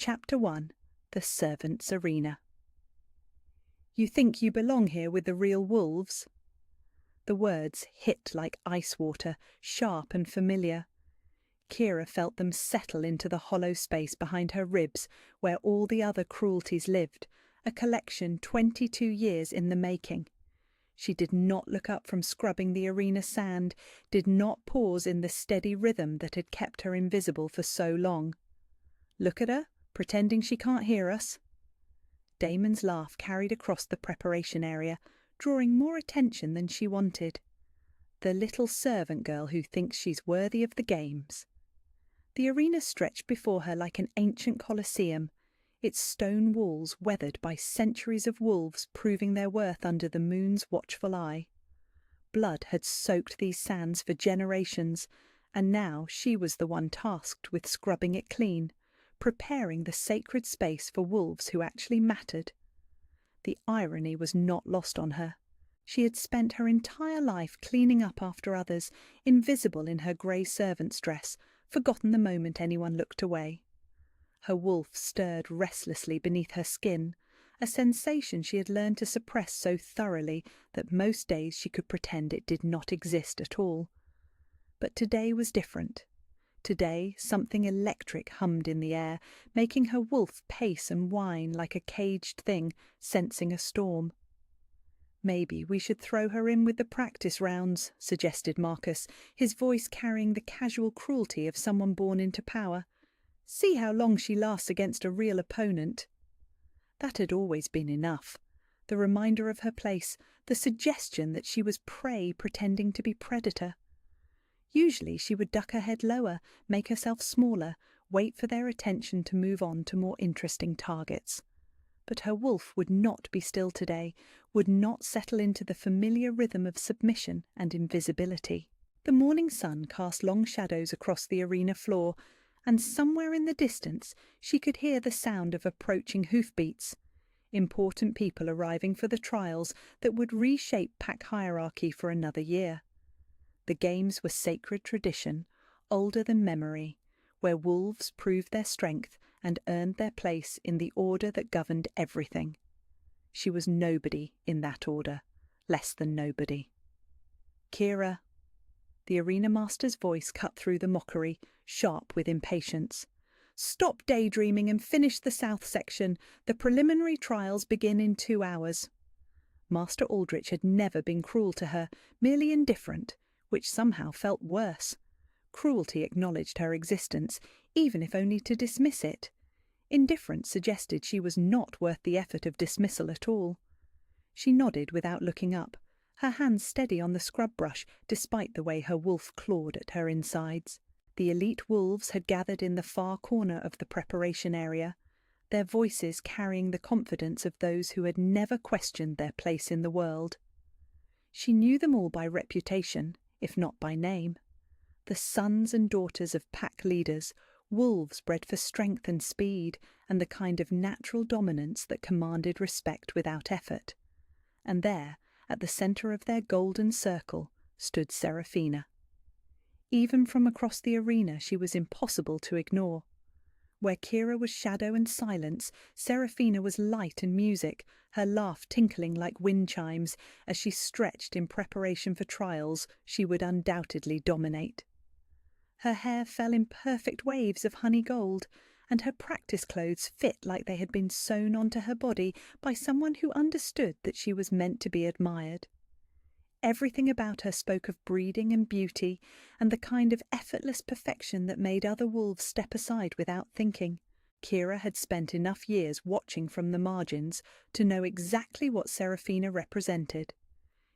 Chapter 1: The Servants' Arena. "You think you belong here with the real wolves?" The words hit like ice water, sharp and familiar. Kira felt them settle into the hollow space behind her ribs where all the other cruelties lived, a collection 22 years in the making. She did not look up from scrubbing the arena sand, did not pause in the steady rhythm that had kept her invisible for so long. Look at her, pretending she can't hear us. Damon's laugh carried across the preparation area, drawing more attention than she wanted. The little servant girl who thinks she's worthy of the games. The arena stretched before her like an ancient colosseum, its stone walls weathered by centuries of wolves proving their worth under the moon's watchful eye. Blood had soaked these sands for generations, and now she was the one tasked with scrubbing it clean, preparing the sacred space for wolves who actually mattered. The irony was not lost on her. She had spent her entire life cleaning up after others, invisible in her grey servant's dress, forgotten the moment anyone looked away. Her wolf stirred restlessly beneath her skin, a sensation she had learned to suppress so thoroughly that most days she could pretend it did not exist at all. But today was different. Today something electric hummed in the air, making her wolf pace and whine like a caged thing sensing a storm. "Maybe we should throw her in with the practice rounds," suggested Marcus, his voice carrying the casual cruelty of someone born into power. "See how long she lasts against a real opponent." That had always been enough. The reminder of her place, the suggestion that she was prey pretending to be predator. Usually she would duck her head lower, make herself smaller, wait for their attention to move on to more interesting targets. But her wolf would not be still today, would not settle into the familiar rhythm of submission and invisibility. The morning sun cast long shadows across the arena floor, and somewhere in the distance she could hear the sound of approaching hoofbeats. Important people arriving for the trials that would reshape pack hierarchy for another year. The games were sacred tradition, older than memory, where wolves proved their strength and earned their place in the order that governed everything. She was nobody in that order, less than nobody. "Kira." The arena master's voice cut through the mockery, sharp with impatience. "Stop daydreaming and finish the south section. The preliminary trials begin in 2 hours." Master Aldrich had never been cruel to her, merely indifferent, which somehow felt worse. Cruelty acknowledged her existence, even if only to dismiss it. Indifference suggested she was not worth the effort of dismissal at all. She nodded without looking up, her hands steady on the scrub brush despite the way her wolf clawed at her insides. The elite wolves had gathered in the far corner of the preparation area, their voices carrying the confidence of those who had never questioned their place in the world. She knew them all by reputation, if not by name. The sons and daughters of pack leaders, wolves bred for strength and speed, and the kind of natural dominance that commanded respect without effort. And there, at the centre of their golden circle, stood Seraphina. Even from across the arena she was impossible to ignore. Where Kira was shadow and silence, Seraphina was light and music, her laugh tinkling like wind chimes as she stretched in preparation for trials she would undoubtedly dominate. Her hair fell in perfect waves of honey gold, and her practice clothes fit like they had been sewn onto her body by someone who understood that she was meant to be admired. Everything about her spoke of breeding and beauty, and the kind of effortless perfection that made other wolves step aside without thinking. Kira had spent enough years watching from the margins to know exactly what Seraphina represented.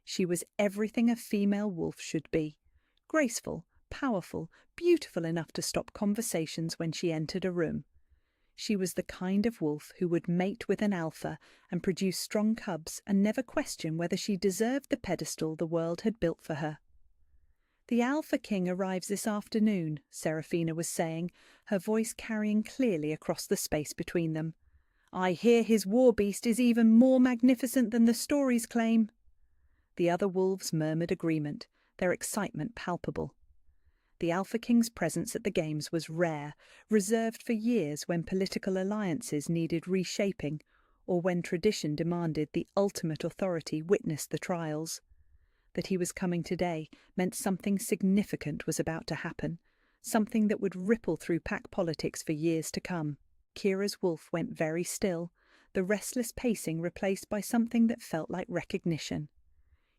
She was everything a female wolf should be: graceful, powerful, beautiful enough to stop conversations when she entered a room. She was the kind of wolf who would mate with an alpha and produce strong cubs and never question whether she deserved the pedestal the world had built for her. "The Alpha King arrives this afternoon," Seraphina was saying, her voice carrying clearly across the space between them. "I hear his war beast is even more magnificent than the stories claim." The other wolves murmured agreement, their excitement palpable. The Alpha King's presence at the games was rare, reserved for years when political alliances needed reshaping or when tradition demanded the ultimate authority witness the trials. That he was coming today meant something significant was about to happen, something that would ripple through pack politics for years to come. Kira's wolf went very still, the restless pacing replaced by something that felt like recognition.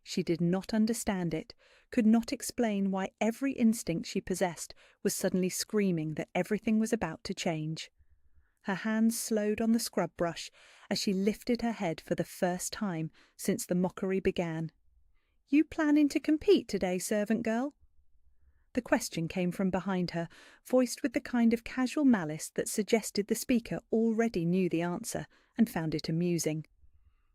She did not understand it, could not explain why every instinct she possessed was suddenly screaming that everything was about to change. Her hands slowed on the scrub brush as she lifted her head for the first time since the mockery began. "You planning to compete today, servant girl?" The question came from behind her, voiced with the kind of casual malice that suggested the speaker already knew the answer and found it amusing.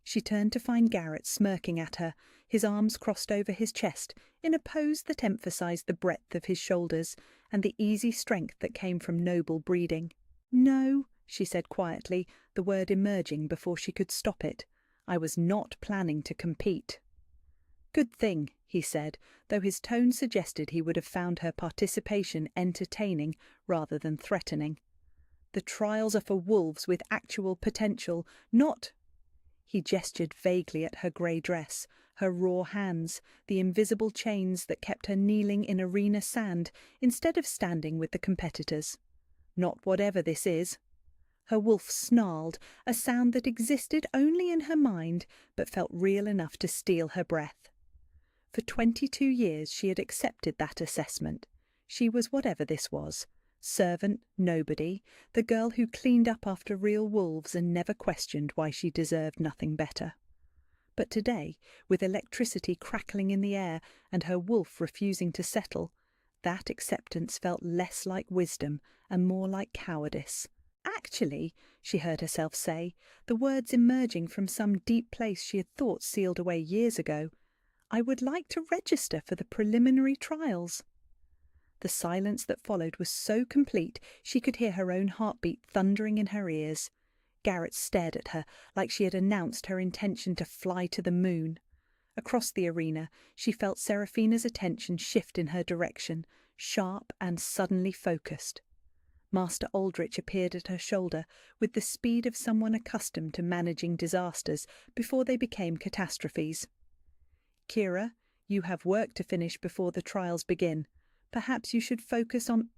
She turned to find Garrett smirking at her, his arms crossed over his chest in a pose that emphasized the breadth of his shoulders and the easy strength that came from noble breeding. "No," she said quietly, the word emerging before she could stop it. "I was not planning to compete." "Good thing," he said, though his tone suggested he would have found her participation entertaining rather than threatening. "The trials are for wolves with actual potential, not—" He gestured vaguely at her grey dress, her raw hands, the invisible chains that kept her kneeling in arena sand instead of standing with the competitors. "Not whatever this is." Her wolf snarled, a sound that existed only in her mind but felt real enough to steal her breath. For 22 years she had accepted that assessment. She was whatever this was. Servant, nobody, the girl who cleaned up after real wolves and never questioned why she deserved nothing better. But today, with electricity crackling in the air and her wolf refusing to settle, that acceptance felt less like wisdom and more like cowardice. "Actually," she heard herself say, the words emerging from some deep place she had thought sealed away years ago, "I would like to register for the preliminary trials." The silence that followed was so complete she could hear her own heartbeat thundering in her ears. Garrett stared at her like she had announced her intention to fly to the moon. Across the arena, she felt Seraphina's attention shift in her direction, sharp and suddenly focused. Master Aldrich appeared at her shoulder with the speed of someone accustomed to managing disasters before they became catastrophes. "Kira, you have work to finish before the trials begin. Perhaps you should focus on—"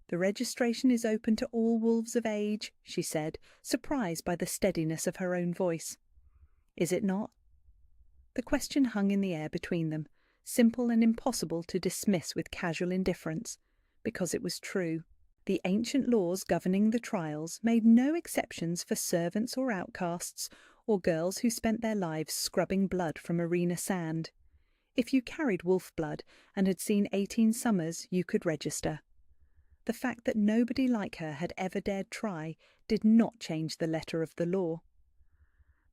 "The registration is open to all wolves of age," she said, surprised by the steadiness of her own voice. "Is it not?" The question hung in the air between them, simple and impossible to dismiss with casual indifference, because it was true. The ancient laws governing the trials made no exceptions for servants or outcasts, or girls who spent their lives scrubbing blood from arena sand. If you carried wolf blood and had seen 18 summers, you could register. The fact that nobody like her had ever dared try did not change the letter of the law.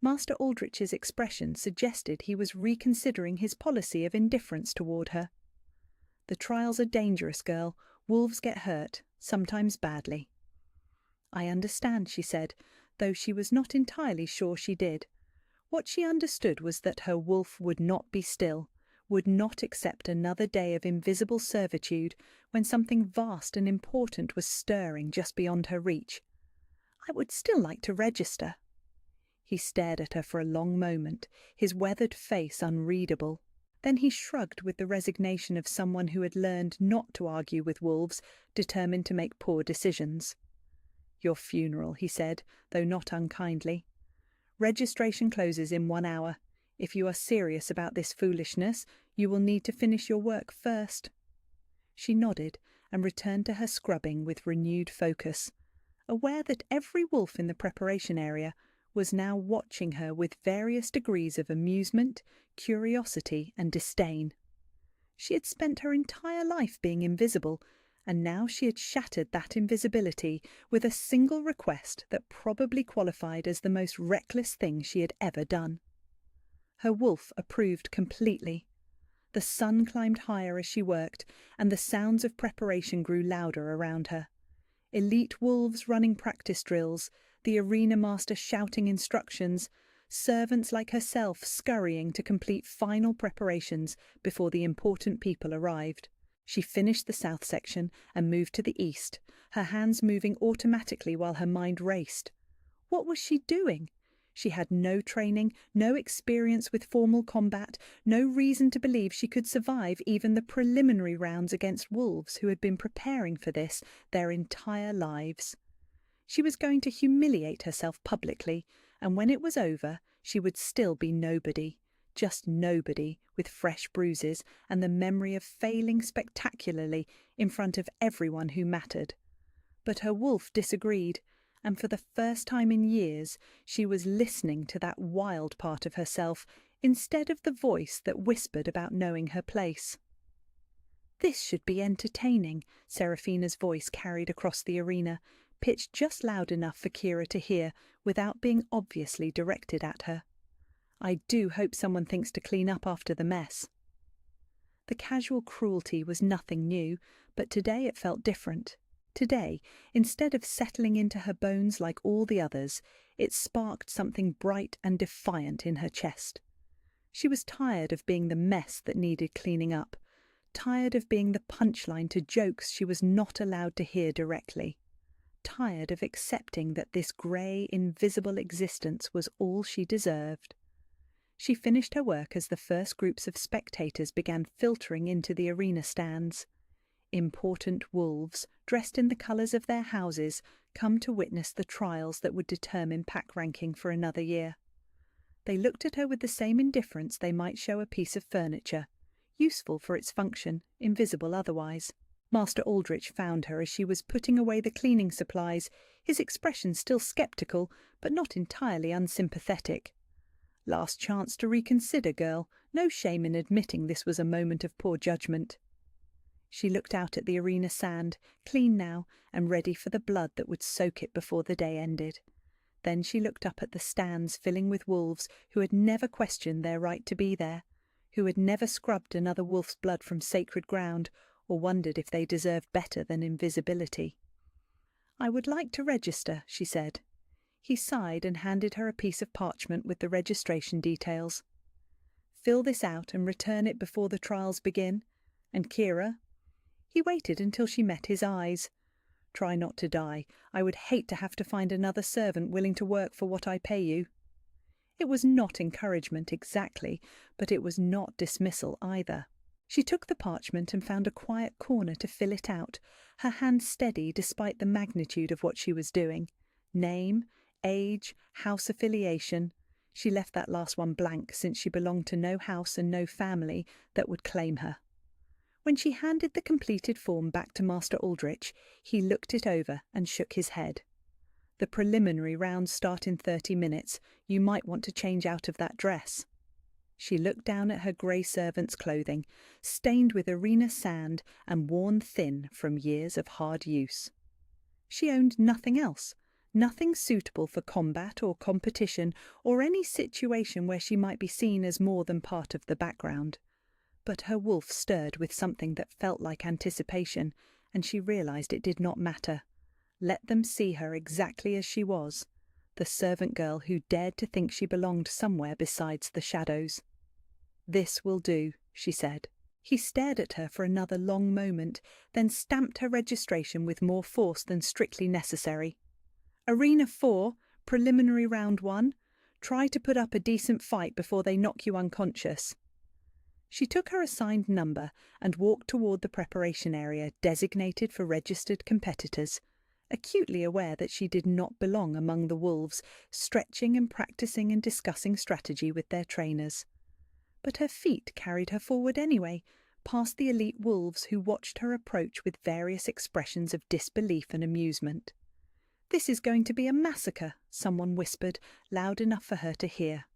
Master Aldrich's expression suggested he was reconsidering his policy of indifference toward her. "The trials are dangerous, girl. Wolves get hurt, sometimes badly." "I understand," she said, though she was not entirely sure she did. What she understood was that her wolf would not be still, would not accept another day of invisible servitude when something vast and important was stirring just beyond her reach. "I would still like to register." He stared at her for a long moment, his weathered face unreadable. Then he shrugged with the resignation of someone who had learned not to argue with wolves, determined to make poor decisions. "Your funeral," he said, though not unkindly. "Registration closes in 1 hour. If you are serious about this foolishness, you will need to finish your work first." She nodded and returned to her scrubbing with renewed focus, aware that every wolf in the preparation area was now watching her with various degrees of amusement, curiosity, and disdain. She had spent her entire life being invisible, and now she had shattered that invisibility with a single request that probably qualified as the most reckless thing she had ever done. Her wolf approved completely. The sun climbed higher as she worked, and the sounds of preparation grew louder around her. Elite wolves running practice drills, the arena master shouting instructions, servants like herself scurrying to complete final preparations before the important people arrived. She finished the south section and moved to the east, her hands moving automatically while her mind raced. What was she doing? She had no training, no experience with formal combat, no reason to believe she could survive even the preliminary rounds against wolves who had been preparing for this their entire lives. She was going to humiliate herself publicly, and when it was over, she would still be nobody, just nobody, with fresh bruises and the memory of failing spectacularly in front of everyone who mattered. But her wolf disagreed, and for the first time in years she was listening to that wild part of herself instead of the voice that whispered about knowing her place. "This should be entertaining," Seraphina's voice carried across the arena, pitched just loud enough for Kira to hear without being obviously directed at her. "I do hope someone thinks to clean up after the mess." The casual cruelty was nothing new, but today it felt different. Today, instead of settling into her bones like all the others, it sparked something bright and defiant in her chest. She was tired of being the mess that needed cleaning up, tired of being the punchline to jokes she was not allowed to hear directly, tired of accepting that this grey, invisible existence was all she deserved. She finished her work as the first groups of spectators began filtering into the arena stands. Important wolves, dressed in the colours of their houses, come to witness the trials that would determine pack ranking for another year. They looked at her with the same indifference they might show a piece of furniture, useful for its function, invisible otherwise. Master Aldrich found her as she was putting away the cleaning supplies, his expression still sceptical, but not entirely unsympathetic. "Last chance to reconsider, girl. No shame in admitting this was a moment of poor judgment." She looked out at the arena sand, clean now and ready for the blood that would soak it before the day ended. Then she looked up at the stands filling with wolves who had never questioned their right to be there, who had never scrubbed another wolf's blood from sacred ground or wondered if they deserved better than invisibility. "I would like to register," she said. He sighed and handed her a piece of parchment with the registration details. "Fill this out and return it before the trials begin. And Kira?" He waited until she met his eyes. "Try not to die. I would hate to have to find another servant willing to work for what I pay you." It was not encouragement exactly, but it was not dismissal either. She took the parchment and found a quiet corner to fill it out, her hand steady despite the magnitude of what she was doing. Name, age, house affiliation. She left that last one blank since she belonged to no house and no family that would claim her. When she handed the completed form back to Master Aldrich, he looked it over and shook his head. "The preliminary rounds start in 30 minutes. You might want to change out of that dress." She looked down at her grey servant's clothing, stained with arena sand and worn thin from years of hard use. She owned nothing else, nothing suitable for combat or competition or any situation where she might be seen as more than part of the background. But her wolf stirred with something that felt like anticipation, and she realised it did not matter. Let them see her exactly as she was, the servant girl who dared to think she belonged somewhere besides the shadows. "This will do," she said. He stared at her for another long moment, then stamped her registration with more force than strictly necessary. "Arena 4, preliminary round 1. Try to put up a decent fight before they knock you unconscious." She took her assigned number and walked toward the preparation area designated for registered competitors, acutely aware that she did not belong among the wolves, stretching and practicing and discussing strategy with their trainers. But her feet carried her forward anyway, past the elite wolves who watched her approach with various expressions of disbelief and amusement. "This is going to be a massacre," someone whispered, loud enough for her to hear.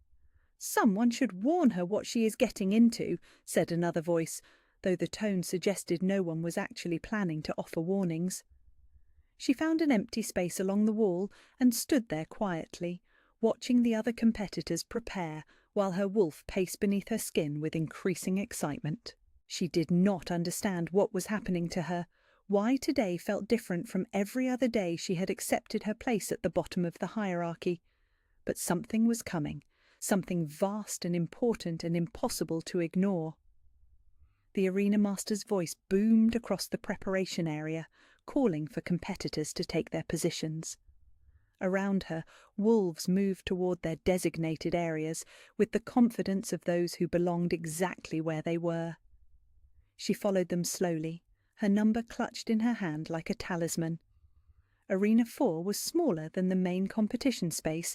"Someone should warn her what she is getting into," said another voice, though the tone suggested no one was actually planning to offer warnings. She found an empty space along the wall and stood there quietly, watching the other competitors prepare while her wolf paced beneath her skin with increasing excitement. She did not understand what was happening to her, why today felt different from every other day she had accepted her place at the bottom of the hierarchy. But something was coming, something vast and important and impossible to ignore. The arena master's voice boomed across the preparation area, calling for competitors to take their positions. Around her, wolves moved toward their designated areas with the confidence of those who belonged exactly where they were. She followed them slowly, her number clutched in her hand like a talisman. Arena 4 was smaller than the main competition space,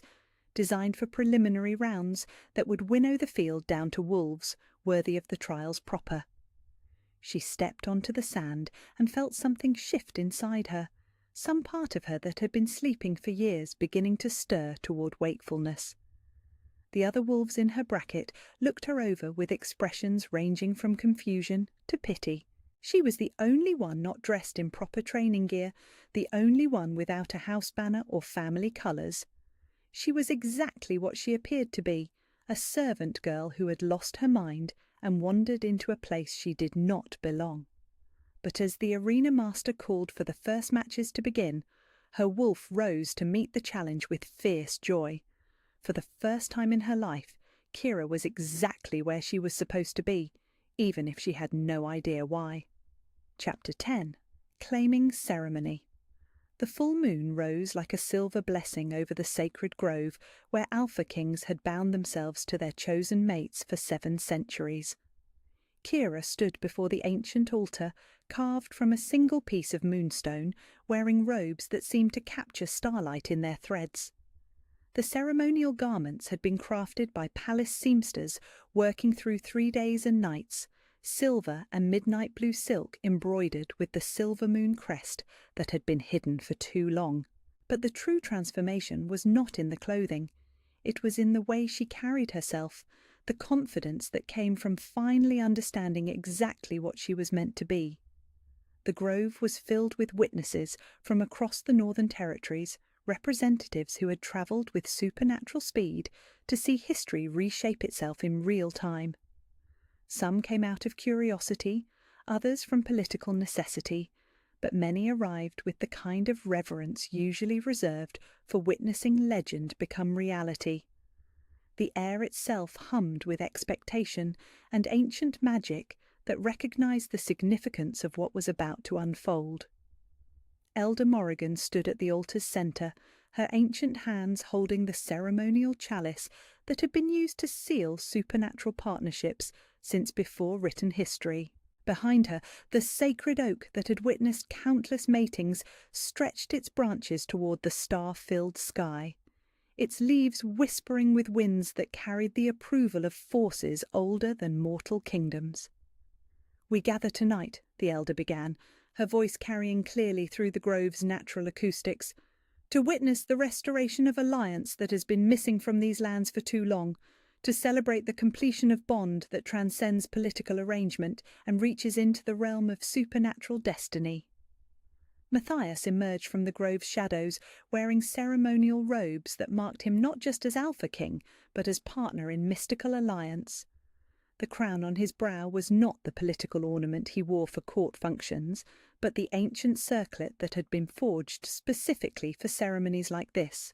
designed for preliminary rounds that would winnow the field down to wolves worthy of the trials proper. She stepped onto the sand and felt something shift inside her, some part of her that had been sleeping for years beginning to stir toward wakefulness. The other wolves in her bracket looked her over with expressions ranging from confusion to pity. She was the only one not dressed in proper training gear, the only one without a house banner or family colours. She was exactly what she appeared to be, a servant girl who had lost her mind and wandered into a place she did not belong. But as the arena master called for the first matches to begin, her wolf rose to meet the challenge with fierce joy. For the first time in her life, Kira was exactly where she was supposed to be, even if she had no idea why. Chapter 10. Claiming Ceremony. The full moon rose like a silver blessing over the sacred grove where Alpha Kings had bound themselves to their chosen mates for 7 centuries. Kira stood before the ancient altar, carved from a single piece of moonstone, wearing robes that seemed to capture starlight in their threads. The ceremonial garments had been crafted by palace seamsters working through 3 days and nights, silver and midnight blue silk embroidered with the silver moon crest that had been hidden for too long. But the true transformation was not in the clothing. It was in the way she carried herself, the confidence that came from finally understanding exactly what she was meant to be. The grove was filled with witnesses from across the Northern Territories, representatives who had travelled with supernatural speed to see history reshape itself in real time. Some came out of curiosity, others from political necessity, but many arrived with the kind of reverence usually reserved for witnessing legend become reality. The air itself hummed with expectation and ancient magic that recognized the significance of what was about to unfold. Elder Morrigan stood at the altar's centre, her ancient hands holding the ceremonial chalice that had been used to seal supernatural partnerships since before written history. Behind her, the sacred oak that had witnessed countless matings stretched its branches toward the star-filled sky, its leaves whispering with winds that carried the approval of forces older than mortal kingdoms. "We gather tonight," the elder began, her voice carrying clearly through the grove's natural acoustics, "to witness the restoration of alliance that has been missing from these lands for too long, to celebrate the completion of bond that transcends political arrangement and reaches into the realm of supernatural destiny." Matthias emerged from the grove's shadows, wearing ceremonial robes that marked him not just as Alpha King, but as partner in mystical alliance. The crown on his brow was not the political ornament he wore for court functions, but the ancient circlet that had been forged specifically for ceremonies like this.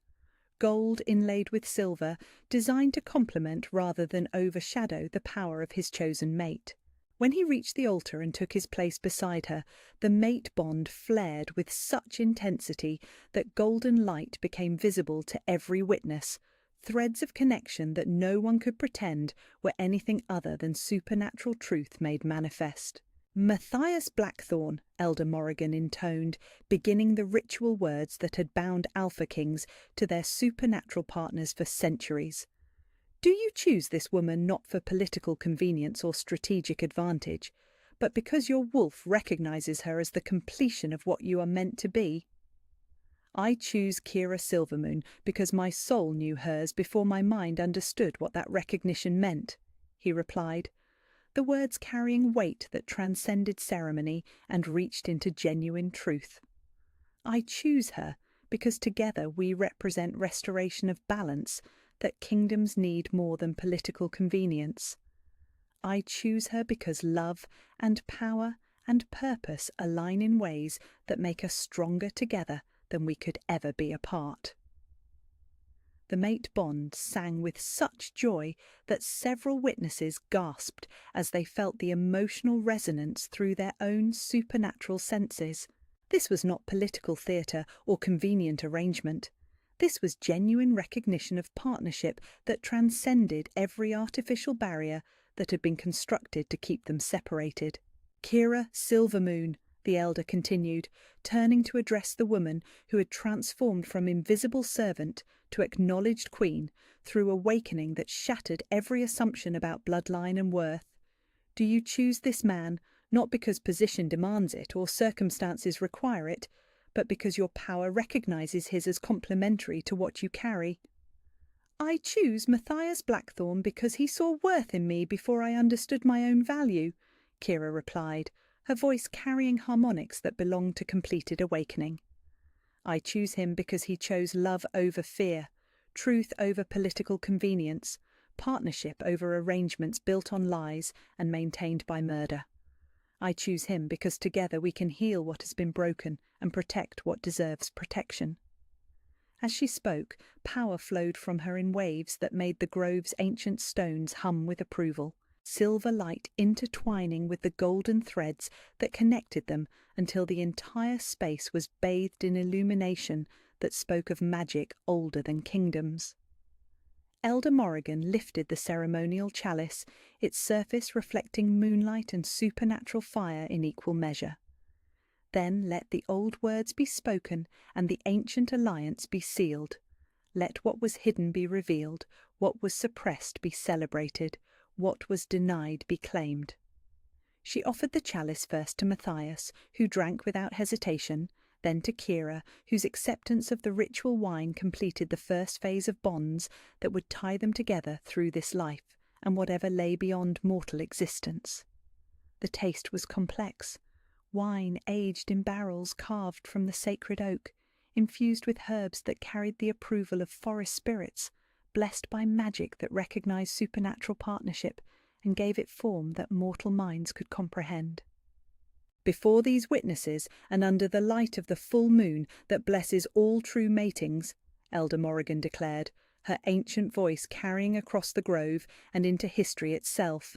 Gold inlaid with silver, designed to complement rather than overshadow the power of his chosen mate. When he reached the altar and took his place beside her, the mate bond flared with such intensity that golden light became visible to every witness, threads of connection that no one could pretend were anything other than supernatural truth made manifest. "Matthias Blackthorn," Elder Morrigan intoned, beginning the ritual words that had bound Alpha Kings to their supernatural partners for centuries. "Do you choose this woman not for political convenience or strategic advantage, but because your wolf recognizes her as the completion of what you are meant to be?" "I choose Kira Silvermoon because my soul knew hers before my mind understood what that recognition meant," he replied, the words carrying weight that transcended ceremony and reached into genuine truth. "I choose her because together we represent restoration of balance that kingdoms need more than political convenience. I choose her because love and power and purpose align in ways that make us stronger together than we could ever be apart." The mate bond sang with such joy that several witnesses gasped as they felt the emotional resonance through their own supernatural senses. This was not political theatre or convenient arrangement. This was genuine recognition of partnership that transcended every artificial barrier that had been constructed to keep them separated. "Kira Silvermoon," the elder continued, turning to address the woman who had transformed from invisible servant to acknowledged queen through awakening that shattered every assumption about bloodline and worth. "Do you choose this man, not because position demands it or circumstances require it, but because your power recognizes his as complementary to what you carry?" "I choose Matthias Blackthorne because he saw worth in me before I understood my own value," Kira replied, her voice carrying harmonics that belonged to completed awakening. "I choose him because he chose love over fear, truth over political convenience, partnership over arrangements built on lies and maintained by murder. I choose him because together we can heal what has been broken and protect what deserves protection." As she spoke, power flowed from her in waves that made the grove's ancient stones hum with approval, silver light intertwining with the golden threads that connected them until the entire space was bathed in illumination that spoke of magic older than kingdoms. Elder Morrigan lifted the ceremonial chalice, its surface reflecting moonlight and supernatural fire in equal measure. "Then let the old words be spoken and the ancient alliance be sealed. Let what was hidden be revealed, what was suppressed be celebrated, what was denied be claimed." She offered the chalice first to Matthias, who drank without hesitation, then to Kira, whose acceptance of the ritual wine completed the first phase of bonds that would tie them together through this life and whatever lay beyond mortal existence. The taste was complex. Wine aged in barrels carved from the sacred oak, infused with herbs that carried the approval of forest spirits, blessed by magic that recognized supernatural partnership and gave it form that mortal minds could comprehend. Before these witnesses, and under the light of the full moon that blesses all true matings, Elder Morrigan declared, her ancient voice carrying across the grove and into history itself,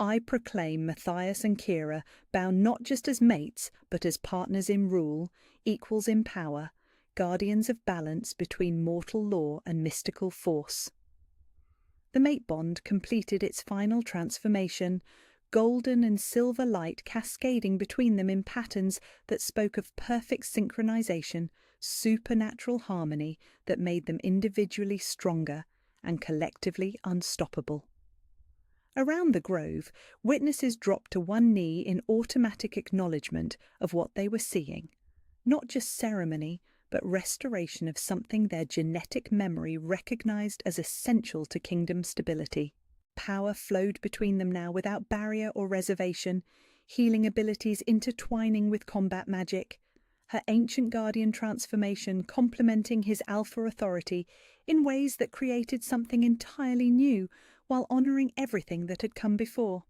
"I proclaim Matthias and Kira bound not just as mates, but as partners in rule, equals in power, guardians of balance between mortal law and mystical force." The mate bond completed its final transformation, golden and silver light cascading between them in patterns that spoke of perfect synchronization, supernatural harmony that made them individually stronger and collectively unstoppable. Around the grove, witnesses dropped to one knee in automatic acknowledgement of what they were seeing, not just ceremony, but restoration of something their genetic memory recognized as essential to kingdom stability. Power flowed between them now without barrier or reservation, healing abilities intertwining with combat magic, her ancient guardian transformation complementing his alpha authority in ways that created something entirely new while honouring everything that had come before.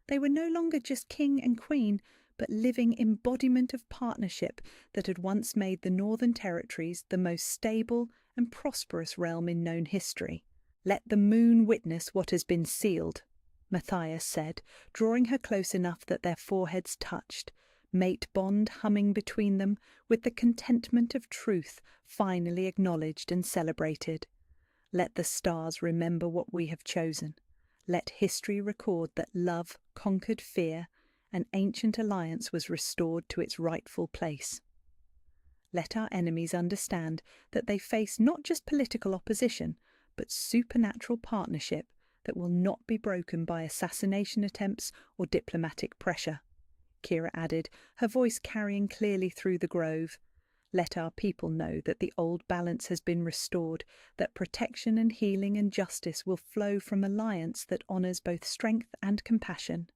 They were no longer just king and queen, but living embodiment of partnership that had once made the Northern Territories the most stable and prosperous realm in known history. "Let the moon witness what has been sealed," Matthias said, drawing her close enough that their foreheads touched, mate bond humming between them with the contentment of truth finally acknowledged and celebrated. "Let the stars remember what we have chosen. Let history record that love conquered fear, an ancient alliance was restored to its rightful place. Let our enemies understand that they face not just political opposition, but supernatural partnership that will not be broken by assassination attempts or diplomatic pressure," Kira added, her voice carrying clearly through the grove. "Let our people know that the old balance has been restored, that protection and healing and justice will flow from alliance that honours both strength and compassion."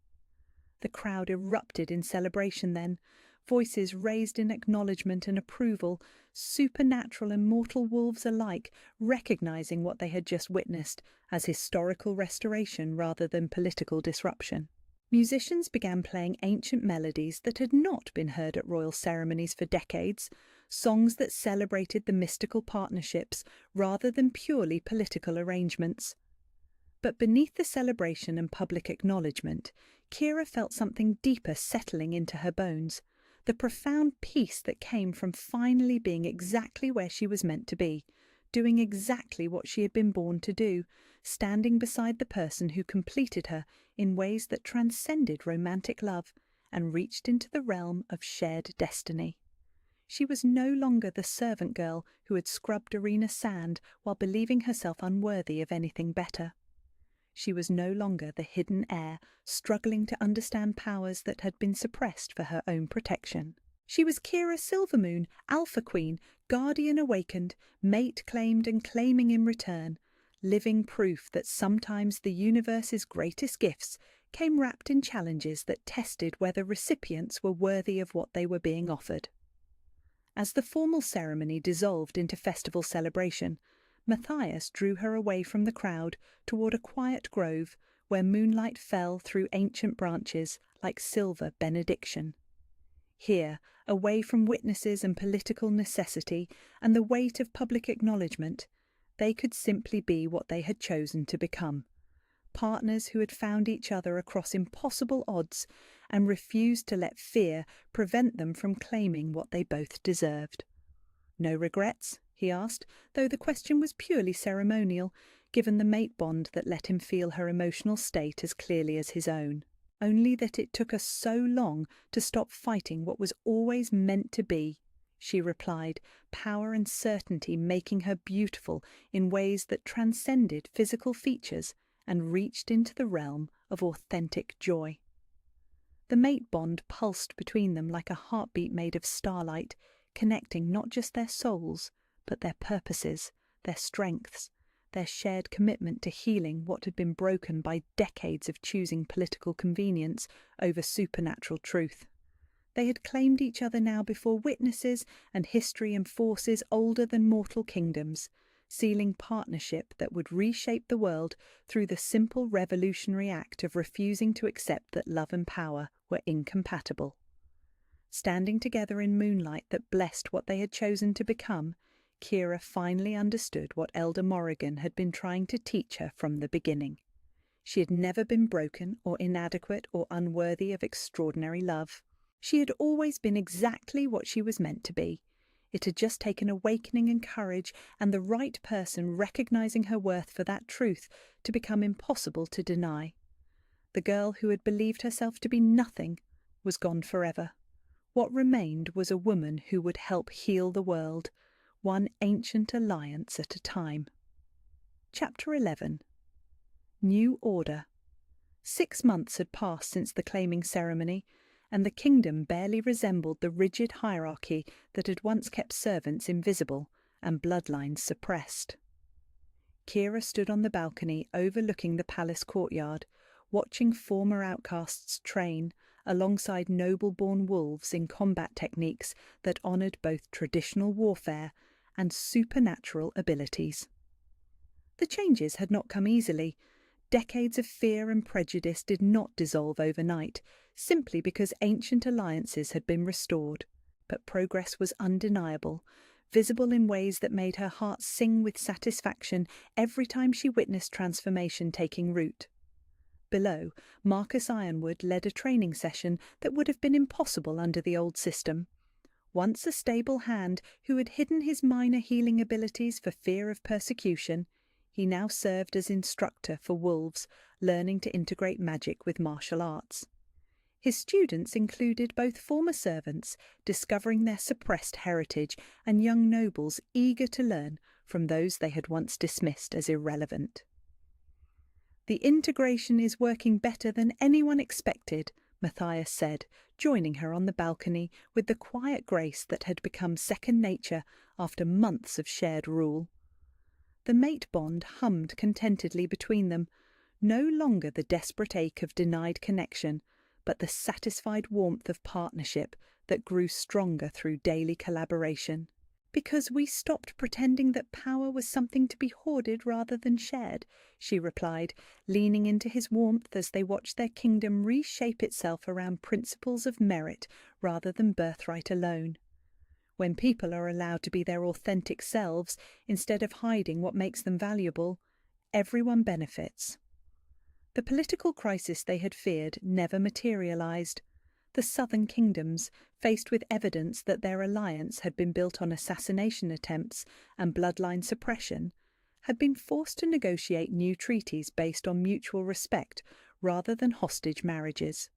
The crowd erupted in celebration then, voices raised in acknowledgement and approval, supernatural and mortal wolves alike recognising what they had just witnessed as historical restoration rather than political disruption. Musicians began playing ancient melodies that had not been heard at royal ceremonies for decades, songs that celebrated the mystical partnerships rather than purely political arrangements. But beneath the celebration and public acknowledgement, Kira felt something deeper settling into her bones, the profound peace that came from finally being exactly where she was meant to be, doing exactly what she had been born to do, standing beside the person who completed her in ways that transcended romantic love and reached into the realm of shared destiny. She was no longer the servant girl who had scrubbed arena sand while believing herself unworthy of anything better. She was no longer the hidden heir, struggling to understand powers that had been suppressed for her own protection. She was Kira Silvermoon, Alpha Queen, guardian awakened, mate claimed and claiming in return, living proof that sometimes the universe's greatest gifts came wrapped in challenges that tested whether recipients were worthy of what they were being offered. As the formal ceremony dissolved into festival celebration, Matthias drew her away from the crowd toward a quiet grove where moonlight fell through ancient branches like silver benediction. Here, away from witnesses and political necessity and the weight of public acknowledgement, they could simply be what they had chosen to become, partners who had found each other across impossible odds and refused to let fear prevent them from claiming what they both deserved. "No regrets?" he asked, though the question was purely ceremonial, given the mate bond that let him feel her emotional state as clearly as his own. "Only that it took us so long to stop fighting what was always meant to be," she replied, power and certainty making her beautiful in ways that transcended physical features and reached into the realm of authentic joy. The mate bond pulsed between them like a heartbeat made of starlight, connecting not just their souls, but their purposes, their strengths, their shared commitment to healing what had been broken by decades of choosing political convenience over supernatural truth. They had claimed each other now before witnesses and history and forces older than mortal kingdoms, sealing partnership that would reshape the world through the simple revolutionary act of refusing to accept that love and power were incompatible. Standing together in moonlight that blessed what they had chosen to become, Kira finally understood what Elder Morrigan had been trying to teach her from the beginning. She had never been broken or inadequate or unworthy of extraordinary love. She had always been exactly what she was meant to be. It had just taken awakening and courage and the right person recognizing her worth for that truth to become impossible to deny. The girl who had believed herself to be nothing was gone forever. What remained was a woman who would help heal the world, one ancient alliance at a time. Chapter 11. New Order. 6 months had passed since the claiming ceremony, and the kingdom barely resembled the rigid hierarchy that had once kept servants invisible and bloodlines suppressed. Kira stood on the balcony overlooking the palace courtyard, watching former outcasts train alongside noble-born wolves in combat techniques that honoured both traditional warfare and supernatural abilities. The changes had not come easily. Decades of fear and prejudice did not dissolve overnight, simply because ancient alliances had been restored. But progress was undeniable, visible in ways that made her heart sing with satisfaction every time she witnessed transformation taking root. Below, Marcus Ironwood led a training session that would have been impossible under the old system. Once a stable hand who had hidden his minor healing abilities for fear of persecution, he now served as instructor for wolves, learning to integrate magic with martial arts. His students included both former servants, discovering their suppressed heritage, and young nobles eager to learn from those they had once dismissed as irrelevant. "The integration is working better than anyone expected," Matthias said, joining her on the balcony with the quiet grace that had become second nature after months of shared rule. The mate bond hummed contentedly between them, no longer the desperate ache of denied connection, but the satisfied warmth of partnership that grew stronger through daily collaboration. Because we stopped pretending that power was something to be hoarded rather than shared, she replied, leaning into his warmth as they watched their kingdom reshape itself around principles of merit rather than birthright alone. When people are allowed to be their authentic selves instead of hiding what makes them valuable, everyone benefits. The political crisis they had feared never materialized. The southern kingdoms, faced with evidence that their alliance had been built on assassination attempts and bloodline suppression, had been forced to negotiate new treaties based on mutual respect rather than hostage marriages.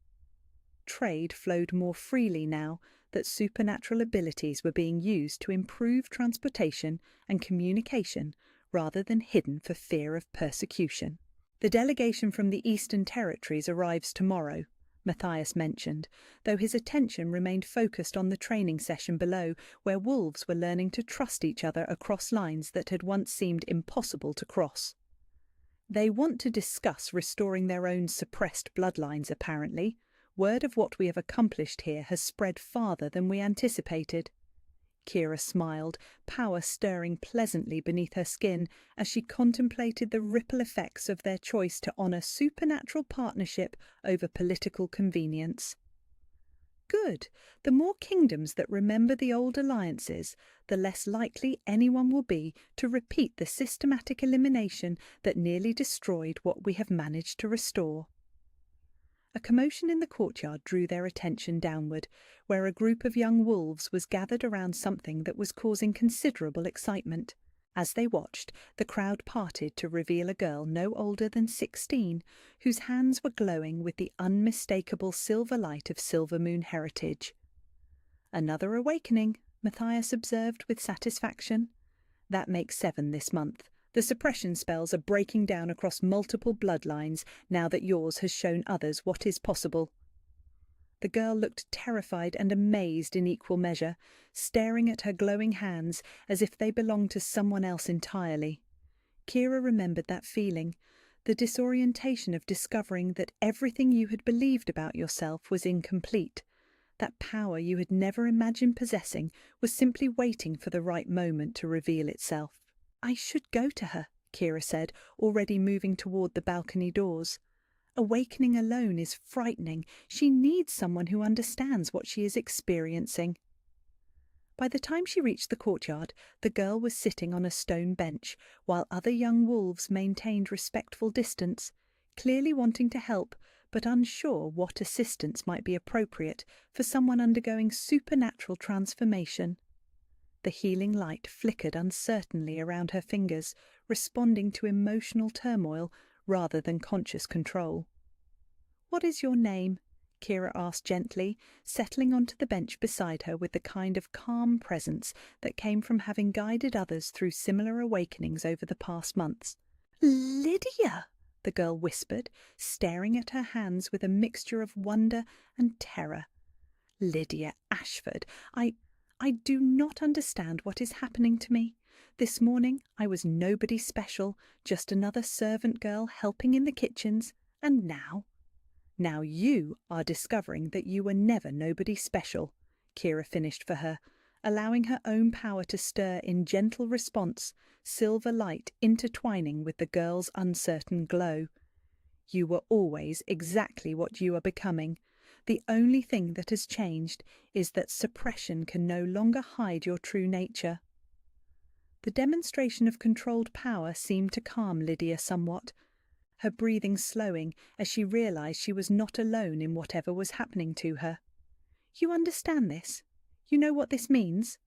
Trade flowed more freely now that supernatural abilities were being used to improve transportation and communication rather than hidden for fear of persecution. The delegation from the Eastern Territories arrives tomorrow, Matthias mentioned, though his attention remained focused on the training session below, where wolves were learning to trust each other across lines that had once seemed impossible to cross. They want to discuss restoring their own suppressed bloodlines, apparently. Word of what we have accomplished here has spread farther than we anticipated. Kira smiled, power stirring pleasantly beneath her skin as she contemplated the ripple effects of their choice to honour supernatural partnership over political convenience. Good. The more kingdoms that remember the old alliances, the less likely anyone will be to repeat the systematic elimination that nearly destroyed what we have managed to restore. A commotion in the courtyard drew their attention downward, where a group of young wolves was gathered around something that was causing considerable excitement. As they watched, the crowd parted to reveal a girl no older than 16, whose hands were glowing with the unmistakable silver light of Silver Moon heritage. Another awakening, Matthias observed with satisfaction. That makes 7 this month. The suppression spells are breaking down across multiple bloodlines now that yours has shown others what is possible. The girl looked terrified and amazed in equal measure, staring at her glowing hands as if they belonged to someone else entirely. Kira remembered that feeling, the disorientation of discovering that everything you had believed about yourself was incomplete. That power you had never imagined possessing was simply waiting for the right moment to reveal itself. I should go to her, Kira said, already moving toward the balcony doors. Awakening alone is frightening. She needs someone who understands what she is experiencing. By the time she reached the courtyard, the girl was sitting on a stone bench, while other young wolves maintained respectful distance, clearly wanting to help, but unsure what assistance might be appropriate for someone undergoing supernatural transformation. The healing light flickered uncertainly around her fingers, responding to emotional turmoil rather than conscious control. "What is your name?" Kira asked gently, settling onto the bench beside her with the kind of calm presence that came from having guided others through similar awakenings over the past months. "Lydia!" the girl whispered, staring at her hands with a mixture of wonder and terror. "Lydia Ashford, I do not understand what is happening to me. This morning I was nobody special, just another servant girl helping in the kitchens, and now you are discovering that you were never nobody special," Kira finished for her, allowing her own power to stir in gentle response, silver light intertwining with the girl's uncertain glow. "You were always exactly what you are becoming. The only thing that has changed is that suppression can no longer hide your true nature." The demonstration of controlled power seemed to calm Lydia somewhat, her breathing slowing as she realized she was not alone in whatever was happening to her. "You understand this? You know what this means?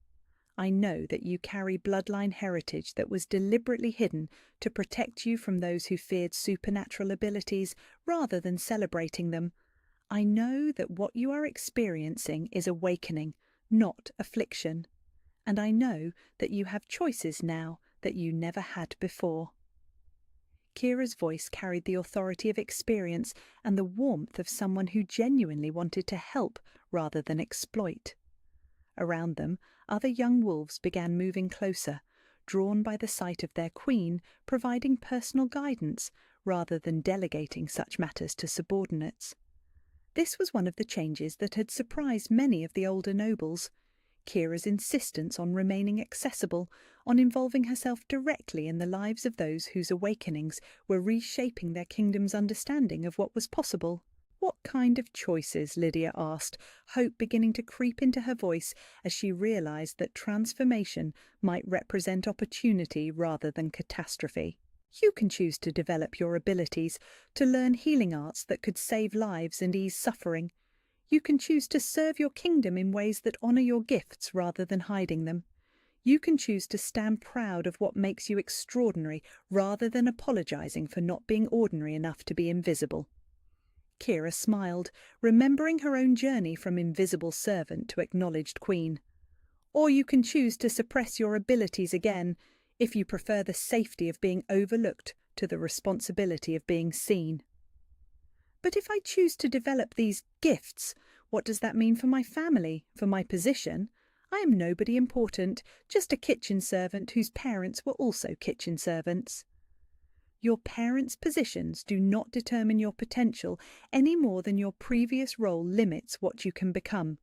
I know that you carry bloodline heritage that was deliberately hidden to protect you from those who feared supernatural abilities rather than celebrating them. I know that what you are experiencing is awakening, not affliction. And I know that you have choices now that you never had before." Kira's voice carried the authority of experience and the warmth of someone who genuinely wanted to help rather than exploit. Around them, other young wolves began moving closer, drawn by the sight of their queen providing personal guidance rather than delegating such matters to subordinates. This was one of the changes that had surprised many of the older nobles. Kira's insistence on remaining accessible, on involving herself directly in the lives of those whose awakenings were reshaping their kingdom's understanding of what was possible. What kind of choices? Lydia asked, hope beginning to creep into her voice as she realized that transformation might represent opportunity rather than catastrophe. You can choose to develop your abilities, to learn healing arts that could save lives and ease suffering. You can choose to serve your kingdom in ways that honor your gifts rather than hiding them. You can choose to stand proud of what makes you extraordinary rather than apologizing for not being ordinary enough to be invisible. Kira smiled, remembering her own journey from invisible servant to acknowledged queen. Or you can choose to suppress your abilities again, if you prefer the safety of being overlooked to the responsibility of being seen. But if I choose to develop these gifts, what does that mean for my family, for my position? I am nobody important, just a kitchen servant whose parents were also kitchen servants. Your parents' positions do not determine your potential any more than your previous role limits what you can become.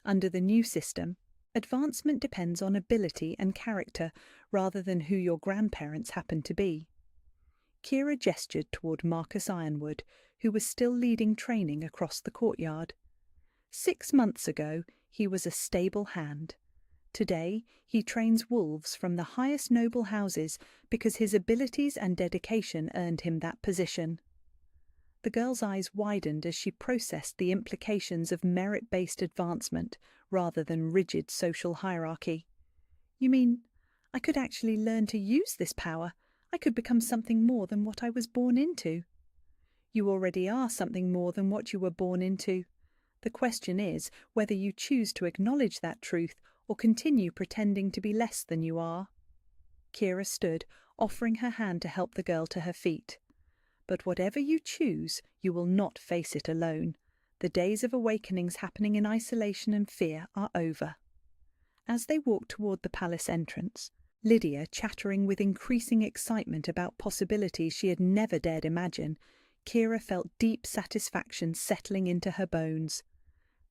Under the new system, advancement depends on ability and character rather than who your grandparents happen to be. Kira gestured toward Marcus Ironwood, who was still leading training across the courtyard. 6 months ago, he was a stable hand. Today, he trains wolves from the highest noble houses because his abilities and dedication earned him that position. The girl's eyes widened as she processed the implications of merit-based advancement rather than rigid social hierarchy. You mean, I could actually learn to use this power? I could become something more than what I was born into? You already are something more than what you were born into. The question is whether you choose to acknowledge that truth or continue pretending to be less than you are. Kira stood, offering her hand to help the girl to her feet. But whatever you choose, you will not face it alone. The days of awakenings happening in isolation and fear are over. As they walked toward the palace entrance, Lydia chattering with increasing excitement about possibilities she had never dared imagine, Kira felt deep satisfaction settling into her bones.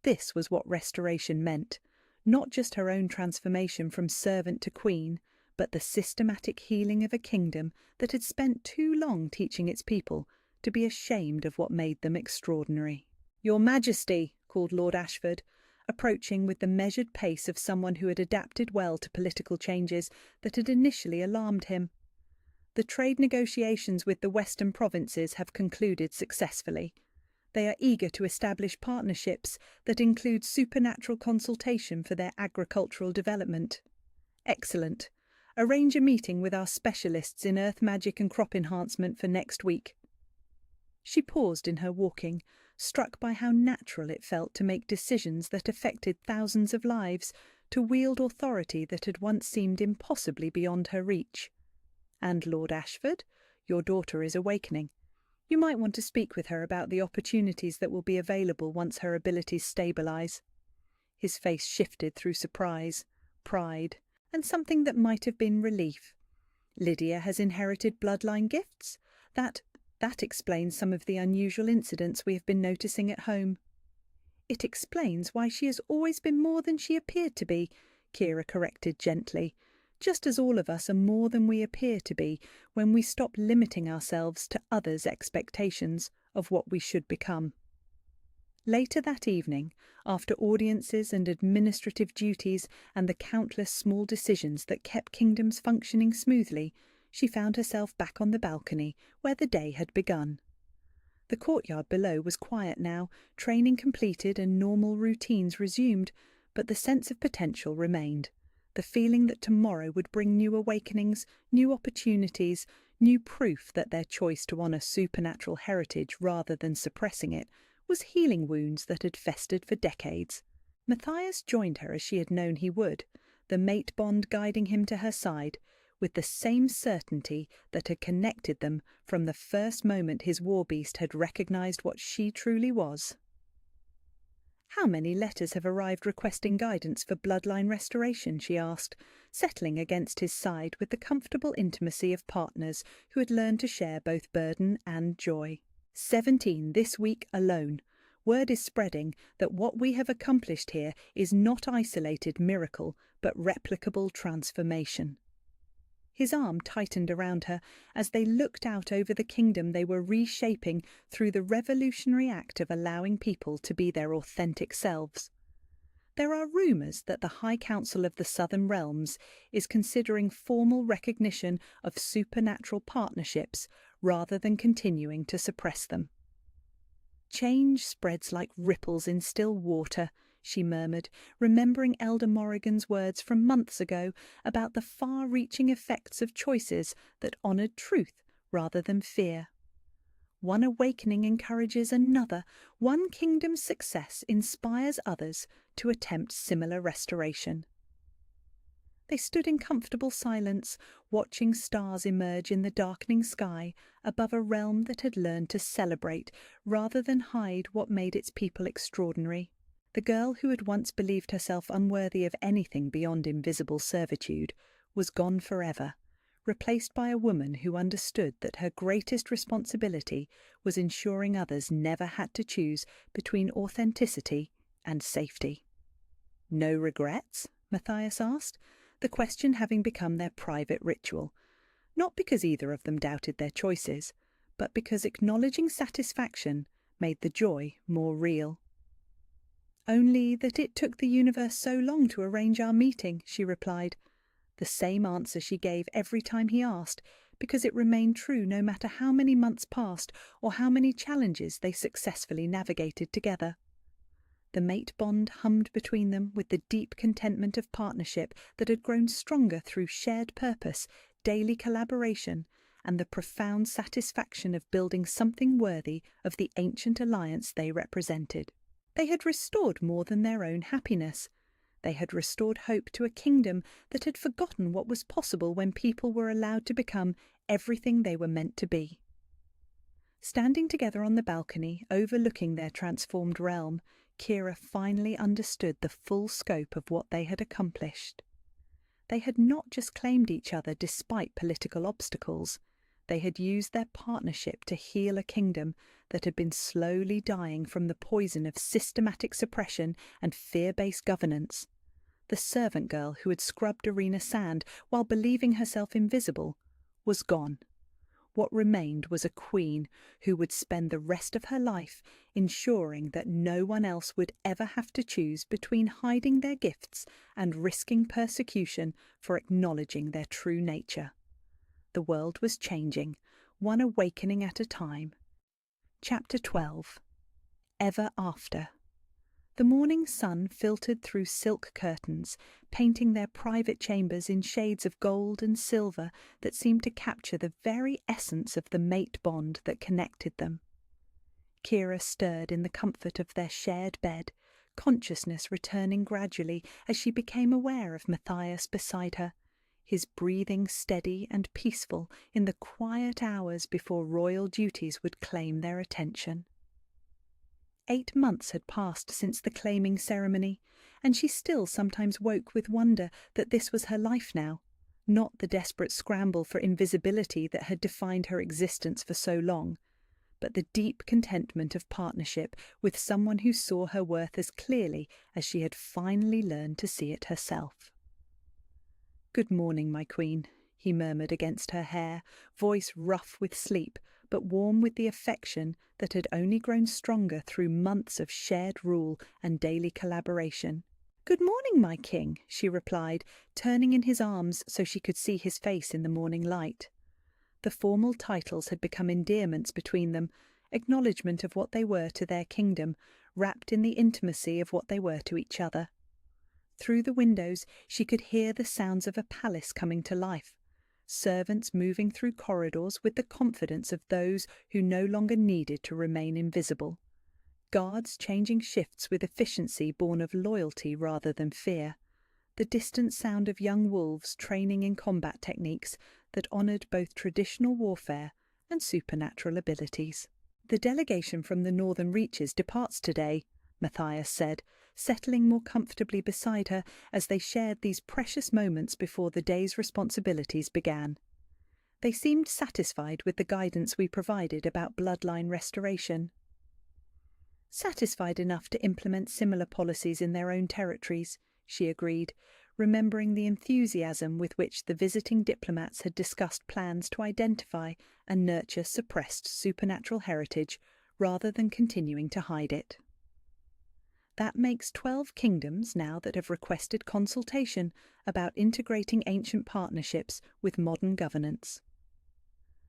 This was what restoration meant. Not just her own transformation from servant to queen, but the systematic healing of a kingdom that had spent too long teaching its people to be ashamed of what made them extraordinary. "Your Majesty," called Lord Ashford, approaching with the measured pace of someone who had adapted well to political changes that had initially alarmed him. The trade negotiations with the Western provinces have concluded successfully. They are eager to establish partnerships that include supernatural consultation for their agricultural development. Excellent. Arrange a meeting with our specialists in earth magic and crop enhancement for next week. She paused in her walking, struck by how natural it felt to make decisions that affected thousands of lives, to wield authority that had once seemed impossibly beyond her reach. And Lord Ashford, your daughter is awakening. You might want to speak with her about the opportunities that will be available once her abilities stabilize. His face shifted through surprise, pride, and something that might have been relief. Lydia has inherited bloodline gifts. That explains some of the unusual incidents we have been noticing at home. It explains why she has always been more than she appeared to be, Kira corrected gently, just as all of us are more than we appear to be when we stop limiting ourselves to others' expectations of what we should become. Later that evening, after audiences and administrative duties and the countless small decisions that kept kingdoms functioning smoothly, she found herself back on the balcony where the day had begun. The courtyard below was quiet now, training completed and normal routines resumed, but the sense of potential remained. The feeling that tomorrow would bring new awakenings, new opportunities, new proof that their choice to honour supernatural heritage rather than suppressing it was healing wounds that had festered for decades. Matthias joined her as she had known he would, the mate bond guiding him to her side, with the same certainty that had connected them from the first moment his warbeast had recognised what she truly was. "How many letters have arrived requesting guidance for bloodline restoration?" she asked, settling against his side with the comfortable intimacy of partners who had learned to share both burden and joy. 17 this week alone. Word is spreading that what we have accomplished here is not isolated miracle, but replicable transformation." His arm tightened around her as they looked out over the kingdom they were reshaping through the revolutionary act of allowing people to be their authentic selves. There are rumours that the High Council of the Southern Realms is considering formal recognition of supernatural partnerships rather than continuing to suppress them. "Change spreads like ripples in still water," she murmured, remembering Elder Morrigan's words from months ago about the far-reaching effects of choices that honoured truth rather than fear. One awakening encourages another, one kingdom's success inspires others to attempt similar restoration. They stood in comfortable silence, watching stars emerge in the darkening sky above a realm that had learned to celebrate rather than hide what made its people extraordinary. The girl who had once believed herself unworthy of anything beyond invisible servitude was gone forever, replaced by a woman who understood that her greatest responsibility was ensuring others never had to choose between authenticity and safety. "No regrets?" Matthias asked, the question having become their private ritual, not because either of them doubted their choices, but because acknowledging satisfaction made the joy more real. "Only that it took the universe so long to arrange our meeting," she replied, the same answer she gave every time he asked, because it remained true no matter how many months passed or how many challenges they successfully navigated together. The mate bond hummed between them with the deep contentment of partnership that had grown stronger through shared purpose, daily collaboration, and the profound satisfaction of building something worthy of the ancient alliance they represented. They had restored more than their own happiness. They had restored hope to a kingdom that had forgotten what was possible when people were allowed to become everything they were meant to be. Standing together on the balcony, overlooking their transformed realm, Kira finally understood the full scope of what they had accomplished. They had not just claimed each other despite political obstacles. They had used their partnership to heal a kingdom that had been slowly dying from the poison of systematic suppression and fear-based governance. The servant girl who had scrubbed arena sand while believing herself invisible was gone. What remained was a queen who would spend the rest of her life ensuring that no one else would ever have to choose between hiding their gifts and risking persecution for acknowledging their true nature. The world was changing, one awakening at a time. Chapter 12. Ever After. The morning sun filtered through silk curtains, painting their private chambers in shades of gold and silver that seemed to capture the very essence of the mate bond that connected them. Kira stirred in the comfort of their shared bed, consciousness returning gradually as she became aware of Matthias beside her, his breathing steady and peaceful in the quiet hours before royal duties would claim their attention. 8 months had passed since the claiming ceremony, and she still sometimes woke with wonder that this was her life now, not the desperate scramble for invisibility that had defined her existence for so long, but the deep contentment of partnership with someone who saw her worth as clearly as she had finally learned to see it herself. "Good morning, my queen," he murmured against her hair, voice rough with sleep, but warm with the affection that had only grown stronger through months of shared rule and daily collaboration. "Good morning, my king," she replied, turning in his arms so she could see his face in the morning light. The formal titles had become endearments between them, acknowledgement of what they were to their kingdom, wrapped in the intimacy of what they were to each other. Through the windows she could hear the sounds of a palace coming to life, servants moving through corridors with the confidence of those who no longer needed to remain invisible, guards changing shifts with efficiency born of loyalty rather than fear, the distant sound of young wolves training in combat techniques that honoured both traditional warfare and supernatural abilities. "The delegation from the northern reaches departs today," Matthias said, settling more comfortably beside her as they shared these precious moments before the day's responsibilities began. They seemed satisfied with the guidance we provided about bloodline restoration. Satisfied enough to implement similar policies in their own territories, she agreed, remembering the enthusiasm with which the visiting diplomats had discussed plans to identify and nurture suppressed supernatural heritage rather than continuing to hide it. That makes 12 kingdoms now that have requested consultation about integrating ancient partnerships with modern governance.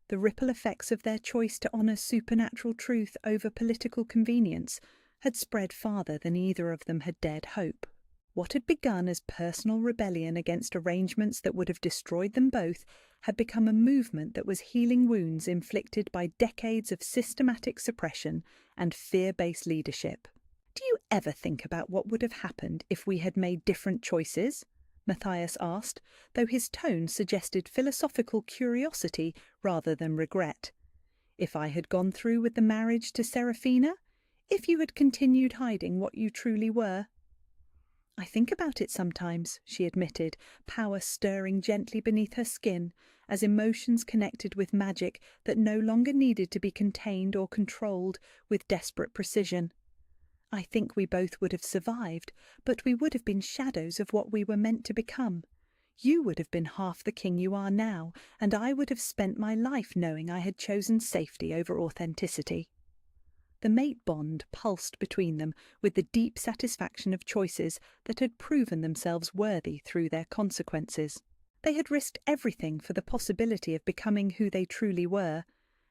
The ripple effects of their choice to honour supernatural truth over political convenience had spread farther than either of them had dared hope. What had begun as personal rebellion against arrangements that would have destroyed them both had become a movement that was healing wounds inflicted by decades of systematic suppression and fear-based leadership. "Do you ever think about what would have happened if we had made different choices?" Matthias asked, though his tone suggested philosophical curiosity rather than regret. "If I had gone through with the marriage to Seraphina? If you had continued hiding what you truly were?" "I think about it sometimes," she admitted, power stirring gently beneath her skin, as emotions connected with magic that no longer needed to be contained or controlled with desperate precision. "I think we both would have survived, but we would have been shadows of what we were meant to become. You would have been half the king you are now, and I would have spent my life knowing I had chosen safety over authenticity." The mate bond pulsed between them with the deep satisfaction of choices that had proven themselves worthy through their consequences. They had risked everything for the possibility of becoming who they truly were,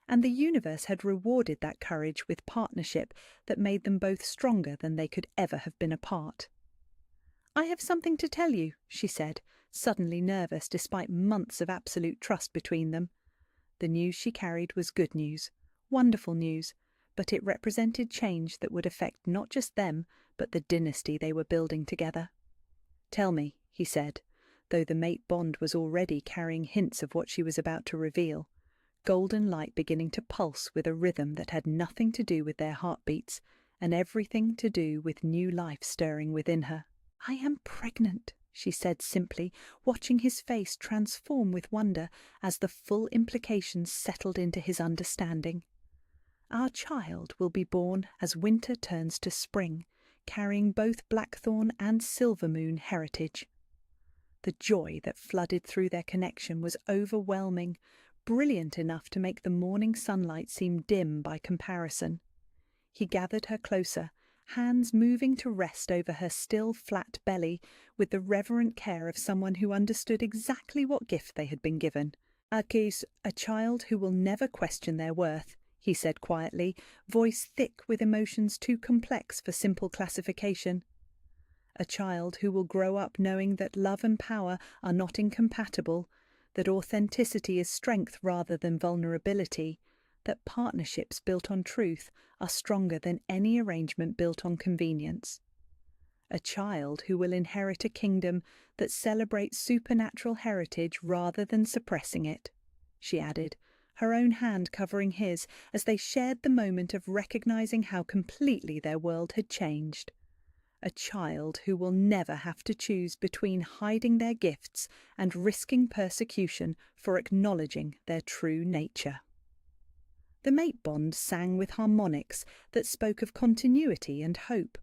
and the universe had rewarded that courage with partnership that made them both stronger than they could ever have been apart. "I have something to tell you," she said, suddenly nervous despite months of absolute trust between them. The news she carried was good news, wonderful news, but it represented change that would affect not just them, but the dynasty they were building together. "Tell me," he said, though the mate bond was already carrying hints of what she was about to reveal, golden light beginning to pulse with a rhythm that had nothing to do with their heartbeats and everything to do with new life stirring within her. "I am pregnant," she said simply, watching his face transform with wonder as the full implications settled into his understanding. "Our child will be born as winter turns to spring, carrying both Blackthorn and Silvermoon heritage." The joy that flooded through their connection was overwhelming, brilliant enough to make the morning sunlight seem dim by comparison. He gathered her closer, hands moving to rest over her still flat belly with the reverent care of someone who understood exactly what gift they had been given. "A child who will never question their worth," he said quietly, voice thick with emotions too complex for simple classification. "A child who will grow up knowing that love and power are not incompatible, that authenticity is strength rather than vulnerability, that partnerships built on truth are stronger than any arrangement built on convenience. A child who will inherit a kingdom that celebrates supernatural heritage rather than suppressing it," she added, her own hand covering his as they shared the moment of recognizing how completely their world had changed. "A child who will never have to choose between hiding their gifts and risking persecution for acknowledging their true nature." The mate bond sang with harmonics that spoke of continuity and hope,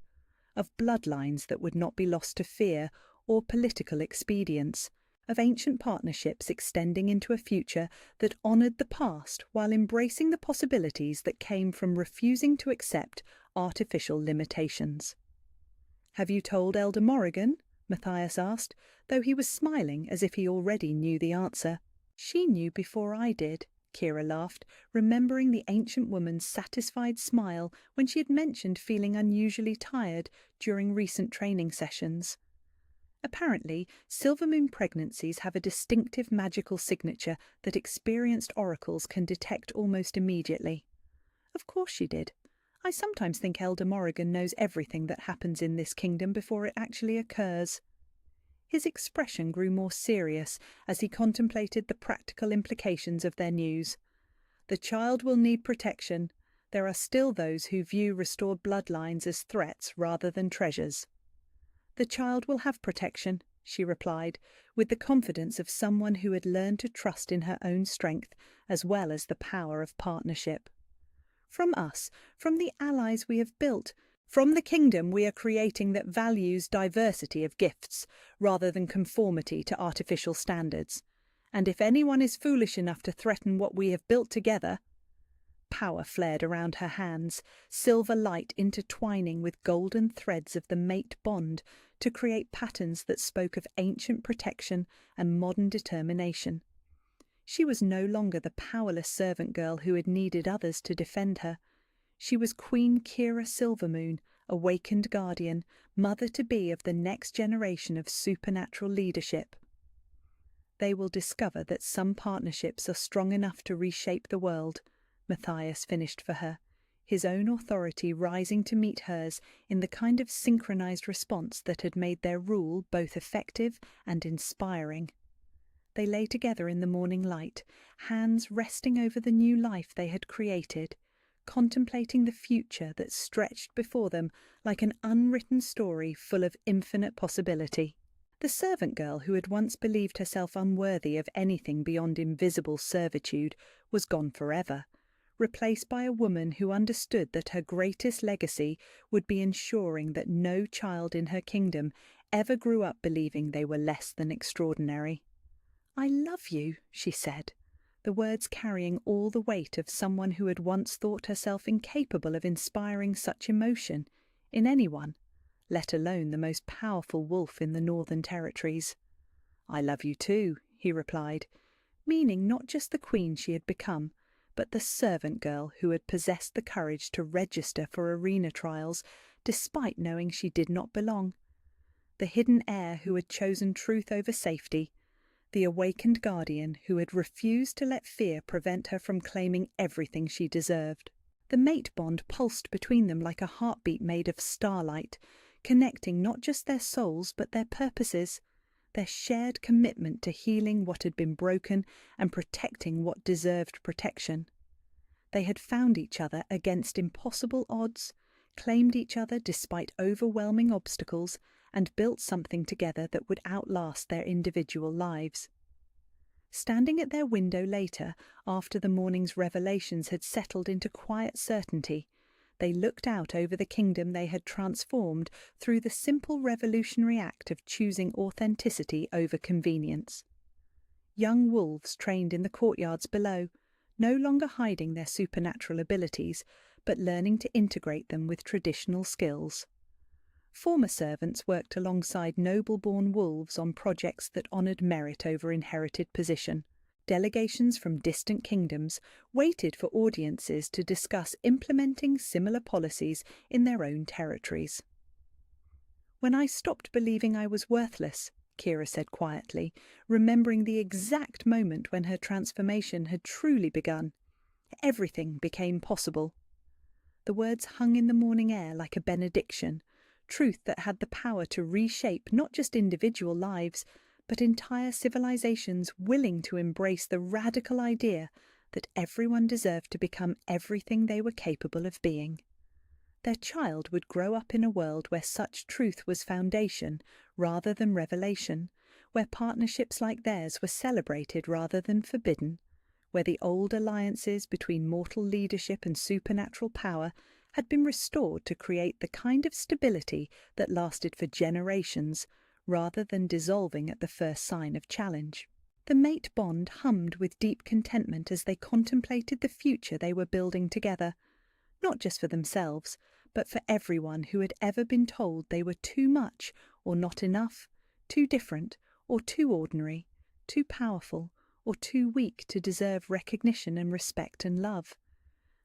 of bloodlines that would not be lost to fear or political expedience, of ancient partnerships extending into a future that honoured the past while embracing the possibilities that came from refusing to accept artificial limitations. "Have you told Elder Morrigan?" Matthias asked, though he was smiling as if he already knew the answer. "She knew before I did," Kira laughed, remembering the ancient woman's satisfied smile when she had mentioned feeling unusually tired during recent training sessions. Apparently, Silvermoon pregnancies have a distinctive magical signature that experienced oracles can detect almost immediately. "Of course she did. I sometimes think Elder Morrigan knows everything that happens in this kingdom before it actually occurs." His expression grew more serious as he contemplated the practical implications of their news. "The child will need protection. There are still those who view restored bloodlines as threats rather than treasures." "The child will have protection," she replied, with the confidence of someone who had learned to trust in her own strength as well as the power of partnership. from us, from the allies we have built, from the kingdom we are creating that values diversity of gifts rather than conformity to artificial standards. And if anyone is foolish enough to threaten what we have built together—" Power flared around her hands, silver light intertwining with golden threads of the mate bond to create patterns that spoke of ancient protection and modern determination. She was no longer the powerless servant girl who had needed others to defend her. She was Queen Kira Silvermoon, awakened guardian, mother-to-be of the next generation of supernatural leadership. They will discover that some partnerships are strong enough to reshape the world, Matthias finished for her, his own authority rising to meet hers in the kind of synchronized response that had made their rule both effective and inspiring. They lay together in the morning light, hands resting over the new life they had created, contemplating the future that stretched before them like an unwritten story full of infinite possibility. The servant girl who had once believed herself unworthy of anything beyond invisible servitude was gone forever, replaced by a woman who understood that her greatest legacy would be ensuring that no child in her kingdom ever grew up believing they were less than extraordinary. "I love you," she said, the words carrying all the weight of someone who had once thought herself incapable of inspiring such emotion in anyone, let alone the most powerful wolf in the Northern Territories. "I love you too," he replied, meaning not just the queen she had become, but the servant girl who had possessed the courage to register for arena trials despite knowing she did not belong, the hidden heir who had chosen truth over safety, the awakened guardian who had refused to let fear prevent her from claiming everything she deserved. The mate bond pulsed between them like a heartbeat made of starlight, connecting not just their souls but their purposes, their shared commitment to healing what had been broken and protecting what deserved protection. They had found each other against impossible odds, claimed each other despite overwhelming obstacles, and built something together that would outlast their individual lives. Standing at their window later, after the morning's revelations had settled into quiet certainty, they looked out over the kingdom they had transformed through the simple revolutionary act of choosing authenticity over convenience. Young wolves trained in the courtyards below, no longer hiding their supernatural abilities, but learning to integrate them with traditional skills. Former servants worked alongside noble-born wolves on projects that honoured merit over inherited position. Delegations from distant kingdoms waited for audiences to discuss implementing similar policies in their own territories. "When I stopped believing I was worthless," Kira said quietly, remembering the exact moment when her transformation had truly begun, "everything became possible." The words hung in the morning air like a benediction, truth that had the power to reshape not just individual lives, but entire civilizations willing to embrace the radical idea that everyone deserved to become everything they were capable of being. Their child would grow up in a world where such truth was foundation rather than revelation, where partnerships like theirs were celebrated rather than forbidden, where the old alliances between mortal leadership and supernatural power had been restored to create the kind of stability that lasted for generations, rather than dissolving at the first sign of challenge. The mate bond hummed with deep contentment as they contemplated the future they were building together, not just for themselves, but for everyone who had ever been told they were too much or not enough, too different or too ordinary, too powerful or too weak to deserve recognition and respect and love.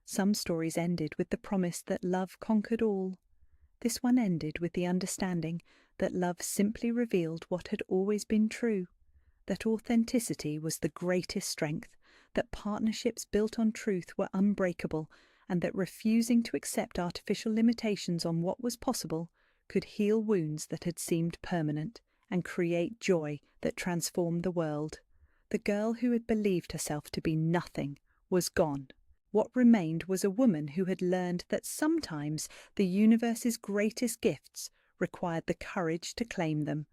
Some stories ended with the promise that love conquered all. This one ended with the understanding that love simply revealed what had always been true, that authenticity was the greatest strength, that partnerships built on truth were unbreakable, and that refusing to accept artificial limitations on what was possible could heal wounds that had seemed permanent and create joy that transformed the world. The girl who had believed herself to be nothing was gone. What remained was a woman who had learned that sometimes the universe's greatest gifts required the courage to claim them,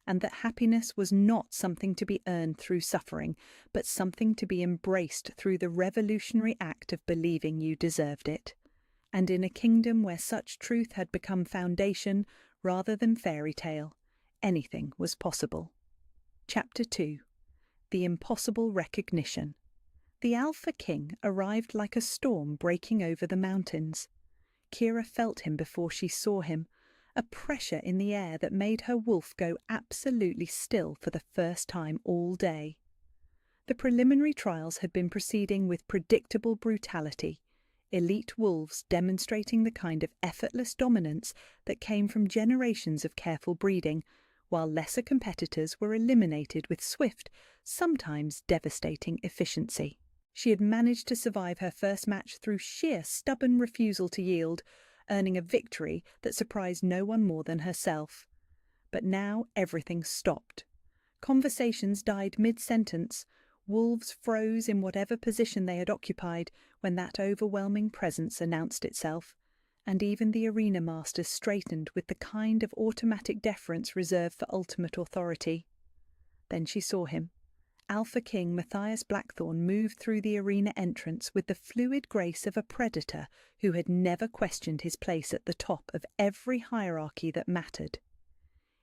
and that happiness was not something to be earned through suffering, but something to be embraced through the revolutionary act of believing you deserved it. And in a kingdom where such truth had become foundation rather than fairy tale, anything was possible. Chapter 2. The Impossible Recognition. The Alpha King arrived like a storm breaking over the mountains. Kira felt him before she saw him, a pressure in the air that made her wolf go absolutely still for the first time all day. The preliminary trials had been proceeding with predictable brutality, elite wolves demonstrating the kind of effortless dominance that came from generations of careful breeding, while lesser competitors were eliminated with swift, sometimes devastating efficiency. She had managed to survive her first match through sheer stubborn refusal to yield, earning a victory that surprised no one more than herself. But now everything stopped. Conversations died mid-sentence. Wolves froze in whatever position they had occupied when that overwhelming presence announced itself, and even the arena masters straightened with the kind of automatic deference reserved for ultimate authority. Then she saw him. Alpha King Matthias Blackthorne moved through the arena entrance with the fluid grace of a predator who had never questioned his place at the top of every hierarchy that mattered.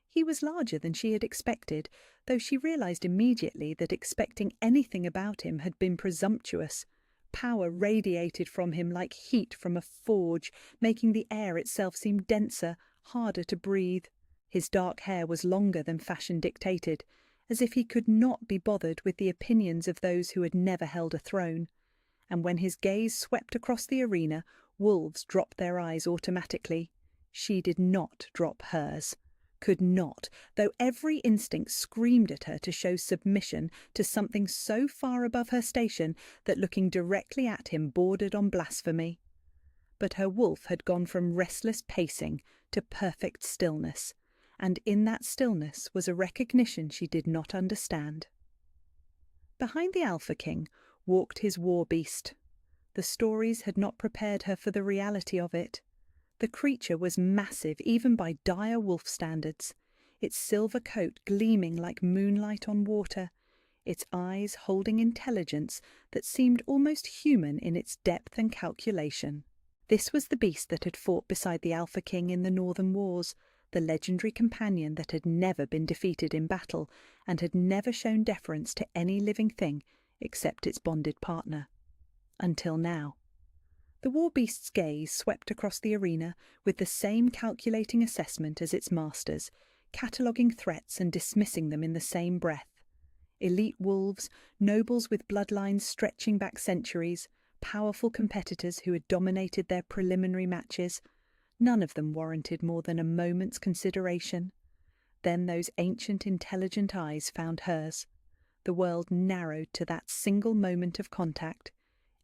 He was larger than she had expected, though she realized immediately that expecting anything about him had been presumptuous. Power radiated from him like heat from a forge, making the air itself seem denser, harder to breathe. His dark hair was longer than fashion dictated, as if he could not be bothered with the opinions of those who had never held a throne. And when his gaze swept across the arena, wolves dropped their eyes automatically. She did not drop hers. Could not, though every instinct screamed at her to show submission to something so far above her station that looking directly at him bordered on blasphemy. But her wolf had gone from restless pacing to perfect stillness, and in that stillness was a recognition she did not understand. Behind the Alpha King walked his war beast. The stories had not prepared her for the reality of it. The creature was massive even by dire wolf standards, its silver coat gleaming like moonlight on water, its eyes holding intelligence that seemed almost human in its depth and calculation. This was the beast that had fought beside the Alpha King in the Northern Wars, the legendary companion that had never been defeated in battle and had never shown deference to any living thing except its bonded partner. Until now. The war beast's gaze swept across the arena with the same calculating assessment as its master's, cataloguing threats and dismissing them in the same breath. Elite wolves, nobles with bloodlines stretching back centuries, powerful competitors who had dominated their preliminary matches, none of them warranted more than a moment's consideration. Then those ancient intelligent eyes found hers. The world narrowed to that single moment of contact.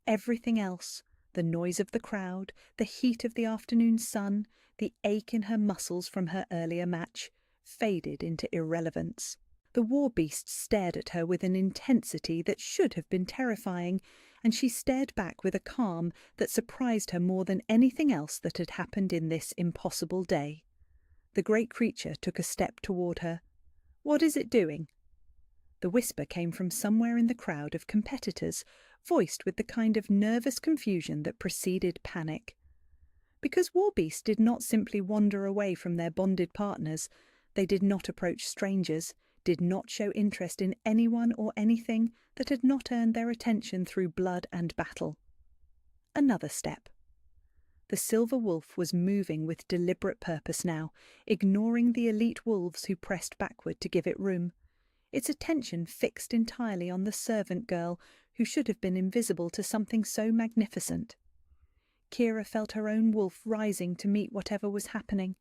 Everything else, the noise of the crowd, the heat of the afternoon sun, the ache in her muscles from her earlier match, faded into irrelevance. The war beast stared at her with an intensity that should have been terrifying, and she stared back with a calm that surprised her more than anything else that had happened in this impossible day. The great creature took a step toward her. "What is it doing?" The whisper came from somewhere in the crowd of competitors, voiced with the kind of nervous confusion that preceded panic. Because warbeasts did not simply wander away from their bonded partners, they did not approach strangers, did not show interest in anyone or anything that had not earned their attention through blood and battle. Another step. The silver wolf was moving with deliberate purpose now, ignoring the elite wolves who pressed backward to give it room. Its attention fixed entirely on the servant girl who should have been invisible to something so magnificent. Kira felt her own wolf rising to meet whatever was happening,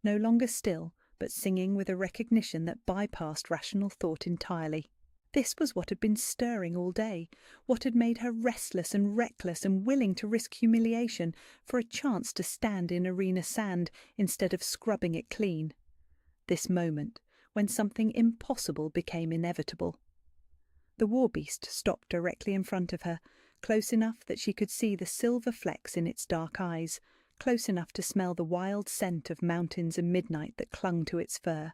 no longer still, but singing with a recognition that bypassed rational thought entirely. This was what had been stirring all day, what had made her restless and reckless and willing to risk humiliation for a chance to stand in arena sand instead of scrubbing it clean. This moment, when something impossible became inevitable. The warbeast stopped directly in front of her, close enough that she could see the silver flecks in its dark eyes, close enough to smell the wild scent of mountains and midnight that clung to its fur.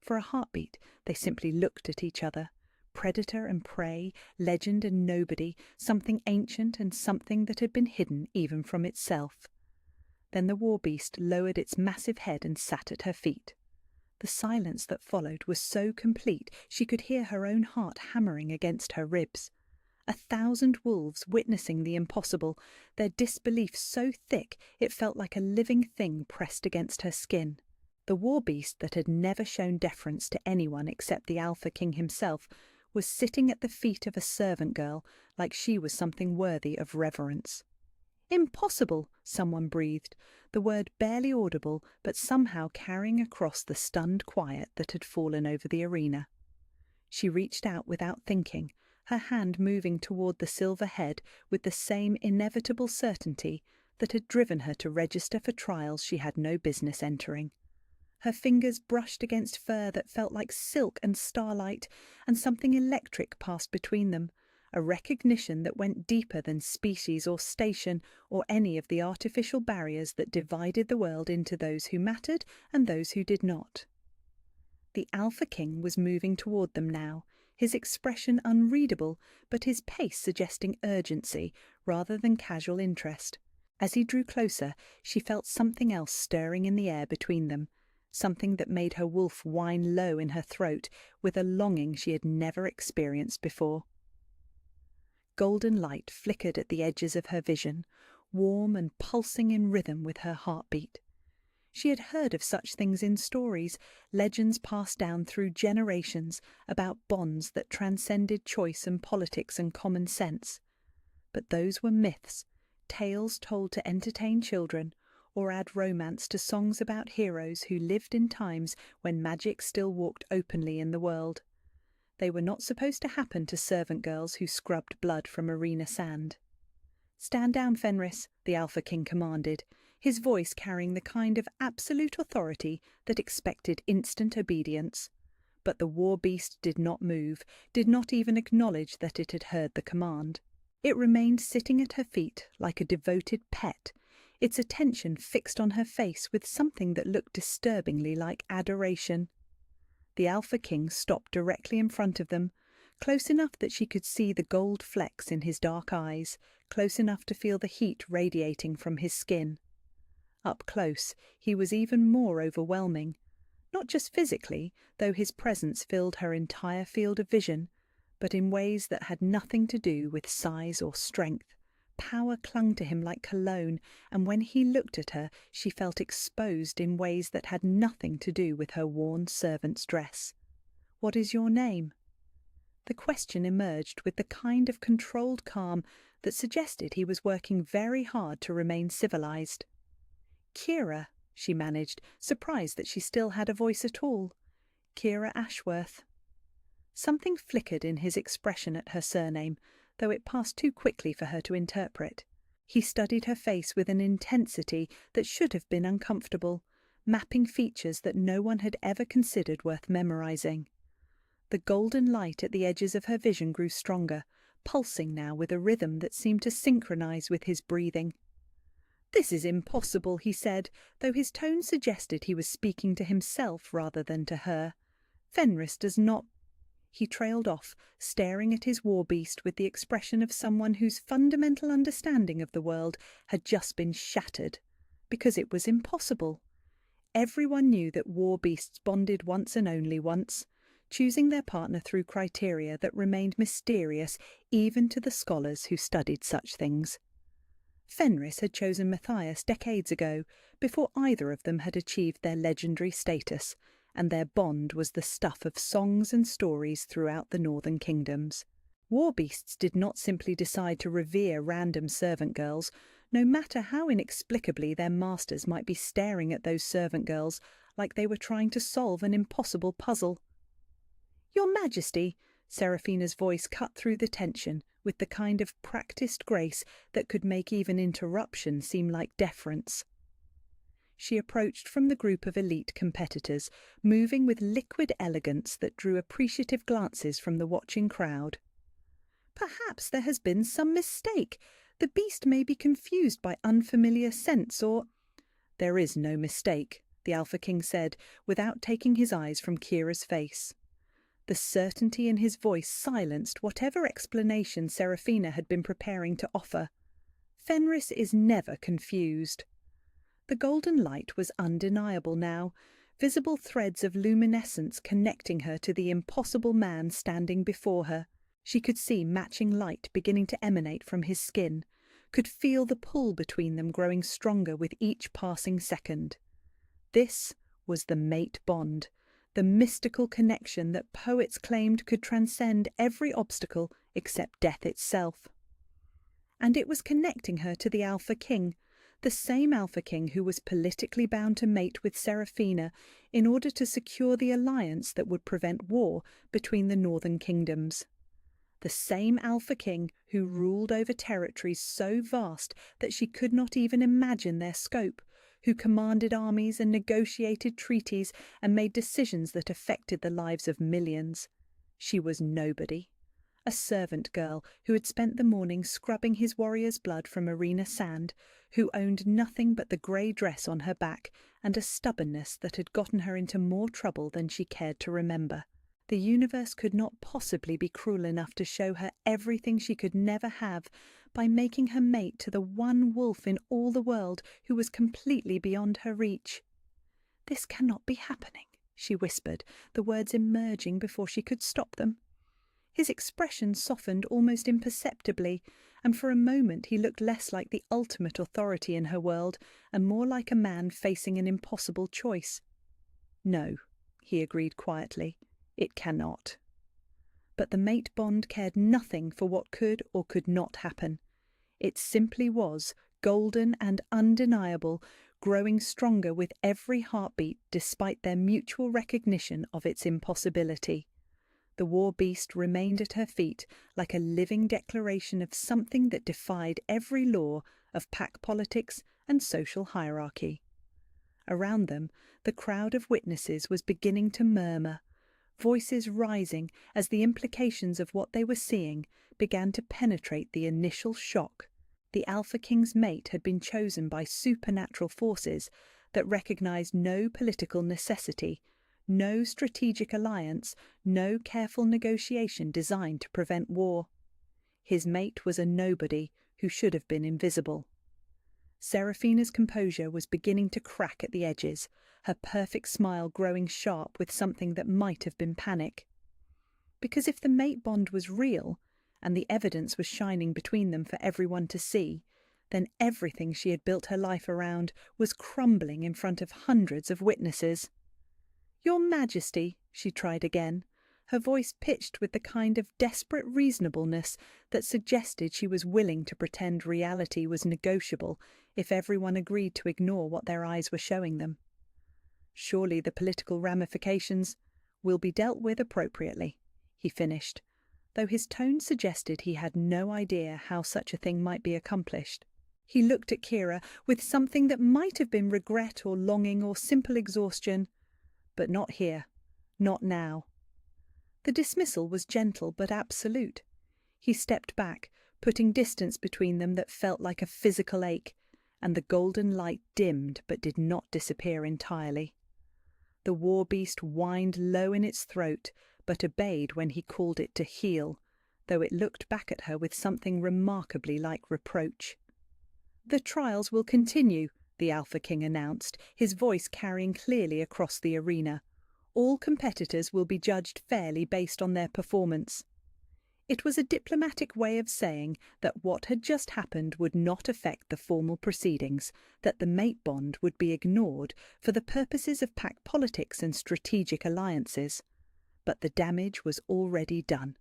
For a heartbeat, they simply looked at each other. Predator and prey, legend and nobody, something ancient and something that had been hidden even from itself. Then the war beast lowered its massive head and sat at her feet. The silence that followed was so complete she could hear her own heart hammering against her ribs. 1,000 wolves witnessing the impossible, their disbelief so thick it felt like a living thing pressed against her skin. The war beast that had never shown deference to anyone except the Alpha King himself was sitting at the feet of a servant girl like she was something worthy of reverence. "Impossible," someone breathed, the word barely audible but somehow carrying across the stunned quiet that had fallen over the arena. She reached out without thinking, her hand moving toward the silver head with the same inevitable certainty that had driven her to register for trials she had no business entering. Her fingers brushed against fur that felt like silk and starlight, and something electric passed between them, a recognition that went deeper than species or station or any of the artificial barriers that divided the world into those who mattered and those who did not. The Alpha King was moving toward them now, his expression unreadable, but his pace suggesting urgency rather than casual interest. As he drew closer, she felt something else stirring in the air between them, something that made her wolf whine low in her throat with a longing she had never experienced before. Golden light flickered at the edges of her vision, warm and pulsing in rhythm with her heartbeat. She had heard of such things in stories, legends passed down through generations about bonds that transcended choice and politics and common sense. But those were myths, tales told to entertain children, or add romance to songs about heroes who lived in times when magic still walked openly in the world. They were not supposed to happen to servant girls who scrubbed blood from arena sand. "Stand down, Fenris," the Alpha King commanded, his voice carrying the kind of absolute authority that expected instant obedience. But the war beast did not move, did not even acknowledge that it had heard the command. It remained sitting at her feet like a devoted pet, its attention fixed on her face with something that looked disturbingly like adoration. The Alpha King stopped directly in front of them, close enough that she could see the gold flecks in his dark eyes, close enough to feel the heat radiating from his skin. Up close, he was even more overwhelming. Not just physically, though his presence filled her entire field of vision, but in ways that had nothing to do with size or strength. Power clung to him like cologne, and when he looked at her, she felt exposed in ways that had nothing to do with her worn servant's dress. "What is your name?" The question emerged with the kind of controlled calm that suggested he was working very hard to remain civilized. "Kira," she managed, surprised that she still had a voice at all. "Kira Ashworth." Something flickered in his expression at her surname, though it passed too quickly for her to interpret. He studied her face with an intensity that should have been uncomfortable, mapping features that no one had ever considered worth memorizing. The golden light at the edges of her vision grew stronger, pulsing now with a rhythm that seemed to synchronize with his breathing. "This is impossible," he said, though his tone suggested he was speaking to himself rather than to her. "Fenris does not—" He trailed off, staring at his war beast with the expression of someone whose fundamental understanding of the world had just been shattered, because it was impossible. Everyone knew that war beasts bonded once and only once, choosing their partner through criteria that remained mysterious even to the scholars who studied such things. Fenris had chosen Matthias decades ago, before either of them had achieved their legendary status, and their bond was the stuff of songs and stories throughout the northern kingdoms. War beasts did not simply decide to revere random servant girls, no matter how inexplicably their masters might be staring at those servant girls like they were trying to solve an impossible puzzle. "Your Majesty," Seraphina's voice cut through the tension with the kind of practiced grace that could make even interruption seem like deference. She approached from the group of elite competitors, moving with liquid elegance that drew appreciative glances from the watching crowd. "Perhaps there has been some mistake. The beast may be confused by unfamiliar scents or—" "There is no mistake," the Alpha King said, without taking his eyes from Kira's face. The certainty in his voice silenced whatever explanation Seraphina had been preparing to offer. Fenris is never confused. The golden light was undeniable now, visible threads of luminescence connecting her to the impossible man standing before her. She could see matching light beginning to emanate from his skin, could feel the pull between them growing stronger with each passing second. This was the mate bond, the mystical connection that poets claimed could transcend every obstacle except death itself. And it was connecting her to the Alpha King, the same Alpha King who was politically bound to mate with Seraphina in order to secure the alliance that would prevent war between the northern kingdoms. The same Alpha King who ruled over territories so vast that she could not even imagine their scope, who commanded armies and negotiated treaties and made decisions that affected the lives of millions. She was nobody. A servant girl who had spent the morning scrubbing his warrior's blood from arena sand, who owned nothing but the grey dress on her back and a stubbornness that had gotten her into more trouble than she cared to remember. The universe could not possibly be cruel enough to show her everything she could never have by making her mate to the one wolf in all the world who was completely beyond her reach. "This cannot be happening," she whispered, the words emerging before she could stop them. His expression softened almost imperceptibly, and for a moment he looked less like the ultimate authority in her world and more like a man facing an impossible choice. "No," he agreed quietly, "it cannot." But the mate bond cared nothing for what could or could not happen. It simply was, golden and undeniable, growing stronger with every heartbeat despite their mutual recognition of its impossibility. The war beast remained at her feet like a living declaration of something that defied every law of pack politics and social hierarchy. Around them, the crowd of witnesses was beginning to murmur, voices rising as the implications of what they were seeing began to penetrate the initial shock. The Alpha King's mate had been chosen by supernatural forces that recognized no political necessity, no strategic alliance, no careful negotiation designed to prevent war. His mate was a nobody who should have been invisible. Seraphina's composure was beginning to crack at the edges, her perfect smile growing sharp with something that might have been panic. Because if the mate bond was real, and the evidence was shining between them for everyone to see, then everything she had built her life around was crumbling in front of hundreds of witnesses. "Your Majesty," she tried again, her voice pitched with the kind of desperate reasonableness that suggested she was willing to pretend reality was negotiable if everyone agreed to ignore what their eyes were showing them. "Surely the political ramifications will be dealt with appropriately," he finished, though his tone suggested he had no idea how such a thing might be accomplished. He looked at Kira with something that might have been regret or longing or simple exhaustion. But not here, not now. The dismissal was gentle but absolute. He stepped back, putting distance between them that felt like a physical ache, and the golden light dimmed but did not disappear entirely. The war beast whined low in its throat, but obeyed when he called it to heel, though it looked back at her with something remarkably like reproach. "The trials will continue," the Alpha King announced, his voice carrying clearly across the arena. "All competitors will be judged fairly based on their performance." It was a diplomatic way of saying that what had just happened would not affect the formal proceedings, that the mate bond would be ignored for the purposes of pack politics and strategic alliances. But the damage was already done.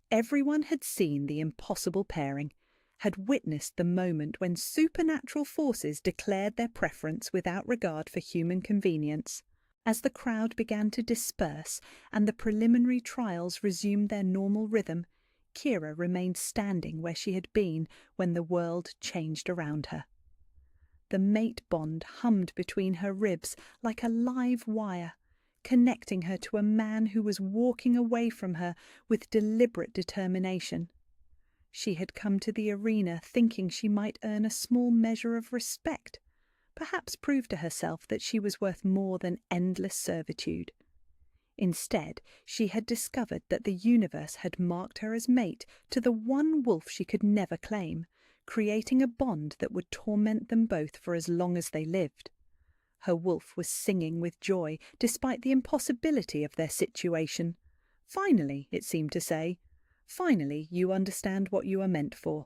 Everyone had seen the impossible pairing, had witnessed the moment when supernatural forces declared their preference without regard for human convenience. As the crowd began to disperse and the preliminary trials resumed their normal rhythm, Kira remained standing where she had been when the world changed around her. The mate bond hummed between her ribs like a live wire, connecting her to a man who was walking away from her with deliberate determination. She had come to the arena thinking she might earn a small measure of respect, perhaps prove to herself that she was worth more than endless servitude. Instead, she had discovered that the universe had marked her as mate to the one wolf she could never claim, creating a bond that would torment them both for as long as they lived. Her wolf was singing with joy, despite the impossibility of their situation. Finally, it seemed to say, finally you understand what you are meant for.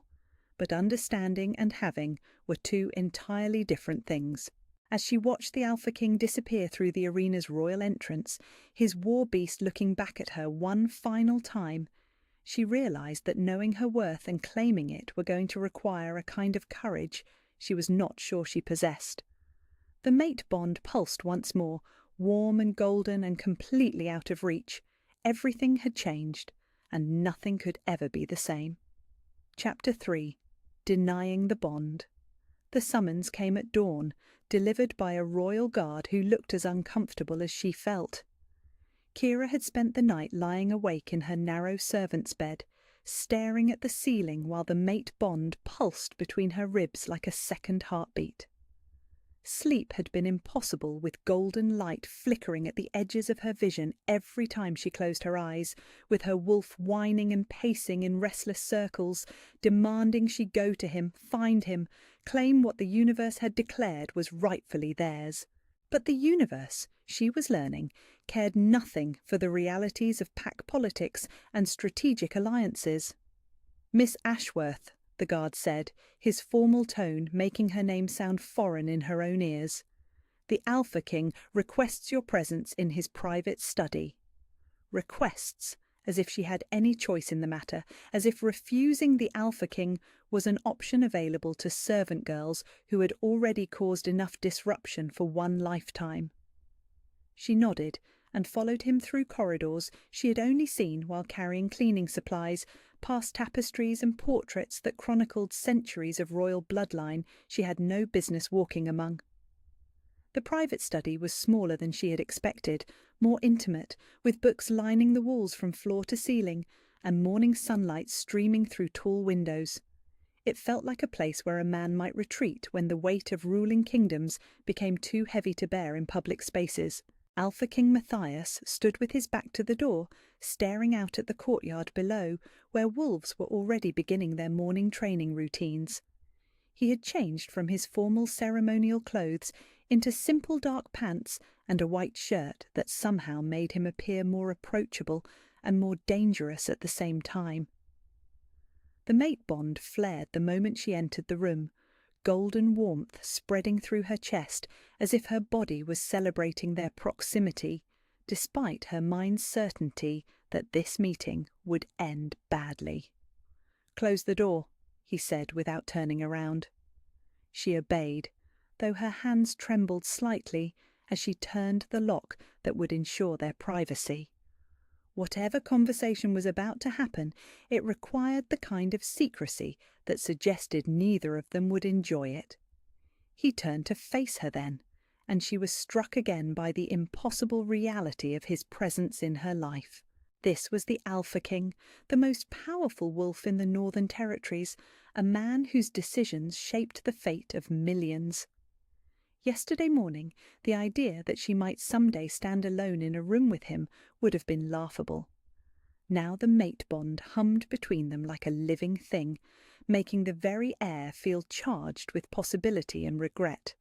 But understanding and having were two entirely different things. As she watched the Alpha King disappear through the arena's royal entrance, his war beast looking back at her one final time, she realized that knowing her worth and claiming it were going to require a kind of courage she was not sure she possessed. The mate bond pulsed once more, warm and golden and completely out of reach. Everything had changed, and nothing could ever be the same. Chapter 3. Denying the Bond. The summons came at dawn, delivered by a royal guard who looked as uncomfortable as she felt. Kira had spent the night lying awake in her narrow servant's bed, staring at the ceiling while the mate bond pulsed between her ribs like a second heartbeat. Sleep had been impossible with golden light flickering at the edges of her vision every time she closed her eyes, with her wolf whining and pacing in restless circles, demanding she go to him, find him, claim what the universe had declared was rightfully theirs. But the universe, she was learning, cared nothing for the realities of pack politics and strategic alliances. "Miss Ashworth," the guard said, his formal tone making her name sound foreign in her own ears. "The Alpha King requests your presence in his private study." Requests, as if she had any choice in the matter, as if refusing the Alpha King was an option available to servant girls who had already caused enough disruption for one lifetime. She nodded and followed him through corridors she had only seen while carrying cleaning supplies, past tapestries and portraits that chronicled centuries of royal bloodline she had no business walking among. The private study was smaller than she had expected, more intimate, with books lining the walls from floor to ceiling and morning sunlight streaming through tall windows. It felt like a place where a man might retreat when the weight of ruling kingdoms became too heavy to bear in public spaces. Alpha King Matthias stood with his back to the door, staring out at the courtyard below, where wolves were already beginning their morning training routines. He had changed from his formal ceremonial clothes into simple dark pants and a white shirt that somehow made him appear more approachable and more dangerous at the same time. The mate bond flared the moment she entered the room, golden warmth spreading through her chest as if her body was celebrating their proximity, despite her mind's certainty that this meeting would end badly. "Close the door," he said without turning around. She obeyed, though her hands trembled slightly as she turned the lock that would ensure their privacy. Whatever conversation was about to happen, it required the kind of secrecy that suggested neither of them would enjoy it. He turned to face her then, and she was struck again by the impossible reality of his presence in her life. This was the Alpha King, the most powerful wolf in the Northern Territories, a man whose decisions shaped the fate of millions. Yesterday morning, the idea that she might someday stand alone in a room with him would have been laughable. Now the mate bond hummed between them like a living thing, making the very air feel charged with possibility and regret.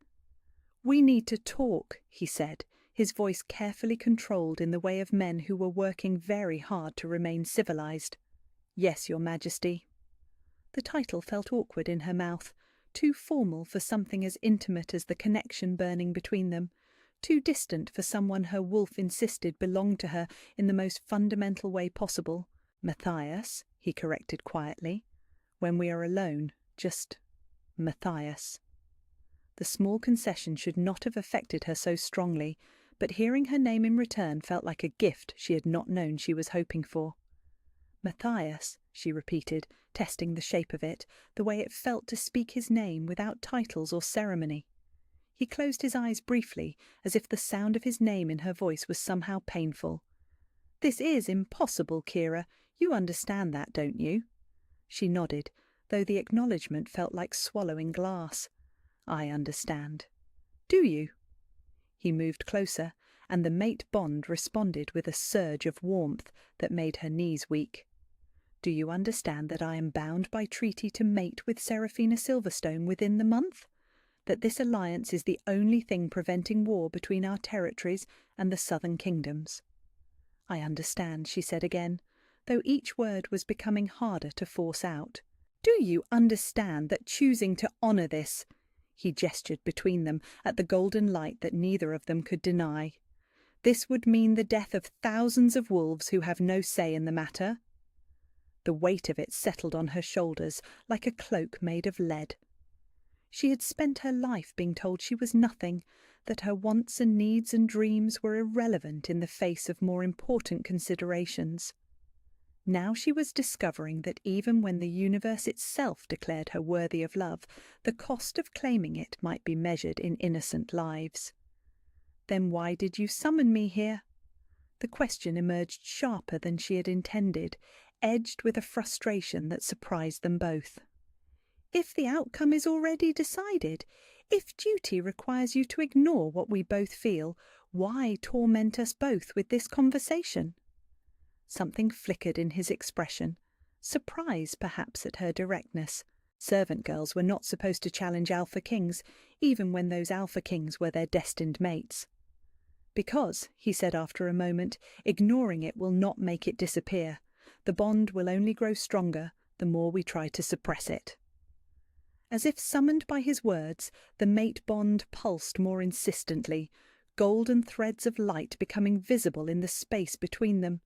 "We need to talk," he said, his voice carefully controlled in the way of men who were working very hard to remain civilized. "Yes, Your Majesty." The title felt awkward in her mouth, too formal for something as intimate as the connection burning between them, too distant for someone her wolf insisted belonged to her in the most fundamental way possible. "Matthias," he corrected quietly. "When we are alone, just Matthias." The small concession should not have affected her so strongly, but hearing her name in return felt like a gift she had not known she was hoping for. "Matthias," she repeated, testing the shape of it, the way it felt to speak his name without titles or ceremony. He closed his eyes briefly, as if the sound of his name in her voice was somehow painful. "This is impossible, Kira. You understand that, don't you?" She nodded, though the acknowledgement felt like swallowing glass. "I understand." Do you?" He moved closer, and the mate bond responded with a surge of warmth that made her knees weak. "Do you understand that I am bound by treaty to mate with Seraphina Silverstone within the month? That this alliance is the only thing preventing war between our territories and the southern kingdoms?" "I understand," she said again, though each word was becoming harder to force out. "Do you understand that choosing to honour this—" He gestured between them at the golden light that neither of them could deny. "This would mean the death of thousands of wolves who have no say in the matter?" The weight of it settled on her shoulders like a cloak made of lead. She had spent her life being told she was nothing, that her wants and needs and dreams were irrelevant in the face of more important considerations. Now she was discovering that even when the universe itself declared her worthy of love, the cost of claiming it might be measured in innocent lives. "Then why did you summon me here?" The question emerged sharper than she had intended, edged with a frustration that surprised them both. "If the outcome is already decided, if duty requires you to ignore what we both feel, why torment us both with this conversation?" Something flickered in his expression, surprise perhaps at her directness. Servant girls were not supposed to challenge alpha kings, even when those alpha kings were their destined mates. "Because," he said after a moment, "ignoring it will not make it disappear. The bond will only grow stronger the more we try to suppress it." As if summoned by his words, the mate bond pulsed more insistently, golden threads of light becoming visible in the space between them.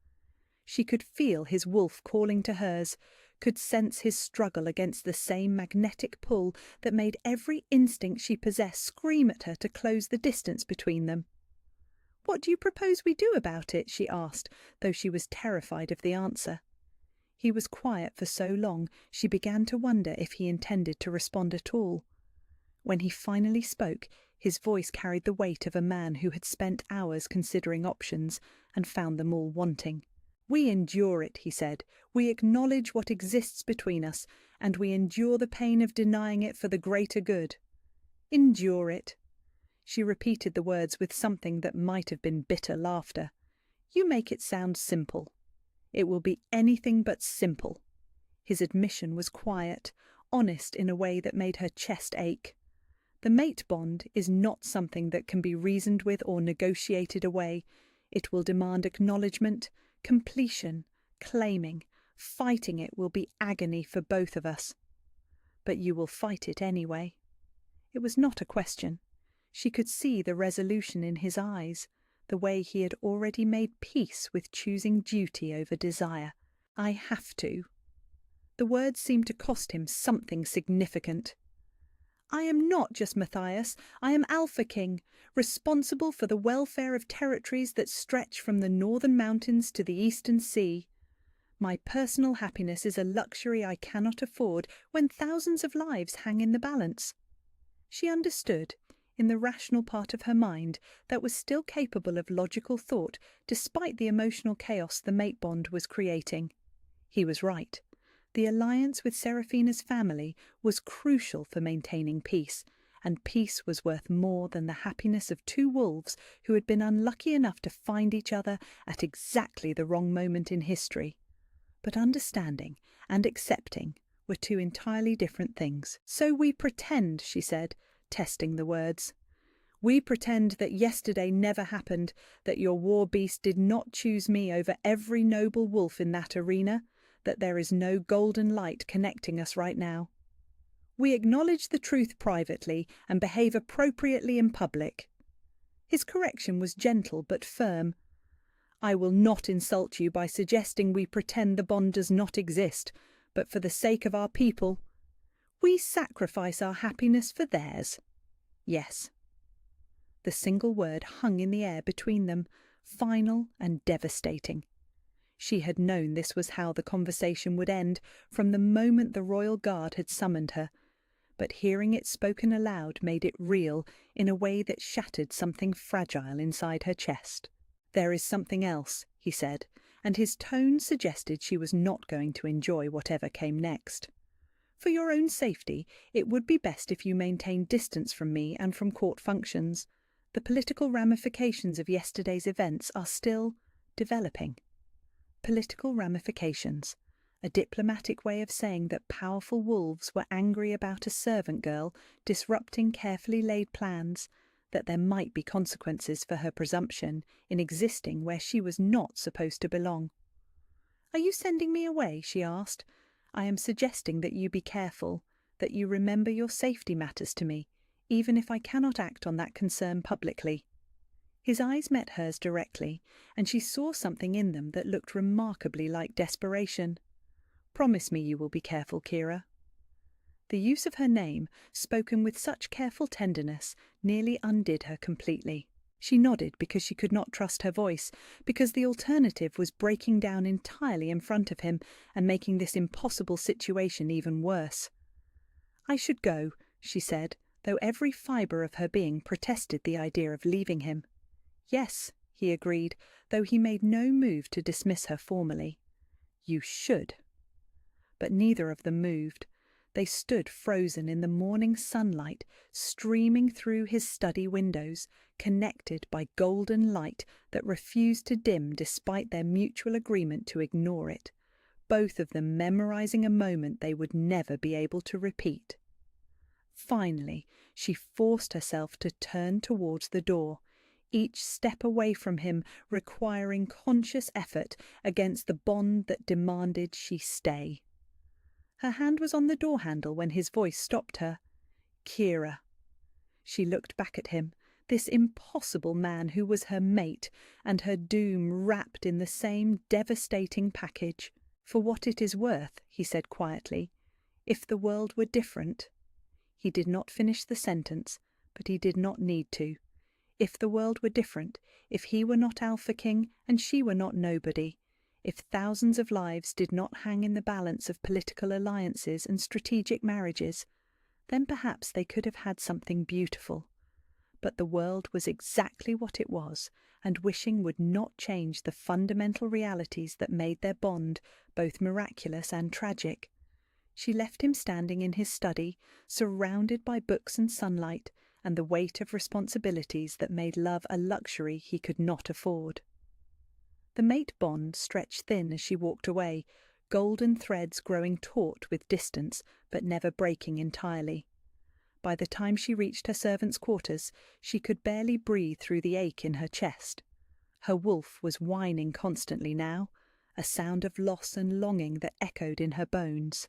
She could feel his wolf calling to hers, could sense his struggle against the same magnetic pull that made every instinct she possessed scream at her to close the distance between them. "What do you propose we do about it?" she asked, though she was terrified of the answer. He was quiet for so long she began to wonder if he intended to respond at all. When he finally spoke, his voice carried the weight of a man who had spent hours considering options and found them all wanting. "We endure it," he said. "We acknowledge what exists between us, and we endure the pain of denying it for the greater good." "Endure it." She repeated the words with something that might have been bitter laughter. "You make it sound simple." "It will be anything but simple." His admission was quiet, honest in a way that made her chest ache. The mate bond is not something that can be reasoned with or negotiated away. It will demand acknowledgement, completion, claiming. Fighting it will be agony for both of us. "But you will fight it anyway." It was not a question. She could see the resolution in his eyes, the way he had already made peace with choosing duty over desire. "I have to." The words seemed to cost him something significant. "I am not just Matthias, I am Alpha King, responsible for the welfare of territories that stretch from the northern mountains to the eastern sea. My personal happiness is a luxury I cannot afford when thousands of lives hang in the balance." She understood, in the rational part of her mind that was still capable of logical thought despite the emotional chaos the mate bond was creating. He was right. The alliance with Seraphina's family was crucial for maintaining peace, and peace was worth more than the happiness of two wolves who had been unlucky enough to find each other at exactly the wrong moment in history. But understanding and accepting were two entirely different things. "So we pretend," she said, testing the words. "We pretend that yesterday never happened, that your war beast did not choose me over every noble wolf in that arena, that there is no golden light connecting us right now. We acknowledge the truth privately and behave appropriately in public." His correction was gentle but firm. "I will not insult you by suggesting we pretend the bond does not exist, but for the sake of our people, we sacrifice our happiness for theirs." "Yes." The single word hung in the air between them, final and devastating. She had known this was how the conversation would end from the moment the royal guard had summoned her, but hearing it spoken aloud made it real in a way that shattered something fragile inside her chest. "There is something else," he said, and his tone suggested she was not going to enjoy whatever came next. For your own safety, it would be best if you maintained distance from me and from court functions. The political ramifications of yesterday's events are still developing. Political ramifications. A diplomatic way of saying that powerful wolves were angry about a servant girl disrupting carefully laid plans, that there might be consequences for her presumption in existing where she was not supposed to belong. "Are you sending me away?" she asked. "I am suggesting that you be careful, that you remember your safety matters to me, even if I cannot act on that concern publicly." His eyes met hers directly, and she saw something in them that looked remarkably like desperation. "Promise me you will be careful, Kira." The use of her name, spoken with such careful tenderness, nearly undid her completely. She nodded because she could not trust her voice, because the alternative was breaking down entirely in front of him and making this impossible situation even worse. "I should go," she said, though every fibre of her being protested the idea of leaving him. "Yes," he agreed, though he made no move to dismiss her formally. "You should." But neither of them moved. They stood frozen in the morning sunlight, streaming through his study windows, connected by golden light that refused to dim despite their mutual agreement to ignore it, both of them memorizing a moment they would never be able to repeat. Finally, she forced herself to turn towards the door, each step away from him requiring conscious effort against the bond that demanded she stay. Her hand was on the door handle when his voice stopped her. "Kira." She looked back at him, this impossible man who was her mate, and her doom wrapped in the same devastating package. "For what it is worth," he said quietly, "if the world were different." He did not finish the sentence, but he did not need to. If the world were different, if he were not Alpha King and she were not nobody, if thousands of lives did not hang in the balance of political alliances and strategic marriages, then perhaps they could have had something beautiful. But the world was exactly what it was, and wishing would not change the fundamental realities that made their bond both miraculous and tragic. She left him standing in his study, surrounded by books and sunlight, and the weight of responsibilities that made love a luxury he could not afford. The mate bond stretched thin as she walked away, golden threads growing taut with distance but never breaking entirely. By the time she reached her servants' quarters, she could barely breathe through the ache in her chest. Her wolf was whining constantly now, a sound of loss and longing that echoed in her bones.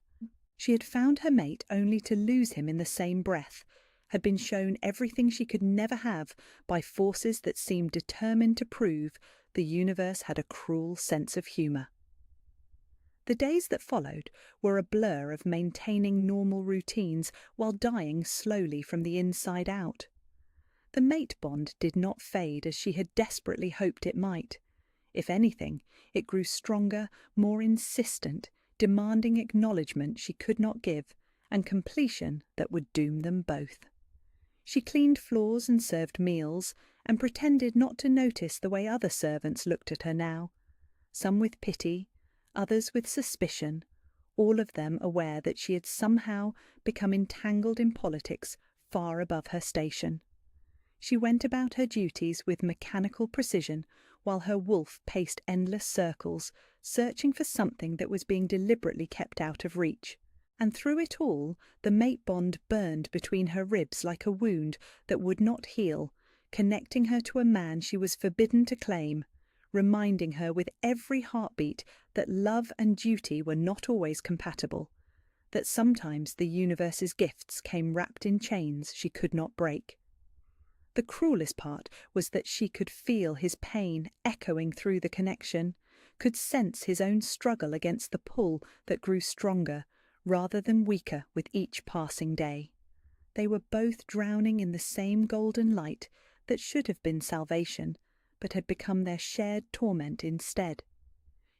She had found her mate only to lose him in the same breath, had been shown everything she could never have by forces that seemed determined to prove the universe had a cruel sense of humour. The days that followed were a blur of maintaining normal routines while dying slowly from the inside out. The mate bond did not fade as she had desperately hoped it might. If anything, it grew stronger, more insistent, demanding acknowledgement she could not give, and completion that would doom them both. She cleaned floors and served meals, and pretended not to notice the way other servants looked at her now, some with pity, others with suspicion, all of them aware that she had somehow become entangled in politics far above her station. She went about her duties with mechanical precision, while her wolf paced endless circles, searching for something that was being deliberately kept out of reach. And through it all, the mate bond burned between her ribs like a wound that would not heal, connecting her to a man she was forbidden to claim, reminding her with every heartbeat that love and duty were not always compatible, that sometimes the universe's gifts came wrapped in chains she could not break. The cruelest part was that she could feel his pain echoing through the connection, could sense his own struggle against the pull that grew stronger, rather than weaker with each passing day. They were both drowning in the same golden light that should have been salvation, but had become their shared torment instead.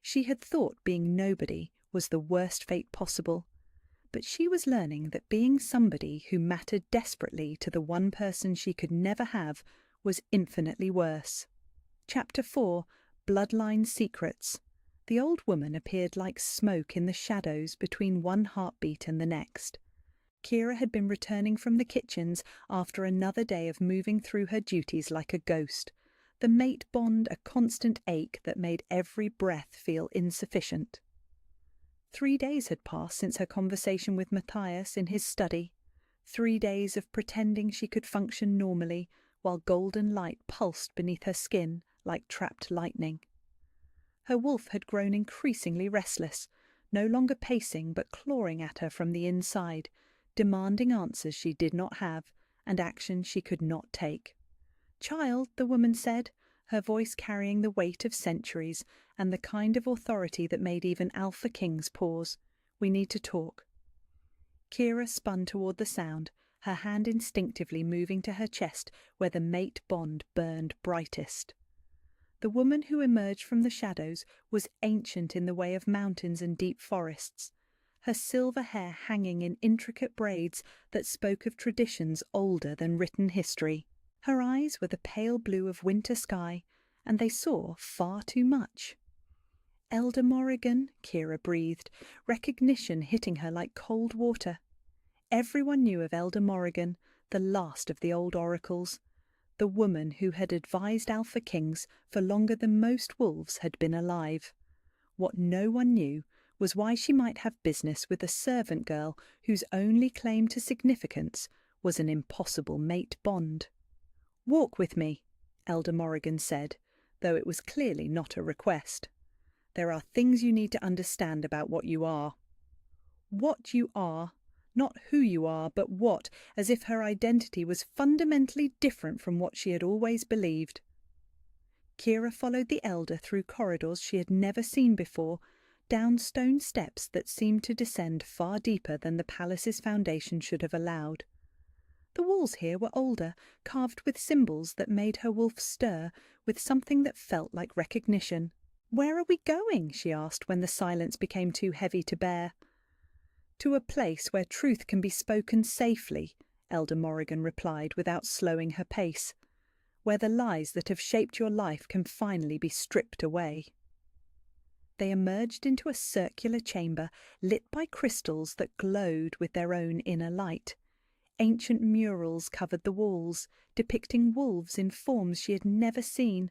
She had thought being nobody was the worst fate possible, but she was learning that being somebody who mattered desperately to the one person she could never have was infinitely worse. Chapter 4, Bloodline Secrets. The old woman appeared like smoke in the shadows between one heartbeat and the next. Kira had been returning from the kitchens after another day of moving through her duties like a ghost, the mate bond a constant ache that made every breath feel insufficient. 3 days had passed since her conversation with Matthias in his study, 3 days of pretending she could function normally while golden light pulsed beneath her skin like trapped lightning. Her wolf had grown increasingly restless, no longer pacing but clawing at her from the inside, demanding answers she did not have and action she could not take. "Child," the woman said, her voice carrying the weight of centuries and the kind of authority that made even alpha kings pause, "we need to talk." Kira spun toward the sound, her hand instinctively moving to her chest where the mate bond burned brightest. The woman who emerged from the shadows was ancient in the way of mountains and deep forests, her silver hair hanging in intricate braids that spoke of traditions older than written history. Her eyes were the pale blue of winter sky, and they saw far too much. "Elder Morrigan," Kira breathed, recognition hitting her like cold water. Everyone knew of Elder Morrigan, the last of the old oracles, the woman who had advised alpha kings for longer than most wolves had been alive. What no one knew was why she might have business with a servant girl whose only claim to significance was an impossible mate bond. "Walk with me," Elder Morrigan said, though it was clearly not a request. "There are things you need to understand about what you are." What you are, not who you are, but what, as if her identity was fundamentally different from what she had always believed. Kira followed the elder through corridors she had never seen before, down stone steps that seemed to descend far deeper than the palace's foundation should have allowed. The walls here were older, carved with symbols that made her wolf stir with something that felt like recognition. "Where are we going?" she asked when the silence became too heavy to bear. "To a place where truth can be spoken safely," Elder Morrigan replied without slowing her pace, "where the lies that have shaped your life can finally be stripped away." They emerged into a circular chamber lit by crystals that glowed with their own inner light. Ancient murals covered the walls, depicting wolves in forms she had never seen,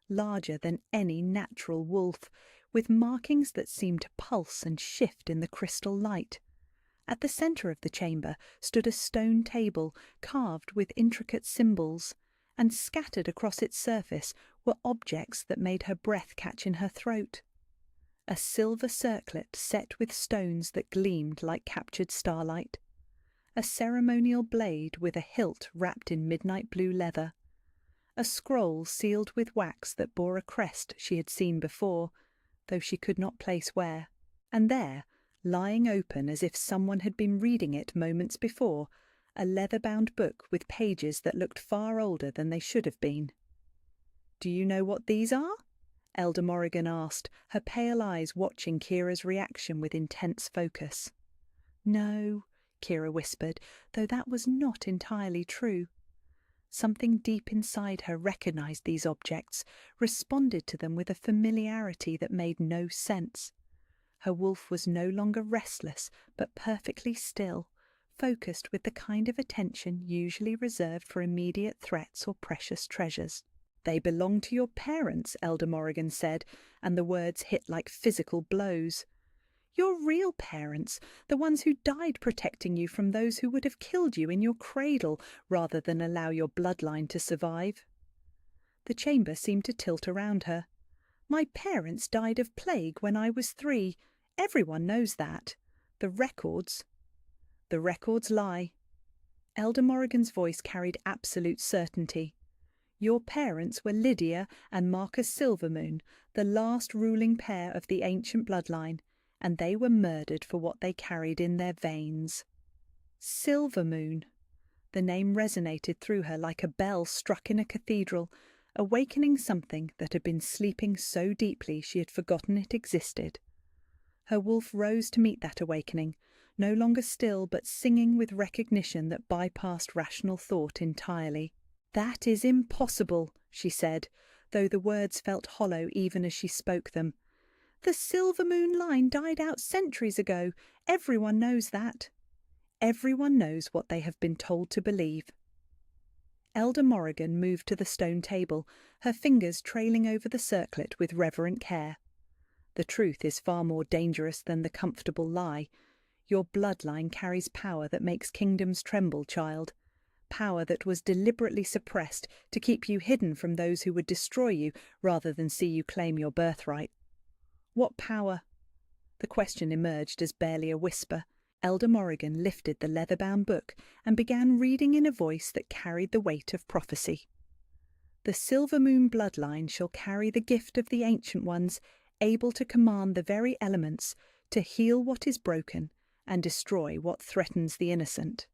larger than any natural wolf, with markings that seemed to pulse and shift in the crystal light. At the centre of the chamber stood a stone table carved with intricate symbols, and scattered across its surface were objects that made her breath catch in her throat. A silver circlet set with stones that gleamed like captured starlight, a ceremonial blade with a hilt wrapped in midnight blue leather, a scroll sealed with wax that bore a crest she had seen before, though she could not place where, and there, lying open as if someone had been reading it moments before, a leather-bound book with pages that looked far older than they should have been. "Do you know what these are?" Elder Morrigan asked, her pale eyes watching Kira's reaction with intense focus. "No," Kira whispered, though that was not entirely true. Something deep inside her recognized these objects, responded to them with a familiarity that made no sense. Her wolf was no longer restless, but perfectly still, focused with the kind of attention usually reserved for immediate threats or precious treasures. "They belong to your parents," Elder Morrigan said, and the words hit like physical blows. "Your real parents, the ones who died protecting you from those who would have killed you in your cradle rather than allow your bloodline to survive." The chamber seemed to tilt around her. "My parents died of plague when I was 3. Everyone knows that. The records lie." Elder Morrigan's voice carried absolute certainty. "Your parents were Lydia and Marcus Silvermoon, the last ruling pair of the ancient bloodline, and they were murdered for what they carried in their veins." Silvermoon. The name resonated through her like a bell struck in a cathedral, awakening something that had been sleeping so deeply she had forgotten it existed. Her wolf rose to meet that awakening, no longer still but singing with recognition that bypassed rational thought entirely. "That is impossible," she said, though the words felt hollow even as she spoke them. The silver moon line died out centuries ago. Everyone knows that. Everyone knows what they have been told to believe. Elder Morrigan moved to the stone table, her fingers trailing over the circlet with reverent care. The truth is far more dangerous than the comfortable lie. Your bloodline carries power that makes kingdoms tremble, child. Power that was deliberately suppressed to keep you hidden from those who would destroy you rather than see you claim your birthright. What power? The question emerged as barely a whisper. Elder Morrigan lifted the leather-bound book and began reading in a voice that carried the weight of prophecy. The Silver Moon bloodline shall carry the gift of the Ancient Ones, able to command the very elements, to heal what is broken and destroy what threatens the innocent.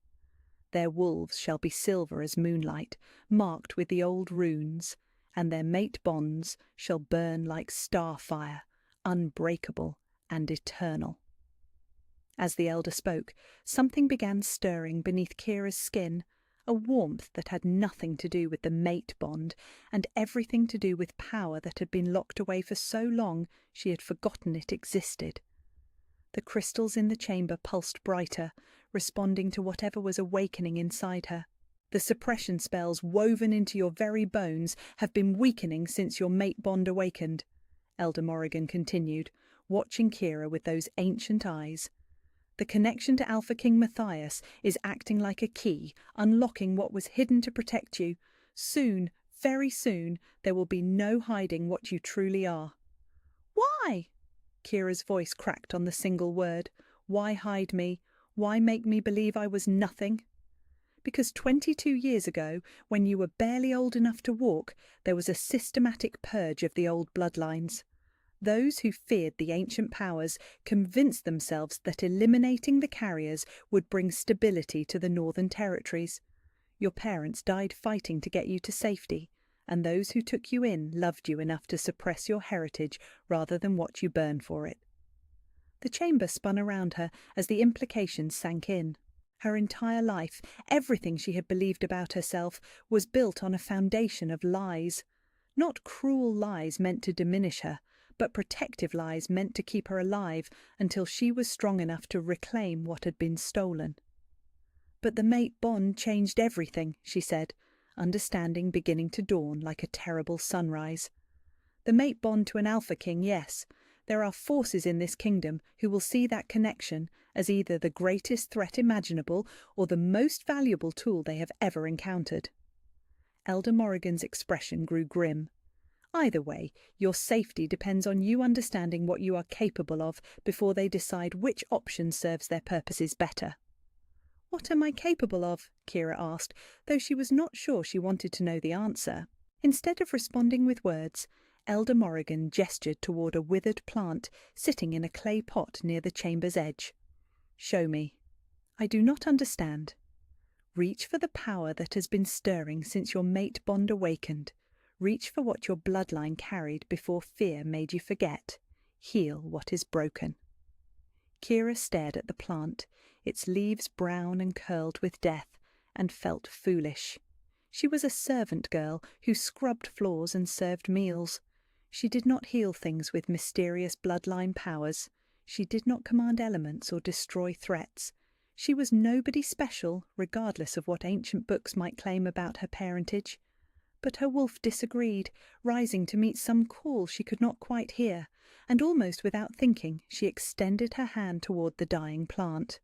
Their wolves shall be silver as moonlight, marked with the old runes, and their mate bonds shall burn like star fire, unbreakable and eternal. As the elder spoke, something began stirring beneath Kira's skin, a warmth that had nothing to do with the mate bond and everything to do with power that had been locked away for so long she had forgotten it existed. The crystals in the chamber pulsed brighter, responding to whatever was awakening inside her. The suppression spells woven into your very bones have been weakening since your mate bond awakened, Elder Morrigan continued, watching Kira with those ancient eyes. The connection to Alpha King Matthias is acting like a key, unlocking what was hidden to protect you. Soon, very soon, there will be no hiding what you truly are. Why? Kira's voice cracked on the single word. Why hide me? Why make me believe I was nothing? Because 22 years ago, when you were barely old enough to walk, there was a systematic purge of the old bloodlines. Those who feared the ancient powers convinced themselves that eliminating the carriers would bring stability to the Northern Territories. Your parents died fighting to get you to safety, and those who took you in loved you enough to suppress your heritage rather than watch you burn for it. The chamber spun around her as the implications sank in. Her entire life, everything she had believed about herself, was built on a foundation of lies. Not cruel lies meant to diminish her, but protective lies meant to keep her alive until she was strong enough to reclaim what had been stolen. But the mate bond changed everything, she said, understanding beginning to dawn like a terrible sunrise. The mate bond to an Alpha King, yes. There are forces in this kingdom who will see that connection as either the greatest threat imaginable or the most valuable tool they have ever encountered. Elder Morrigan's expression grew grim. Either way, your safety depends on you understanding what you are capable of before they decide which option serves their purposes better. What am I capable of? Kira asked, though she was not sure she wanted to know the answer. Instead of responding with words, Elder Morrigan gestured toward a withered plant sitting in a clay pot near the chamber's edge. Show me. I do not understand. Reach for the power that has been stirring since your mate bond awakened. Reach for what your bloodline carried before fear made you forget. Heal what is broken. Kira stared at the plant, its leaves brown and curled with death, and felt foolish. She was a servant girl who scrubbed floors and served meals. She did not heal things with mysterious bloodline powers. She did not command elements or destroy threats. She was nobody special, regardless of what ancient books might claim about her parentage. But her wolf disagreed, rising to meet some call she could not quite hear, and almost without thinking she extended her hand toward the dying plant.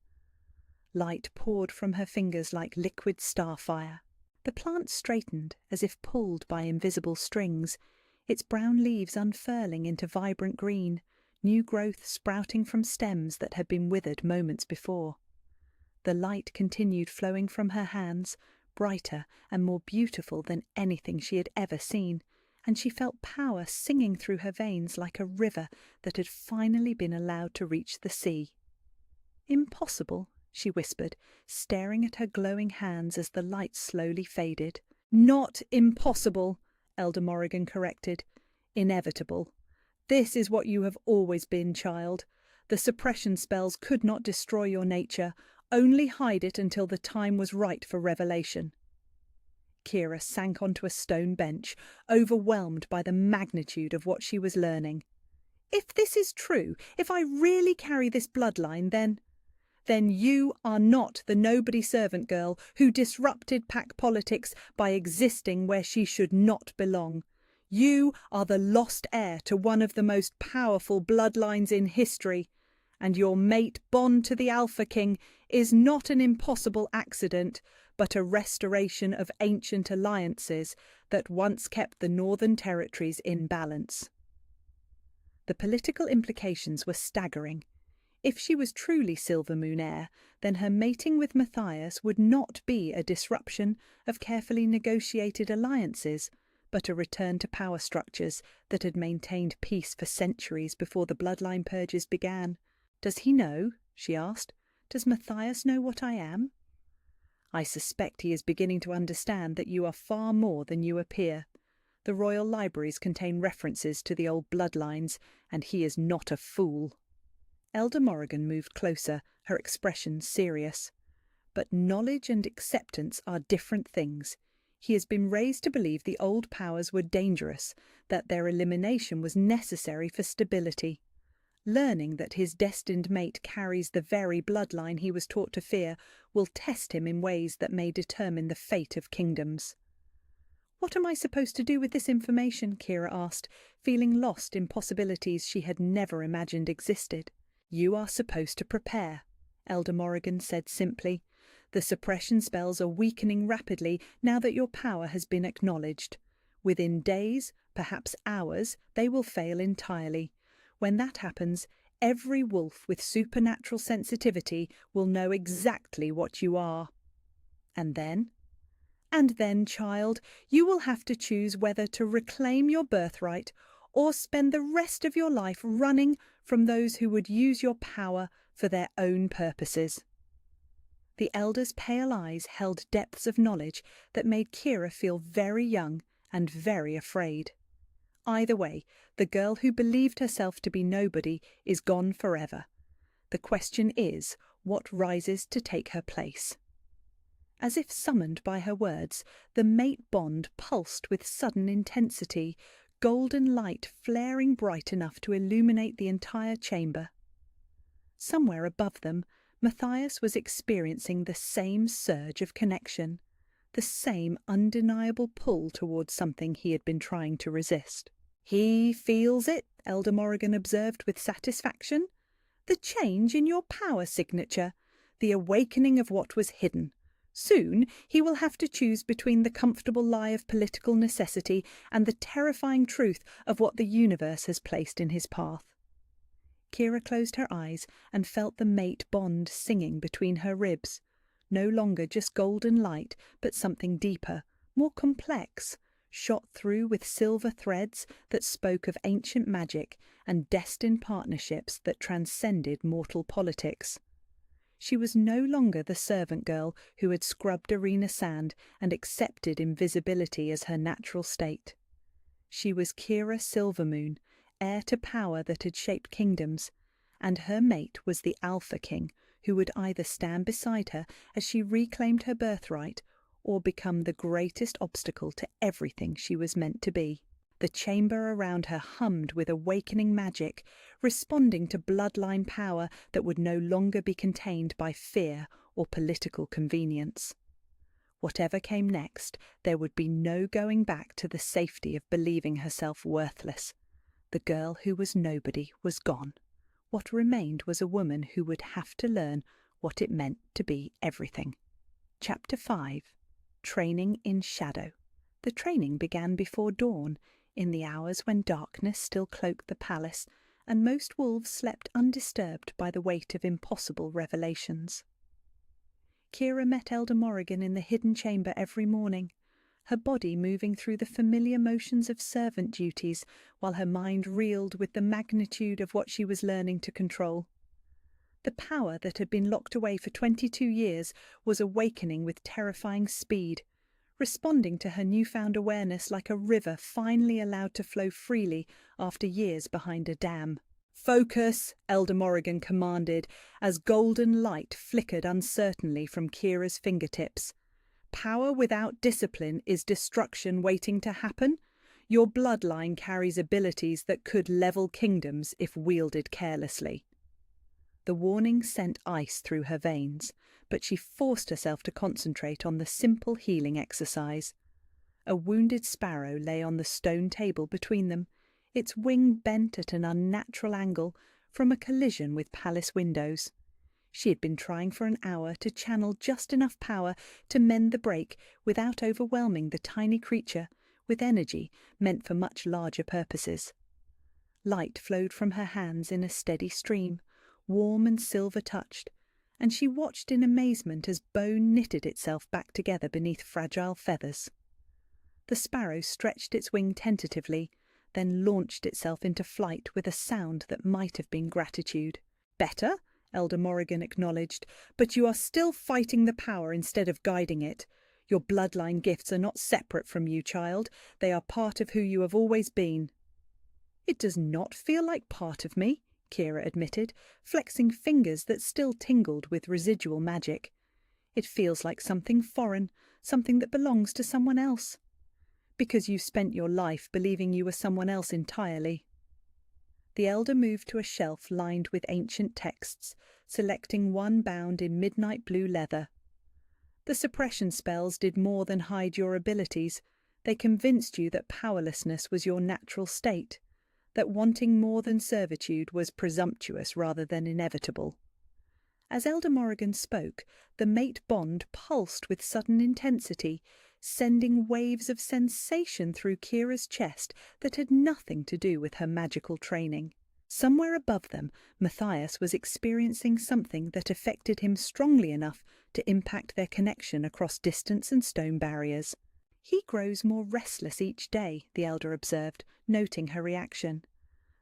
Light poured from her fingers like liquid starfire. The plant straightened as if pulled by invisible strings, its brown leaves unfurling into vibrant green, new growth sprouting from stems that had been withered moments before. The light continued flowing from her hands, brighter and more beautiful than anything she had ever seen, and she felt power singing through her veins like a river that had finally been allowed to reach the sea. Impossible, she whispered, staring at her glowing hands as the light slowly faded. Not impossible, Elder Morrigan corrected. Inevitable. This is what you have always been, child. The suppression spells could not destroy your nature, only hide it until the time was right for revelation. Kira sank onto a stone bench, overwhelmed by the magnitude of what she was learning. If this is true, if I really carry this bloodline, then you are not the nobody servant girl who disrupted pack politics by existing where she should not belong. You are the lost heir to one of the most powerful bloodlines in history, and your mate bond to the Alpha King is not an impossible accident, but a restoration of ancient alliances that once kept the Northern Territories in balance. The political implications were staggering. If she was truly Silvermoon heir, then her mating with Matthias would not be a disruption of carefully negotiated alliances, but a return to power structures that had maintained peace for centuries before the bloodline purges began. "Does he know?" she asked. "Does Matthias know what I am?" "I suspect he is beginning to understand that you are far more than you appear. The royal libraries contain references to the old bloodlines, and he is not a fool." Elder Morrigan moved closer, her expression serious. "But knowledge and acceptance are different things. He has been raised to believe the old powers were dangerous, that their elimination was necessary for stability. Learning that his destined mate carries the very bloodline he was taught to fear will test him in ways that may determine the fate of kingdoms." "What am I supposed to do with this information?" Kira asked, feeling lost in possibilities she had never imagined existed. "You are supposed to prepare," Elder Morrigan said simply. "The suppression spells are weakening rapidly now that your power has been acknowledged. Within days, perhaps hours, they will fail entirely. When that happens, every wolf with supernatural sensitivity will know exactly what you are. And then? And then, child, you will have to choose whether to reclaim your birthright or spend the rest of your life running from those who would use your power for their own purposes." The elder's pale eyes held depths of knowledge that made Kira feel very young and very afraid. Either way, the girl who believed herself to be nobody is gone forever. The question is, what rises to take her place? As if summoned by her words, the mate bond pulsed with sudden intensity, golden light flaring bright enough to illuminate the entire chamber. Somewhere above them, Matthias was experiencing the same surge of connection, the same undeniable pull towards something he had been trying to resist. "He feels it," Elder Morrigan observed with satisfaction. "The change in your power signature, the awakening of what was hidden. Soon he will have to choose between the comfortable lie of political necessity and the terrifying truth of what the universe has placed in his path." Kira closed her eyes and felt the mate bond singing between her ribs. No longer just golden light, but something deeper, more complex, shot through with silver threads that spoke of ancient magic and destined partnerships that transcended mortal politics. She was no longer the servant girl who had scrubbed arena sand and accepted invisibility as her natural state. She was Kira Silvermoon, heir to power that had shaped kingdoms, and her mate was the Alpha King, who would either stand beside her as she reclaimed her birthright or become the greatest obstacle to everything she was meant to be. The chamber around her hummed with awakening magic, responding to bloodline power that would no longer be contained by fear or political convenience. Whatever came next, there would be no going back to the safety of believing herself worthless. The girl who was nobody was gone. What remained was a woman who would have to learn what it meant to be everything. Chapter 5. Training in Shadow. The training began before dawn, in the hours when darkness still cloaked the palace, and most wolves slept undisturbed by the weight of impossible revelations. Kira met Elder Morrigan in the hidden chamber every morning, her body moving through the familiar motions of servant duties while her mind reeled with the magnitude of what she was learning to control. The power that had been locked away for 22 years was awakening with terrifying speed, responding to her newfound awareness like a river finally allowed to flow freely after years behind a dam. "Focus," Elder Morrigan commanded, as golden light flickered uncertainly from Kira's fingertips. "Power without discipline is destruction waiting to happen. Your bloodline carries abilities that could level kingdoms if wielded carelessly. The warning sent ice through her veins, but she forced herself to concentrate on the simple healing exercise. A wounded sparrow lay on the stone table between them, its wing bent at an unnatural angle from a collision with palace windows. She had been trying for an hour to channel just enough power to mend the break without overwhelming the tiny creature with energy meant for much larger purposes. Light flowed from her hands in a steady stream, warm and silver-touched, and she watched in amazement as bone knitted itself back together beneath fragile feathers. The sparrow stretched its wing tentatively, then launched itself into flight with a sound that might have been gratitude. "Better," Elder Morrigan acknowledged, "but you are still fighting the power instead of guiding it. Your bloodline gifts are not separate from you, child. They are part of who you have always been." "It does not feel like part of me," Kira admitted, flexing fingers that still tingled with residual magic. "It feels like something foreign, something that belongs to someone else. Because you spent your life believing you were someone else entirely." The elder moved to a shelf lined with ancient texts, selecting one bound in midnight blue leather. "The suppression spells did more than hide your abilities. They convinced you that powerlessness was your natural state, that wanting more than servitude was presumptuous rather than inevitable." As Elder Morrigan spoke, the mate bond pulsed with sudden intensity, sending waves of sensation through Kira's chest that had nothing to do with her magical training. Somewhere above them, Matthias was experiencing something that affected him strongly enough to impact their connection across distance and stone barriers. "He grows more restless each day," the elder observed, noting her reaction.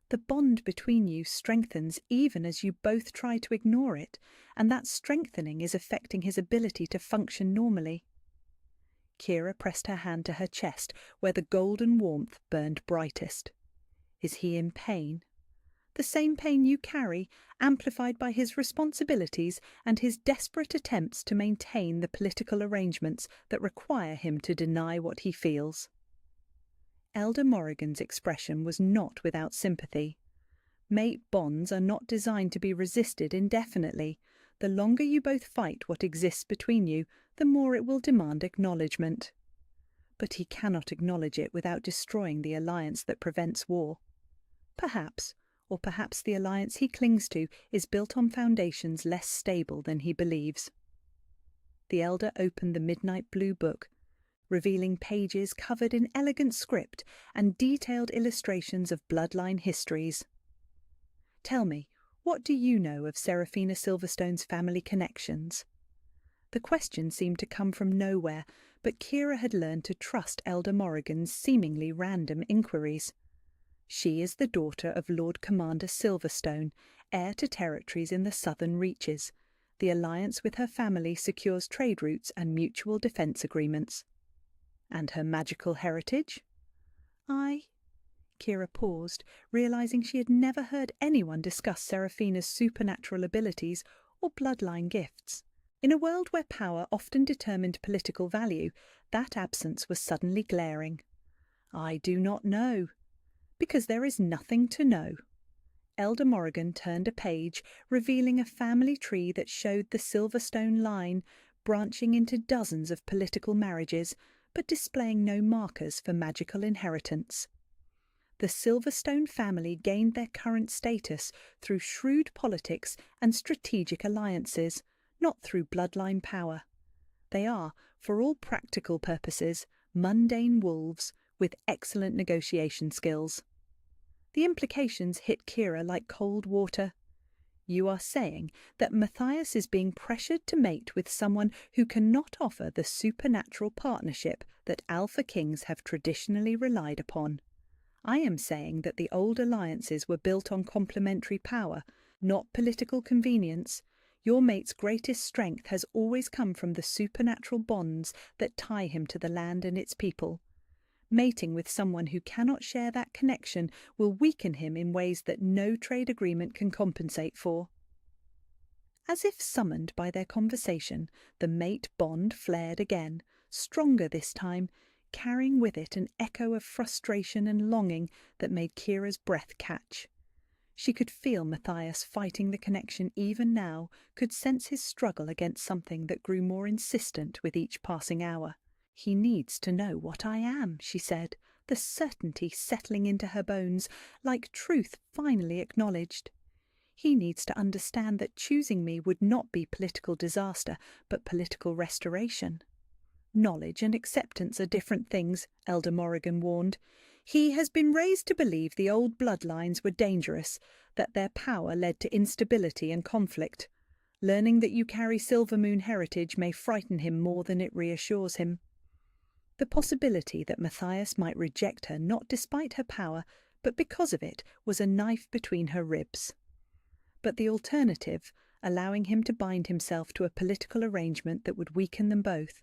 "The bond between you strengthens even as you both try to ignore it, and that strengthening is affecting his ability to function normally." Kira pressed her hand to her chest, where the golden warmth burned brightest. "Is he in pain?" "The same pain you carry, amplified by his responsibilities and his desperate attempts to maintain the political arrangements that require him to deny what he feels." Elder Morrigan's expression was not without sympathy. Mate bonds are not designed to be resisted indefinitely. The longer you both fight what exists between you, the more it will demand acknowledgement. But he cannot acknowledge it without destroying the alliance that prevents war. Perhaps, or perhaps the alliance he clings to is built on foundations less stable than he believes. The elder opened the midnight blue book, revealing pages covered in elegant script and detailed illustrations of bloodline histories. "Tell me, what do you know of Seraphina Silverstone's family connections?" The question seemed to come from nowhere, but Kira had learned to trust Elder Morrigan's seemingly random inquiries. She is the daughter of Lord Commander Silverstone, heir to territories in the southern reaches. The alliance with her family secures trade routes and mutual defence agreements. "And her magical heritage?" Kira paused, realising she had never heard anyone discuss Seraphina's supernatural abilities or bloodline gifts. In a world where power often determined political value, that absence was suddenly glaring. "I do not know." "Because there is nothing to know." Elder Morrigan turned a page, revealing a family tree that showed the Silverstone line branching into dozens of political marriages, but displaying no markers for magical inheritance. The Silverstone family gained their current status through shrewd politics and strategic alliances, not through bloodline power. They are, for all practical purposes, mundane wolves with excellent negotiation skills. The implications hit Kira like cold water. "You are saying that Matthias is being pressured to mate with someone who cannot offer the supernatural partnership that Alpha Kings have traditionally relied upon. I am saying that the old alliances were built on complementary power, not political convenience. Your mate's greatest strength has always come from the supernatural bonds that tie him to the land and its people. Mating with someone who cannot share that connection will weaken him in ways that no trade agreement can compensate for." As if summoned by their conversation, the mate bond flared again, stronger this time, carrying with it an echo of frustration and longing that made Kira's breath catch. She could feel Matthias fighting the connection even now, could sense his struggle against something that grew more insistent with each passing hour. "He needs to know what I am," she said, the certainty settling into her bones, like truth finally acknowledged. "He needs to understand that choosing me would not be political disaster, but political restoration." "Knowledge and acceptance are different things," Elder Morrigan warned. "He has been raised to believe the old bloodlines were dangerous, that their power led to instability and conflict. Learning that you carry Silvermoon heritage may frighten him more than it reassures him." The possibility that Matthias might reject her not despite her power, but because of it, was a knife between her ribs. But the alternative, allowing him to bind himself to a political arrangement that would weaken them both,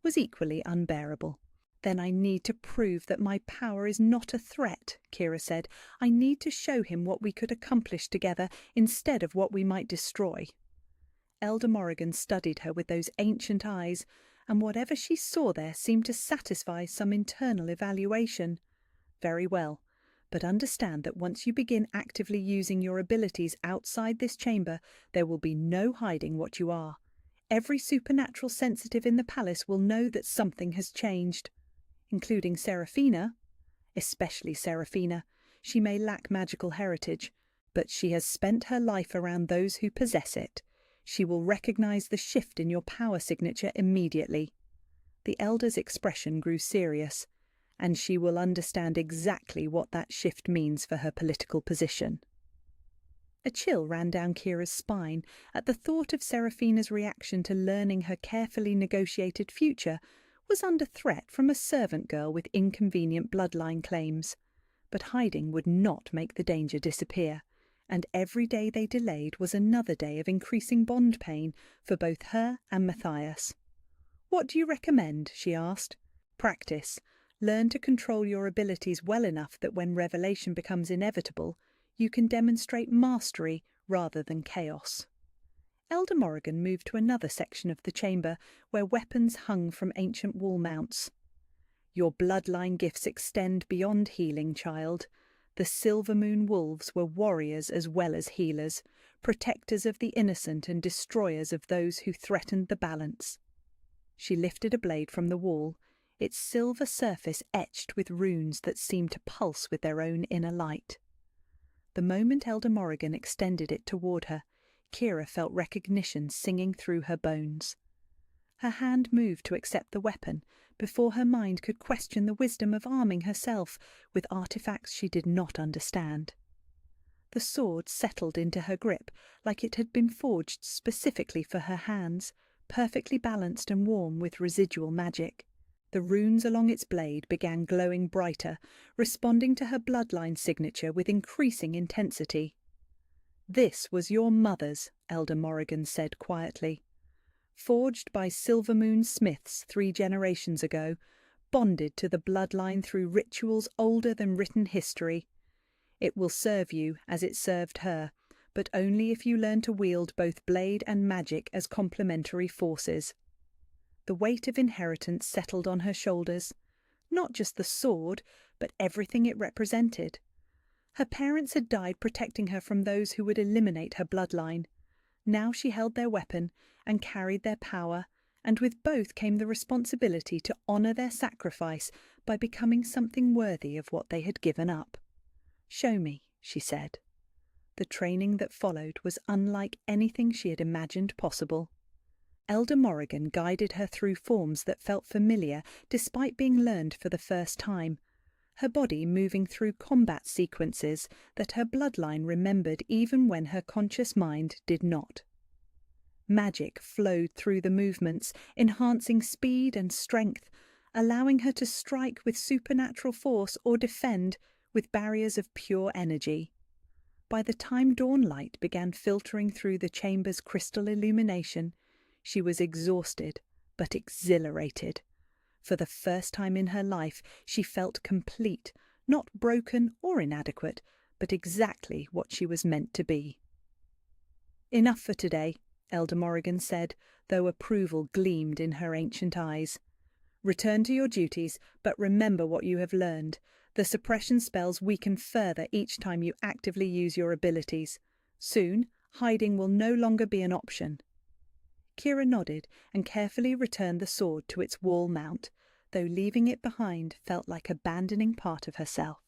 was equally unbearable. "Then I need to prove that my power is not a threat," Kira said. "I need to show him what we could accomplish together instead of what we might destroy." Elder Morrigan studied her with those ancient eyes, and whatever she saw there seemed to satisfy some internal evaluation. "Very well, but understand that once you begin actively using your abilities outside this chamber, there will be no hiding what you are. Every supernatural sensitive in the palace will know that something has changed, including Seraphina. Especially Seraphina. She may lack magical heritage, but she has spent her life around those who possess it. She will recognize the shift in your power signature immediately." The elder's expression grew serious, "and she will understand exactly what that shift means for her political position." A chill ran down Kira's spine at the thought of Seraphina's reaction to learning her carefully negotiated future was under threat from a servant girl with inconvenient bloodline claims. But hiding would not make the danger disappear, and every day they delayed was another day of increasing bond pain for both her and Matthias. "What do you recommend?" she asked. "Practice. Learn to control your abilities well enough that when revelation becomes inevitable, you can demonstrate mastery rather than chaos." Elder Morrigan moved to another section of the chamber where weapons hung from ancient wall mounts. "Your bloodline gifts extend beyond healing, child. The Silvermoon wolves were warriors as well as healers, protectors of the innocent and destroyers of those who threatened the balance." She lifted a blade from the wall, its silver surface etched with runes that seemed to pulse with their own inner light. The moment Elder Morrigan extended it toward her, Kira felt recognition singing through her bones. Her hand moved to accept the weapon before her mind could question the wisdom of arming herself with artifacts she did not understand. The sword settled into her grip like it had been forged specifically for her hands, perfectly balanced and warm with residual magic. The runes along its blade began glowing brighter, responding to her bloodline signature with increasing intensity. "This was your mother's," Elder Morrigan said quietly. "Forged by Silvermoon smiths 3 generations ago, bonded to the bloodline through rituals older than written history. It will serve you as it served her, but only if you learn to wield both blade and magic as complementary forces." The weight of inheritance settled on her shoulders, not just the sword, but everything it represented. Her parents had died protecting her from those who would eliminate her bloodline. Now she held their weapon and carried their power, and with both came the responsibility to honour their sacrifice by becoming something worthy of what they had given up. "Show me," she said. The training that followed was unlike anything she had imagined possible. Elder Morrigan guided her through forms that felt familiar despite being learned for the first time, her body moving through combat sequences that her bloodline remembered even when her conscious mind did not. Magic flowed through the movements, enhancing speed and strength, allowing her to strike with supernatural force or defend with barriers of pure energy. By the time dawn light began filtering through the chamber's crystal illumination, she was exhausted but exhilarated. For the first time in her life, she felt complete, not broken or inadequate, but exactly what she was meant to be. "Enough for today," Elder Morrigan said, though approval gleamed in her ancient eyes. Return to your duties, but remember what you have learned. The suppression spells weaken further each time you actively use your abilities. Soon, hiding will no longer be an option." Kira nodded and carefully returned the sword to its wall mount, though leaving it behind felt like abandoning part of herself.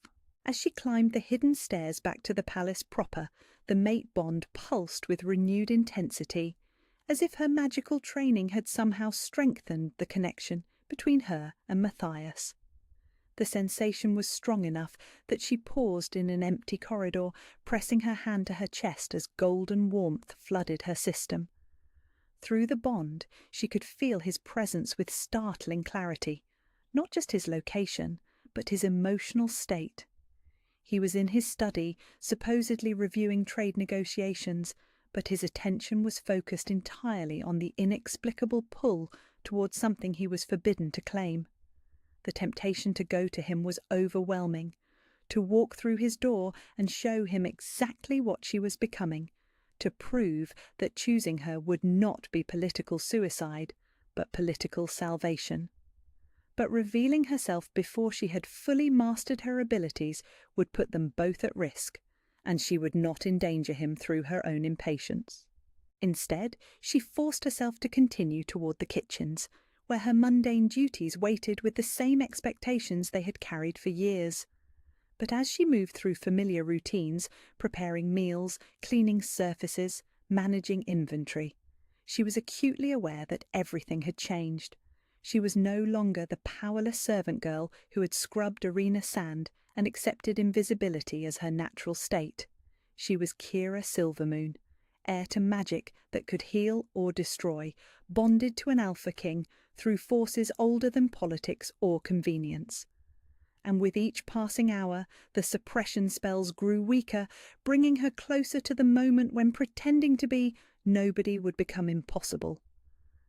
As she climbed the hidden stairs back to the palace proper, the mate bond pulsed with renewed intensity, as if her magical training had somehow strengthened the connection between her and Matthias. The sensation was strong enough that she paused in an empty corridor, pressing her hand to her chest as golden warmth flooded her system. Through the bond, she could feel his presence with startling clarity, not just his location, but his emotional state. He was in his study, supposedly reviewing trade negotiations, but his attention was focused entirely on the inexplicable pull towards something he was forbidden to claim. The temptation to go to him was overwhelming, to walk through his door and show him exactly what she was becoming, to prove that choosing her would not be political suicide, but political salvation. But revealing herself before she had fully mastered her abilities would put them both at risk, and she would not endanger him through her own impatience. Instead, she forced herself to continue toward the kitchens, where her mundane duties waited with the same expectations they had carried for years. But as she moved through familiar routines, preparing meals, cleaning surfaces, managing inventory, she was acutely aware that everything had changed. She was no longer the powerless servant girl who had scrubbed arena sand and accepted invisibility as her natural state. She was Kira Silvermoon, heir to magic that could heal or destroy, bonded to an Alpha King through forces older than politics or convenience. And with each passing hour, the suppression spells grew weaker, bringing her closer to the moment when pretending to be nobody would become impossible.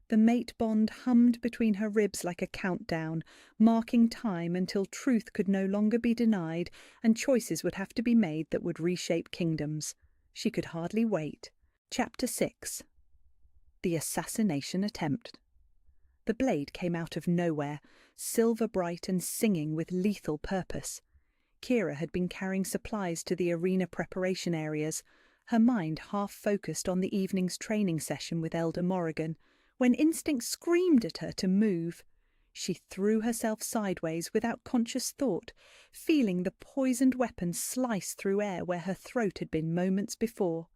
The mate bond hummed between her ribs like a countdown, marking time until truth could no longer be denied and choices would have to be made that would reshape kingdoms. She could hardly wait. Chapter 6. The Assassination Attempt. The blade came out of nowhere, silver bright and singing with lethal purpose. Kira had been carrying supplies to the arena preparation areas, her mind half focused on the evening's training session with Elder Morrigan, when instinct screamed at her to move. She threw herself sideways without conscious thought, feeling the poisoned weapon slice through air where her throat had been moments before.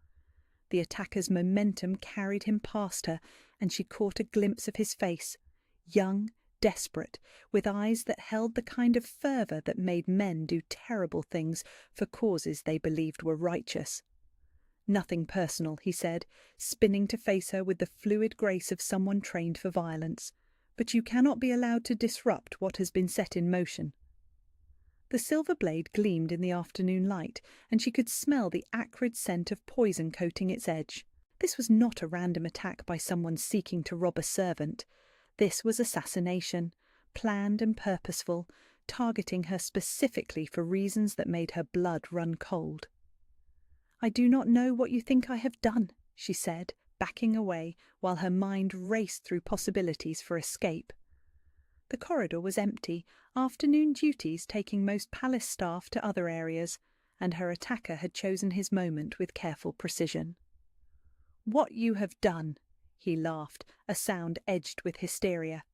The attacker's momentum carried him past her, and she caught a glimpse of his face, young, desperate, with eyes that held the kind of fervour that made men do terrible things for causes they believed were righteous. "Nothing personal," he said, spinning to face her with the fluid grace of someone trained for violence. "But you cannot be allowed to disrupt what has been set in motion." The silver blade gleamed in the afternoon light, and she could smell the acrid scent of poison coating its edge. This was not a random attack by someone seeking to rob a servant. This was assassination, planned and purposeful, targeting her specifically for reasons that made her blood run cold. "I do not know what you think I have done," she said, backing away while her mind raced through possibilities for escape. The corridor was empty, afternoon duties taking most palace staff to other areas, and her attacker had chosen his moment with careful precision. "What you have done," he laughed, a sound edged with hysteria.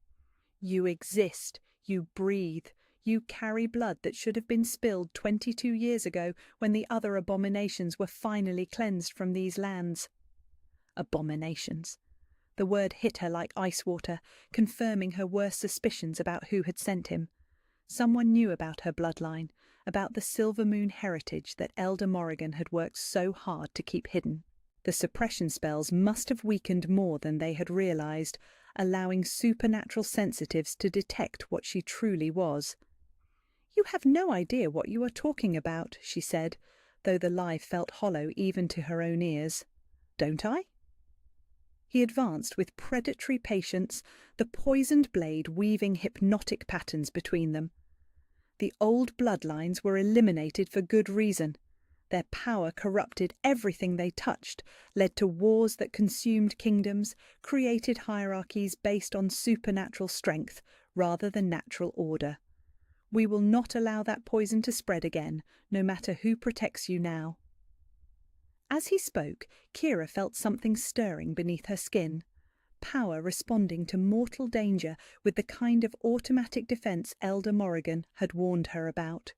"You exist, you breathe, you carry blood that should have been spilled 22 years ago when the other abominations were finally cleansed from these lands." Abominations. The word hit her like ice water, confirming her worst suspicions about who had sent him. Someone knew about her bloodline, about the Silvermoon heritage that Elder Morrigan had worked so hard to keep hidden. The suppression spells must have weakened more than they had realized, allowing supernatural sensitives to detect what she truly was. "You have no idea what you are talking about," she said, though the lie felt hollow even to her own ears. "Don't I?" He advanced with predatory patience, the poisoned blade weaving hypnotic patterns between them. The old bloodlines were eliminated for good reason. Their power corrupted everything they touched, led to wars that consumed kingdoms, created hierarchies based on supernatural strength, rather than natural order. We will not allow that poison to spread again, no matter who protects you now." As he spoke, Kira felt something stirring beneath her skin. Power responding to mortal danger with the kind of automatic defense Elder Morrigan had warned her about.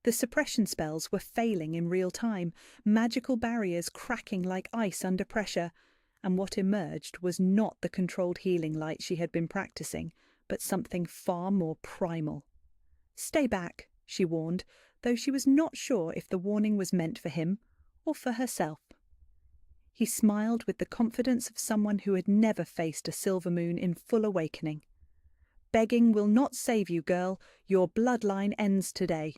The suppression spells were failing in real time, magical barriers cracking like ice under pressure, and what emerged was not the controlled healing light she had been practicing, but something far more primal. "Stay back," she warned, though she was not sure if the warning was meant for him or for herself. He smiled with the confidence of someone who had never faced a silver moon in full awakening. "Begging will not save you, girl. Your bloodline ends today."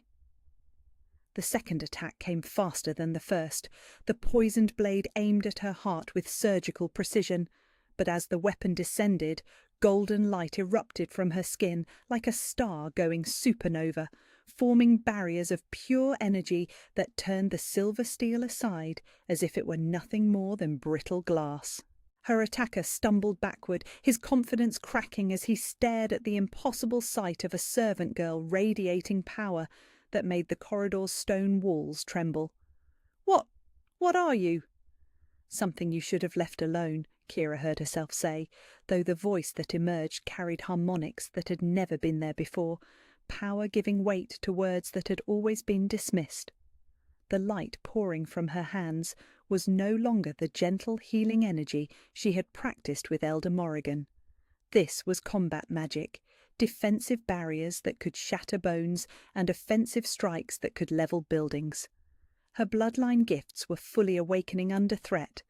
The second attack came faster than the first, the poisoned blade aimed at her heart with surgical precision. But as the weapon descended, golden light erupted from her skin like a star going supernova, forming barriers of pure energy that turned the silver steel aside as if it were nothing more than brittle glass. Her attacker stumbled backward, his confidence cracking as he stared at the impossible sight of a servant girl radiating power that made the corridor's stone walls tremble. What are you?" "Something you should have left alone," Kira heard herself say, though the voice that emerged carried harmonics that had never been there before, power giving weight to words that had always been dismissed. The light pouring from her hands was no longer the gentle healing energy she had practiced with Elder Morrigan. This was combat magic, defensive barriers that could shatter bones and offensive strikes that could level buildings. Her bloodline gifts were fully awakening under threat,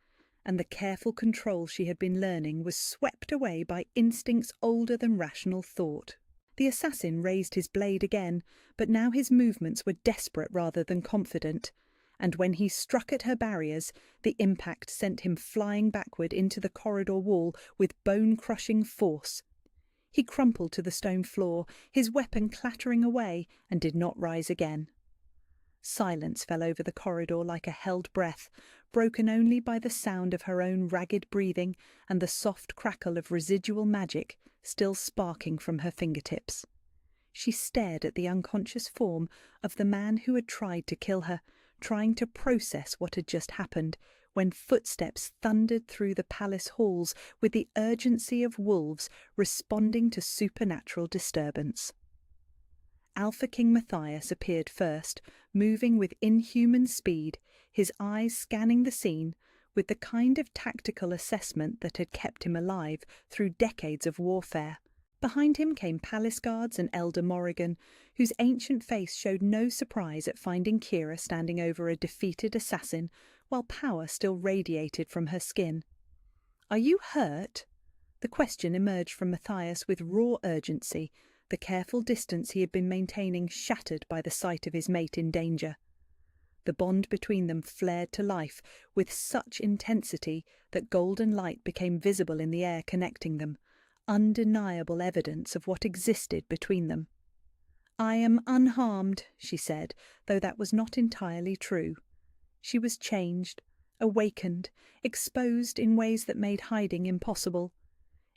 and the careful control she had been learning was swept away by instincts older than rational thought. The assassin raised his blade again, but now his movements were desperate rather than confident, and when he struck at her barriers, the impact sent him flying backward into the corridor wall with bone-crushing force. He crumpled to the stone floor, his weapon clattering away, and did not rise again. Silence fell over the corridor like a held breath, broken only by the sound of her own ragged breathing and the soft crackle of residual magic still sparking from her fingertips. She stared at the unconscious form of the man who had tried to kill her, trying to process what had just happened, when footsteps thundered through the palace halls with the urgency of wolves responding to supernatural disturbance. Alpha King Matthias appeared first, moving with inhuman speed, his eyes scanning the scene with the kind of tactical assessment that had kept him alive through decades of warfare. Behind him came palace guards and Elder Morrigan, whose ancient face showed no surprise at finding Kira standing over a defeated assassin, while power still radiated from her skin. "Are you hurt?" The question emerged from Matthias with raw urgency, the careful distance he had been maintaining shattered by the sight of his mate in danger. The bond between them flared to life with such intensity that golden light became visible in the air connecting them, undeniable evidence of what existed between them. "I am unharmed," she said, though that was not entirely true. She was changed, awakened, exposed in ways that made hiding impossible.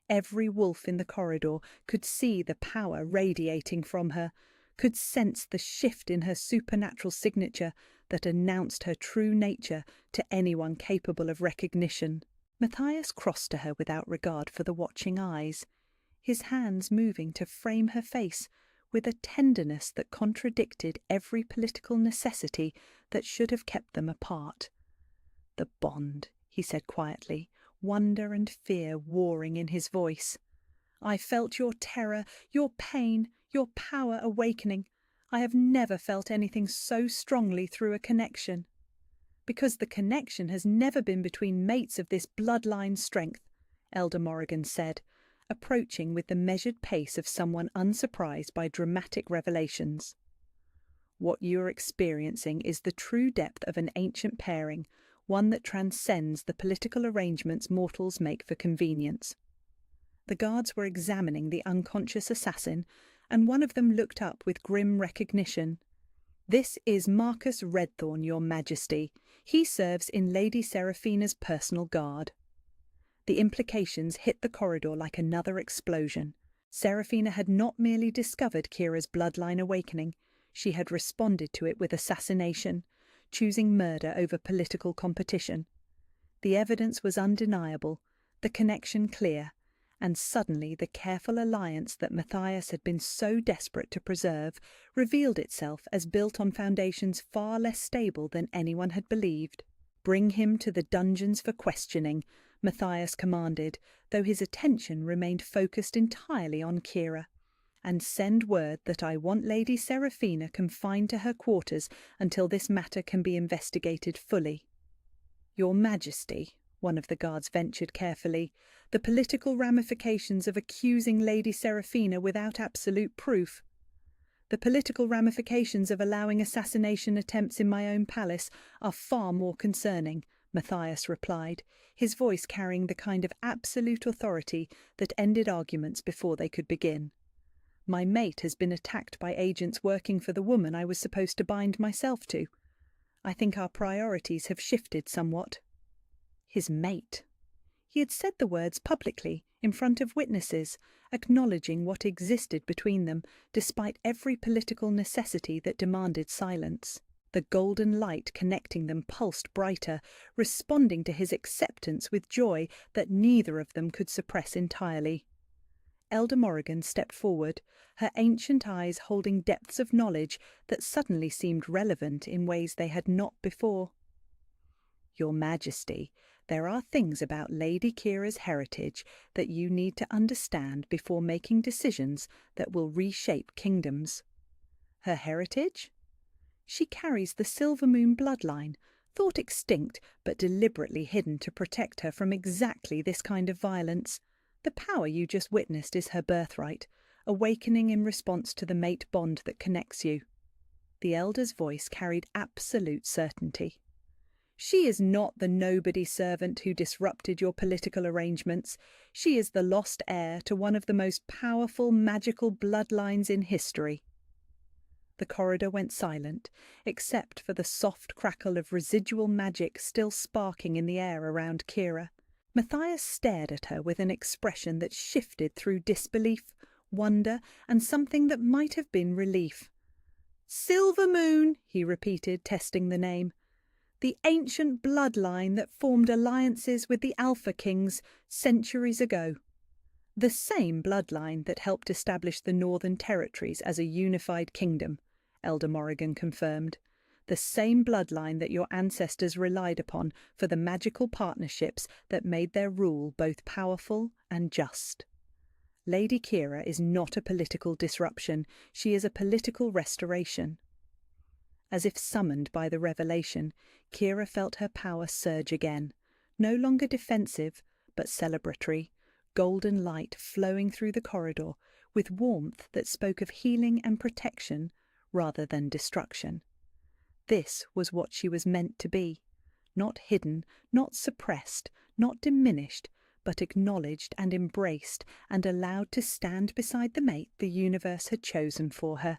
Every wolf in the corridor could see the power radiating from her, could sense the shift in her supernatural signature that announced her true nature to anyone capable of recognition. Matthias crossed to her without regard for the watching eyes, his hands moving to frame her face with a tenderness that contradicted every political necessity that should have kept them apart. "The bond," he said quietly, wonder and fear warring in his voice. "I felt your terror, your pain, your power awakening. I have never felt anything so strongly through a connection. Because the connection has never been between mates of this bloodline strength," Elder Morrigan said, approaching with the measured pace of someone unsurprised by dramatic revelations. "What you are experiencing is the true depth of an ancient pairing, one that transcends the political arrangements mortals make for convenience." The guards were examining the unconscious assassin, and one of them looked up with grim recognition. "This is Marcus Redthorn, Your Majesty. He serves in Lady Seraphina's personal guard." The implications hit the corridor like another explosion. Serafina had not merely discovered Kira's bloodline awakening, she had responded to it with assassination, choosing murder over political competition. The evidence was undeniable, the connection clear, and suddenly the careful alliance that Matthias had been so desperate to preserve revealed itself as built on foundations far less stable than anyone had believed. "Bring him to the dungeons for questioning," Matthias commanded, though his attention remained focused entirely on Kira. "And send word that I want Lady Serafina confined to her quarters until this matter can be investigated fully." "Your Majesty," one of the guards ventured carefully, "the political ramifications of accusing Lady Serafina without absolute proof." "The political ramifications of allowing assassination attempts in my own palace are far more concerning," Matthias replied, his voice carrying the kind of absolute authority that ended arguments before they could begin. "My mate has been attacked by agents working for the woman I was supposed to bind myself to. I think our priorities have shifted somewhat." His mate. He had said the words publicly, in front of witnesses, acknowledging what existed between them, despite every political necessity that demanded silence. The golden light connecting them pulsed brighter, responding to his acceptance with joy that neither of them could suppress entirely. Elder Morrigan stepped forward, her ancient eyes holding depths of knowledge that suddenly seemed relevant in ways they had not before. "Your Majesty, there are things about Lady Kira's heritage that you need to understand before making decisions that will reshape kingdoms." "Her heritage?" "She carries the Silvermoon bloodline, thought extinct but deliberately hidden to protect her from exactly this kind of violence. The power you just witnessed is her birthright, awakening in response to the mate bond that connects you." The elder's voice carried absolute certainty. "She is not the nobody servant who disrupted your political arrangements. She is the lost heir to one of the most powerful magical bloodlines in history." The corridor went silent, except for the soft crackle of residual magic still sparking in the air around Kira. Matthias stared at her with an expression that shifted through disbelief, wonder, and something that might have been relief. "Silvermoon," he repeated, testing the name. "The ancient bloodline that formed alliances with the Alpha Kings centuries ago. The same bloodline that helped establish the Northern Territories as a unified kingdom," Elder Morrigan confirmed. "The same bloodline that your ancestors relied upon for the magical partnerships that made their rule both powerful and just. Lady Kira is not a political disruption, she is a political restoration." As if summoned by the revelation, Kira felt her power surge again, no longer defensive, but celebratory, golden light flowing through the corridor, with warmth that spoke of healing and protection rather than destruction. This was what she was meant to be, not hidden, not suppressed, not diminished, but acknowledged and embraced and allowed to stand beside the mate the universe had chosen for her.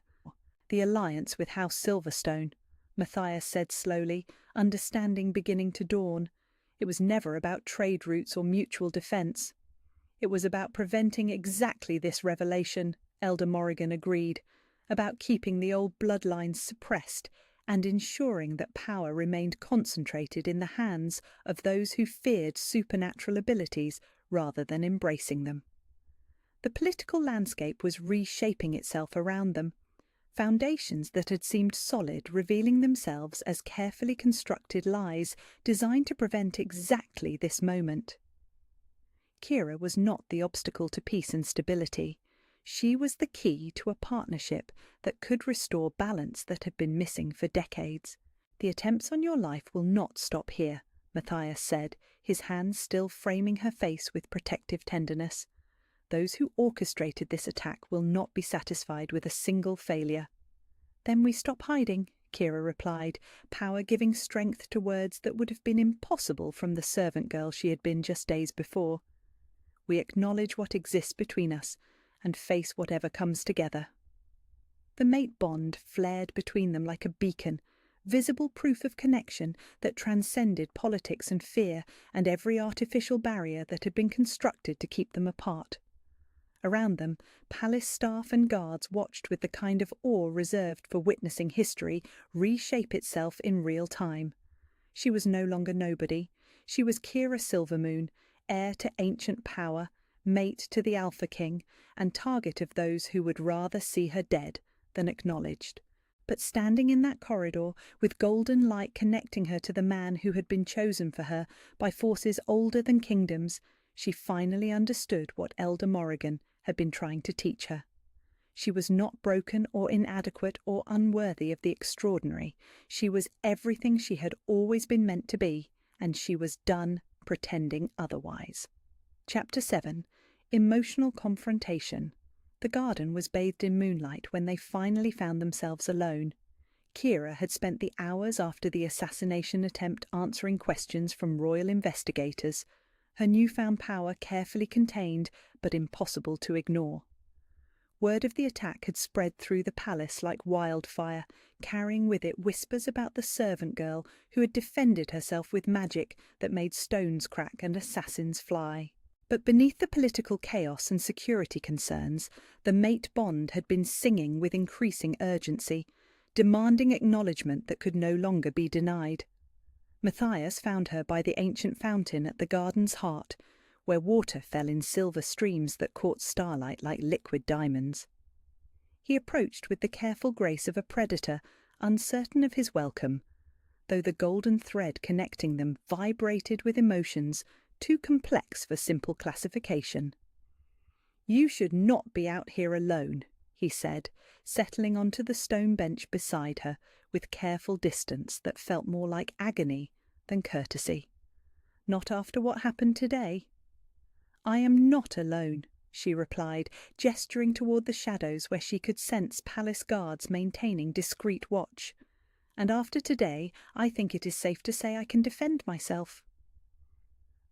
"The alliance with House Silverstone," Matthias said slowly, understanding beginning to dawn. "It was never about trade routes or mutual defence." "It was about preventing exactly this revelation," Elder Morrigan agreed, "about keeping the old bloodlines suppressed and ensuring that power remained concentrated in the hands of those who feared supernatural abilities rather than embracing them." The political landscape was reshaping itself around them. Foundations that had seemed solid revealing themselves as carefully constructed lies designed to prevent exactly this moment. Kira was not the obstacle to peace and stability. She was the key to a partnership that could restore balance that had been missing for decades. "The attempts on your life will not stop here," Matthias said, his hands still framing her face with protective tenderness. "Those who orchestrated this attack will not be satisfied with a single failure." "Then we stop hiding," Kira replied, power giving strength to words that would have been impossible from the servant girl she had been just days before. "We acknowledge what exists between us and face whatever comes together." The mate bond flared between them like a beacon, visible proof of connection that transcended politics and fear and every artificial barrier that had been constructed to keep them apart. Around them, palace staff and guards watched with the kind of awe reserved for witnessing history reshape itself in real time. She was no longer nobody. She was Kira Silvermoon, heir to ancient power, mate to the Alpha King, and target of those who would rather see her dead than acknowledged. But standing in that corridor, with golden light connecting her to the man who had been chosen for her by forces older than kingdoms, she finally understood what Elder Morrigan had been trying to teach her. She was not broken or inadequate or unworthy of the extraordinary. She was everything she had always been meant to be, and she was done pretending otherwise. Chapter 7. Emotional Confrontation. The garden was bathed in moonlight when they finally found themselves alone. Kira had spent the hours after the assassination attempt answering questions from royal investigators, her newfound power carefully contained but impossible to ignore. Word of the attack had spread through the palace like wildfire, carrying with it whispers about the servant girl who had defended herself with magic that made stones crack and assassins fly. But beneath the political chaos and security concerns, the mate bond had been singing with increasing urgency, demanding acknowledgement that could no longer be denied. Matthias found her by the ancient fountain at the garden's heart, where water fell in silver streams that caught starlight like liquid diamonds. He approached with the careful grace of a predator, uncertain of his welcome, though the golden thread connecting them vibrated with emotions too complex for simple classification. "You should not be out here alone," he said, settling onto the stone bench beside her with careful distance that felt more like agony than courtesy. "Not after what happened today." "I am not alone," she replied, gesturing toward the shadows where she could sense palace guards maintaining discreet watch. "And after today, I think it is safe to say I can defend myself."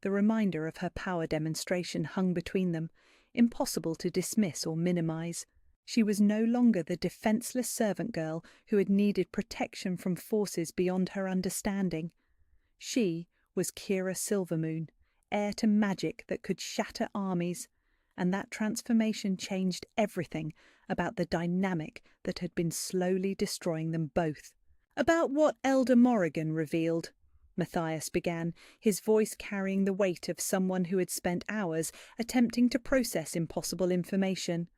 The reminder of her power demonstration hung between them, impossible to dismiss or minimize. She was no longer the defenseless servant girl who had needed protection from forces beyond her understanding. She was Kira Silvermoon, heir to magic that could shatter armies, and that transformation changed everything about the dynamic that had been slowly destroying them both. "About what Elder Morrigan revealed," Matthias began, his voice carrying the weight of someone who had spent hours attempting to process impossible information.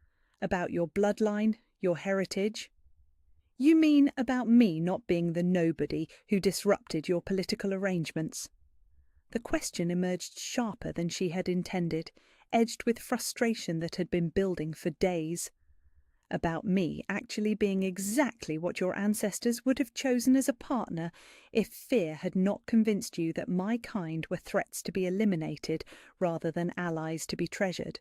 "About your bloodline, your heritage." "You mean about me not being the nobody who disrupted your political arrangements?" The question emerged sharper than she had intended, edged with frustration that had been building for days. "About me actually being exactly what your ancestors would have chosen as a partner if fear had not convinced you that my kind were threats to be eliminated rather than allies to be treasured."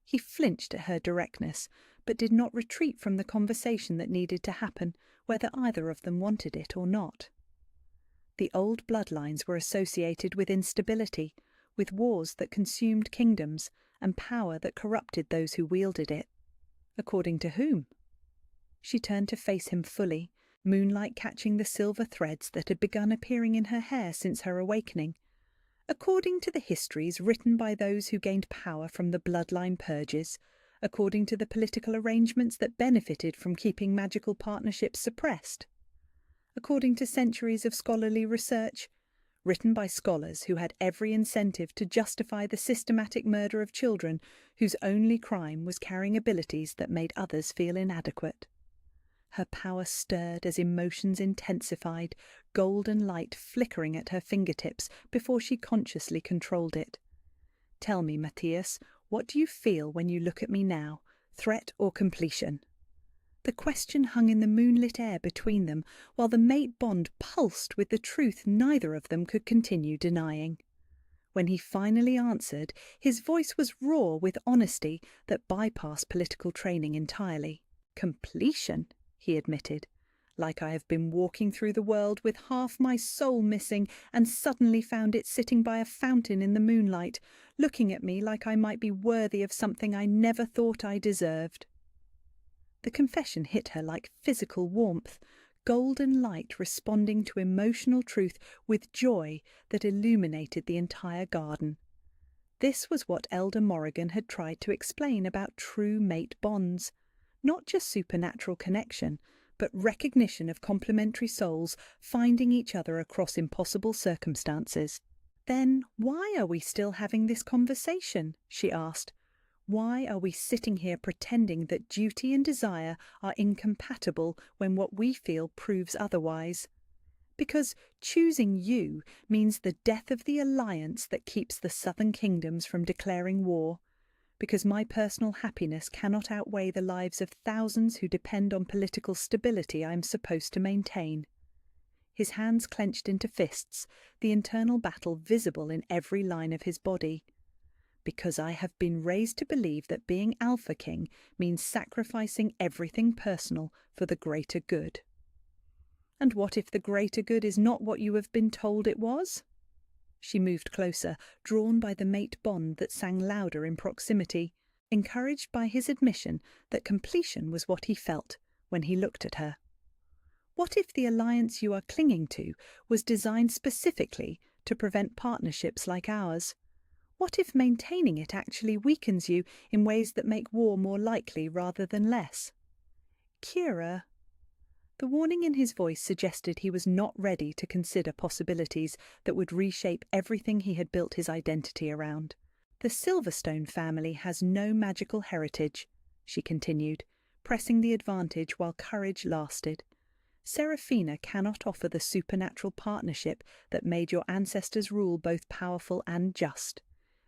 He flinched at her directness, but did not retreat from the conversation that needed to happen, whether either of them wanted it or not. The old bloodlines were associated with instability, with wars that consumed kingdoms, and power that corrupted those who wielded it. According to whom? She turned to face him fully, moonlight catching the silver threads that had begun appearing in her hair since her awakening. According to the histories written by those who gained power from the bloodline purges, according to the political arrangements that benefited from keeping magical partnerships suppressed, according to centuries of scholarly research, written by scholars who had every incentive to justify the systematic murder of children whose only crime was carrying abilities that made others feel inadequate. Her power stirred as emotions intensified, golden light flickering at her fingertips before she consciously controlled it. "Tell me, Matthias, what do you feel when you look at me now, threat or completion?" The question hung in the moonlit air between them, while the mate bond pulsed with the truth neither of them could continue denying. When he finally answered, his voice was raw with honesty that bypassed political training entirely. "Completion," he admitted, "like I have been walking through the world with half my soul missing and suddenly found it sitting by a fountain in the moonlight, looking at me like I might be worthy of something I never thought I deserved." The confession hit her like physical warmth, golden light responding to emotional truth with joy that illuminated the entire garden. This was what Elder Morrigan had tried to explain about true mate bonds. Not just supernatural connection, but recognition of complementary souls finding each other across impossible circumstances. "Then why are we still having this conversation?" she asked. "Why are we sitting here pretending that duty and desire are incompatible when what we feel proves otherwise? Because choosing you means the death of the alliance that keeps the Southern Kingdoms from declaring war. Because my personal happiness cannot outweigh the lives of thousands who depend on political stability I am supposed to maintain." His hands clenched into fists, the internal battle visible in every line of his body. "Because I have been raised to believe that being Alpha King means sacrificing everything personal for the greater good." "And what if the greater good is not what you have been told it was?" She moved closer, drawn by the mate bond that sang louder in proximity, encouraged by his admission that completion was what he felt when he looked at her. "What if the alliance you are clinging to was designed specifically to prevent partnerships like ours? What if maintaining it actually weakens you in ways that make war more likely rather than less?" "Kira." The warning in his voice suggested he was not ready to consider possibilities that would reshape everything he had built his identity around. "The Silverstone family has no magical heritage," she continued, pressing the advantage while courage lasted. "Seraphina cannot offer the supernatural partnership that made your ancestors' rule both powerful and just.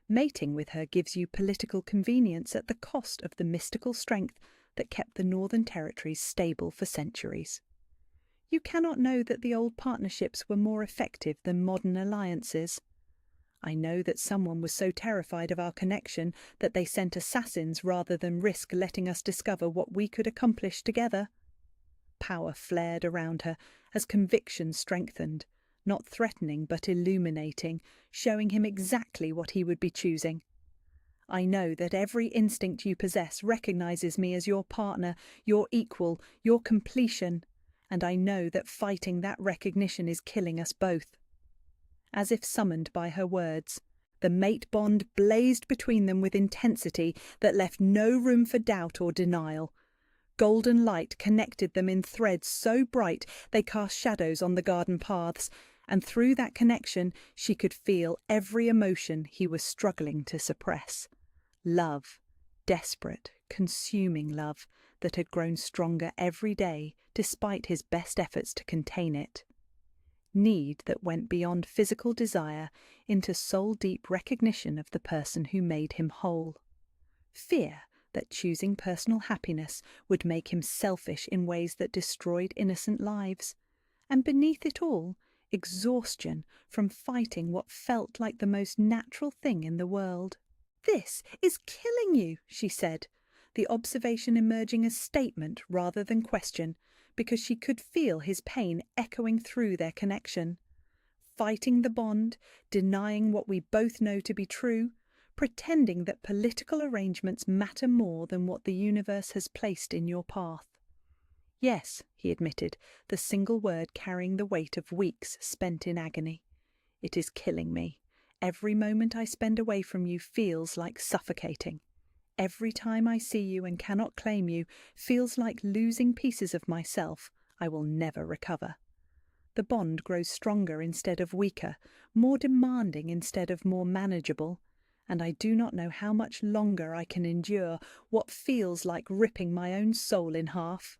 Mating with her gives you political convenience at the cost of the mystical strength that kept the Northern Territories stable for centuries. You cannot know that the old partnerships were more effective than modern alliances. I know that someone was so terrified of our connection that they sent assassins rather than risk letting us discover what we could accomplish together." Power flared around her as conviction strengthened, not threatening but illuminating, showing him exactly what he would be choosing. "I know that every instinct you possess recognizes me as your partner, your equal, your completion, and I know that fighting that recognition is killing us both." As if summoned by her words, the mate bond blazed between them with intensity that left no room for doubt or denial. Golden light connected them in threads so bright they cast shadows on the garden paths, and through that connection she could feel every emotion he was struggling to suppress. Love, desperate, consuming love that had grown stronger every day despite his best efforts to contain it. Need that went beyond physical desire into soul-deep recognition of the person who made him whole. Fear that choosing personal happiness would make him selfish in ways that destroyed innocent lives. And beneath it all, exhaustion from fighting what felt like the most natural thing in the world. "This is killing you," she said, the observation emerging as statement rather than question, because she could feel his pain echoing through their connection. "Fighting the bond, denying what we both know to be true, pretending that political arrangements matter more than what the universe has placed in your path." "Yes," he admitted, the single word carrying the weight of weeks spent in agony. "It is killing me. Every moment I spend away from you feels like suffocating. Every time I see you and cannot claim you feels like losing pieces of myself I will never recover. The bond grows stronger instead of weaker, more demanding instead of more manageable, and I do not know how much longer I can endure what feels like ripping my own soul in half."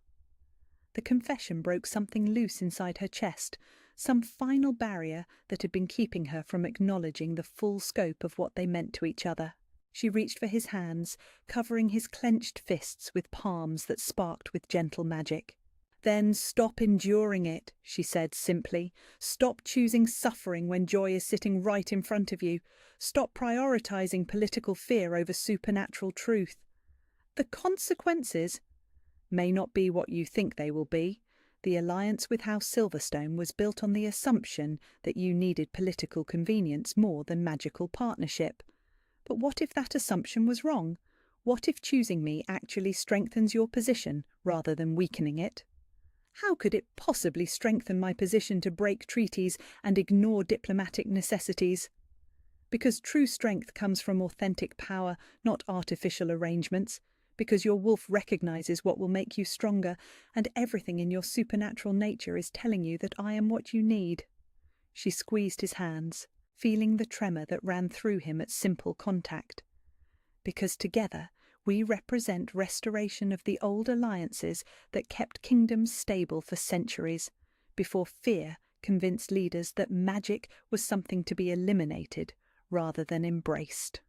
The confession broke something loose inside her chest, some final barrier that had been keeping her from acknowledging the full scope of what they meant to each other. She reached for his hands, covering his clenched fists with palms that sparked with gentle magic. "Then stop enduring it," she said simply. "Stop choosing suffering when joy is sitting right in front of you. Stop prioritizing political fear over supernatural truth. The consequences may not be what you think they will be. The alliance with House Silverstone was built on the assumption that you needed political convenience more than magical partnership. But what if that assumption was wrong? What if choosing me actually strengthens your position rather than weakening it? How could it possibly strengthen my position to break treaties and ignore diplomatic necessities?" Because true strength comes from authentic power, not artificial arrangements. Because your wolf recognizes what will make you stronger, and everything in your supernatural nature is telling you that I am what you need. She squeezed his hands, feeling the tremor that ran through him at simple contact. Because together we represent restoration of the old alliances that kept kingdoms stable for centuries, before fear convinced leaders that magic was something to be eliminated rather than embraced.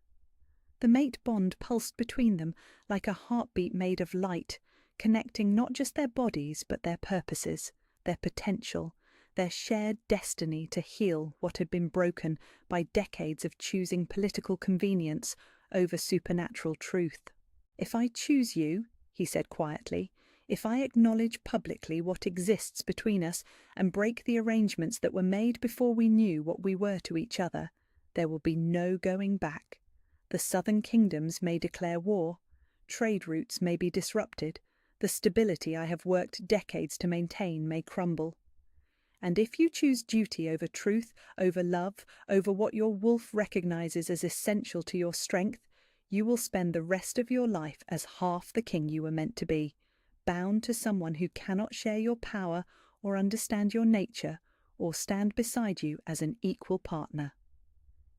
The mate bond pulsed between them like a heartbeat made of light, connecting not just their bodies but their purposes, their potential, their shared destiny to heal what had been broken by decades of choosing political convenience over supernatural truth. "If I choose you," he said quietly, "if I acknowledge publicly what exists between us and break the arrangements that were made before we knew what we were to each other, there will be no going back. The southern kingdoms may declare war, trade routes may be disrupted, the stability I have worked decades to maintain may crumble. And if you choose duty over truth, over love, over what your wolf recognizes as essential to your strength, you will spend the rest of your life as half the king you were meant to be, bound to someone who cannot share your power or understand your nature or stand beside you as an equal partner."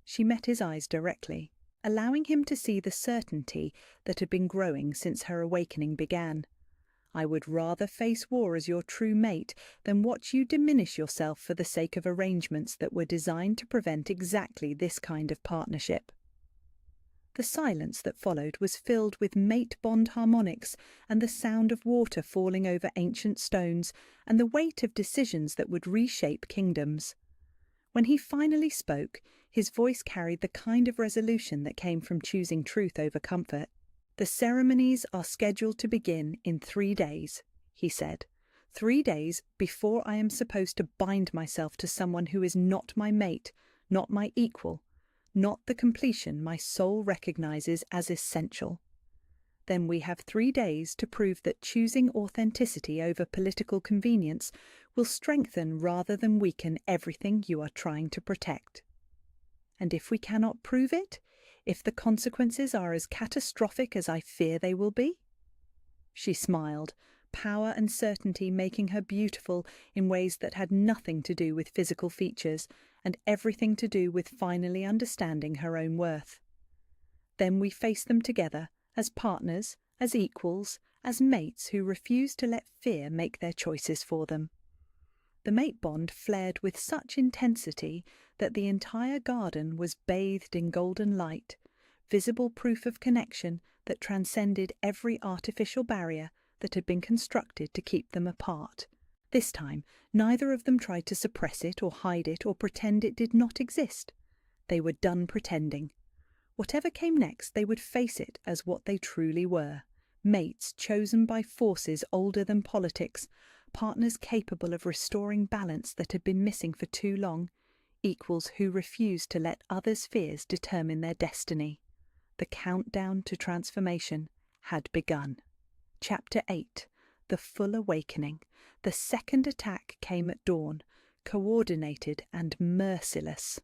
She met his eyes directly, allowing him to see the certainty that had been growing since her awakening began. "I would rather face war as your true mate than watch you diminish yourself for the sake of arrangements that were designed to prevent exactly this kind of partnership." The silence that followed was filled with mate-bond harmonics and the sound of water falling over ancient stones and the weight of decisions that would reshape kingdoms. When he finally spoke, his voice carried the kind of resolution that came from choosing truth over comfort. "The ceremonies are scheduled to begin in 3 days," he said. 3 days before I am supposed to bind myself to someone who is not my mate, not my equal, not the completion my soul recognizes as essential. Then we have 3 days to prove that choosing authenticity over political convenience will strengthen rather than weaken everything you are trying to protect. And if we cannot prove it, if the consequences are as catastrophic as I fear they will be?" She smiled, power and certainty making her beautiful in ways that had nothing to do with physical features and everything to do with finally understanding her own worth. "Then we face them together, as partners, as equals, as mates who refuse to let fear make their choices for them." The mate bond flared with such intensity that the entire garden was bathed in golden light, visible proof of connection that transcended every artificial barrier that had been constructed to keep them apart. This time, neither of them tried to suppress it or hide it or pretend it did not exist. They were done pretending. Whatever came next, they would face it as what they truly were: mates chosen by forces older than politics, partners capable of restoring balance that had been missing for too long, equals who refused to let others' fears determine their destiny. The countdown to transformation had begun. Chapter 8. The Full Awakening. The second attack came at dawn, coordinated and merciless.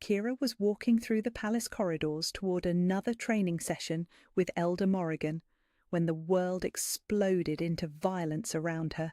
Kira was walking through the palace corridors toward another training session with Elder Morrigan when the world exploded into violence around her.